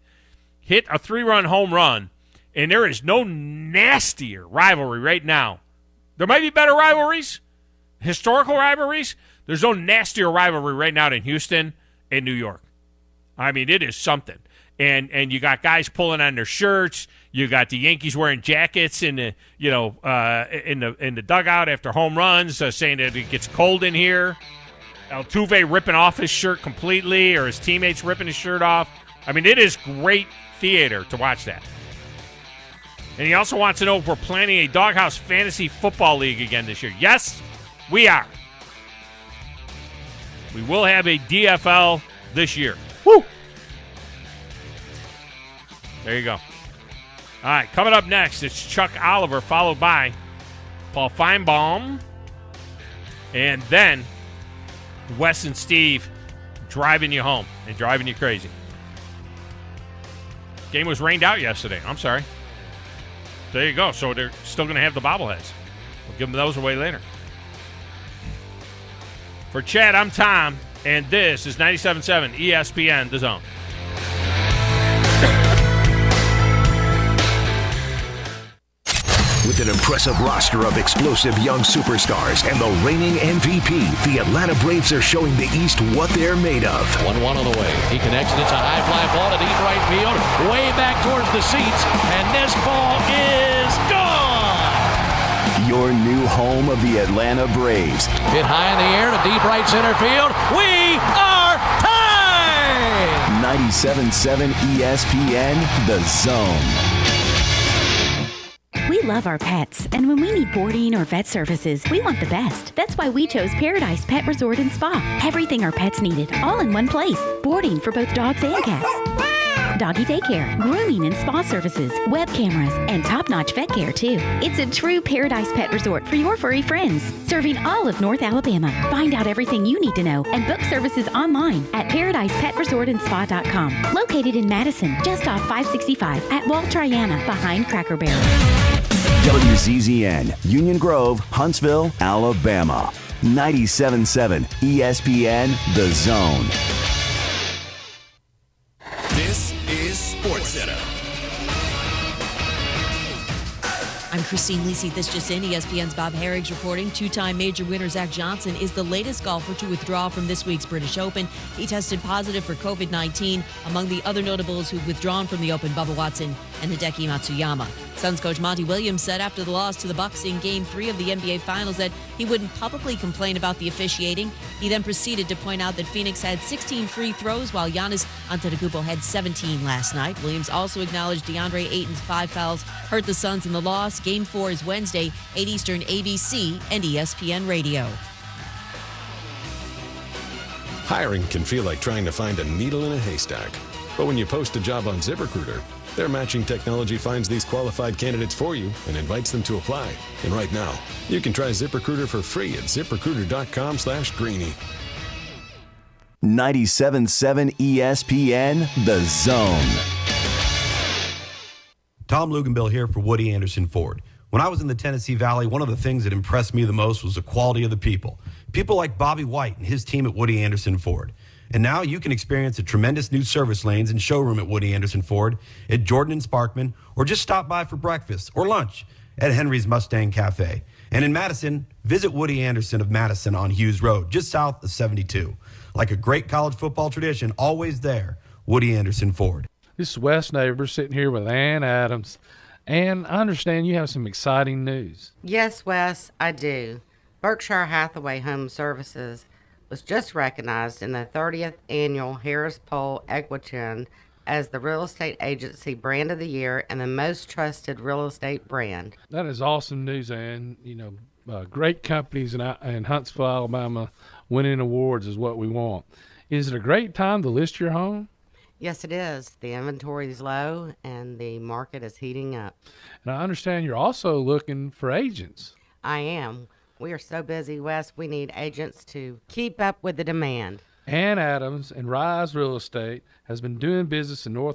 hit a 3-run home run, and there is no nastier rivalry right now. There might be better rivalries, historical rivalries. There's no nastier rivalry right now than Houston and New York. I mean, it is something. And you got guys pulling on their shirts. You got the Yankees wearing jackets in the in the dugout after home runs, saying that it gets cold in here. Altuve ripping off his shirt completely, or his teammates ripping his shirt off. I mean, it is great theater to watch that. And he also wants to know if we're planning a Doghouse Fantasy Football League again this year. Yes, we are. We will have a DFL this year. Woo! There you go. All right, coming up next, it's Chuck Oliver, followed by Paul Feinbaum, and then Wes and Steve driving you home and driving you crazy. Game was rained out yesterday. I'm sorry. There you go. So they're still going to have the bobbleheads. We'll give them those away later. For Chad, I'm Tom, and this is 97.7 ESPN, The Zone. With an impressive roster of explosive young superstars and the reigning MVP, the Atlanta Braves are showing the East what they're made of. 1-1 on the way. He connects it. It's a high fly ball to deep right field, way back towards the seats, and this ball is gone! Your new home of the Atlanta Braves. Hit high in the air to deep right center field. We are tied! 97.7 ESPN, The Zone. We love our pets, and when we need boarding or vet services, we want the best. That's why we chose Paradise Pet Resort and Spa. Everything our pets needed, all in one place. Boarding for both dogs and cats. Doggy daycare, grooming and spa services, web cameras, and top-notch vet care, too. It's a true Paradise Pet Resort for your furry friends, serving all of North Alabama. Find out everything you need to know and book services online at ParadisePetResortandSpa.com. Located in Madison, just off 565 at Walt Triana, behind Cracker Barrel. WZZN, Union Grove, Huntsville, Alabama. 97.7 ESPN, The Zone. This is SportsCenter. I'm I'm Christine Lisi. This just in. ESPN's Bob Herrick's reporting. Two-time major winner Zach Johnson is the latest golfer to withdraw from this week's British Open. He tested positive for COVID-19. Among the other notables who've withdrawn from the Open, Bubba Watson and Hideki Matsuyama. Suns coach Monty Williams said after the loss to the Bucks in Game 3 of the NBA Finals that he wouldn't publicly complain about the officiating. He then proceeded to point out that Phoenix had 16 free throws while Giannis Antetokounmpo had 17 last night. Williams also acknowledged DeAndre Ayton's 5 fouls hurt the Suns in the loss. Game 4 is Wednesday, 8 Eastern, ABC and ESPN Radio. Hiring can feel like trying to find a needle in a haystack. But when you post a job on ZipRecruiter, their matching technology finds these qualified candidates for you and invites them to apply. And right now, you can try ZipRecruiter for free at ZipRecruiter.com/Greeny. 97.7 ESPN, The Zone. Thom Luganbill here for Woody Anderson Ford. When I was in the Tennessee Valley, one of the things that impressed me the most was the quality of the people. People like Bobby White and his team at Woody Anderson Ford. And now you can experience the tremendous new service lanes and showroom at Woody Anderson Ford, at Jordan and Sparkman, or just stop by for breakfast or lunch at Henry's Mustang Cafe. And in Madison, visit Woody Anderson of Madison on Hughes Road, just south of 72. Like a great college football tradition, always there, Woody Anderson Ford. This is Wes Neighbors sitting here with Ann Adams. Ann, I understand you have some exciting news. Yes, Wes, I do. Berkshire Hathaway Home Services was just recognized in the 30th Annual Harris Poll Equitrin as the Real Estate Agency Brand of the Year and the most trusted real estate brand. That is awesome news, Ann. You know, great companies in Huntsville, Alabama, winning awards is what we want. Is it a great time to list your home? Yes, it is. The inventory is low and the market is heating up. And I understand you're also looking for agents. I am. We are so busy, Wes, we need agents to keep up with the demand. Ann Adams and Rise Real Estate has been doing business in North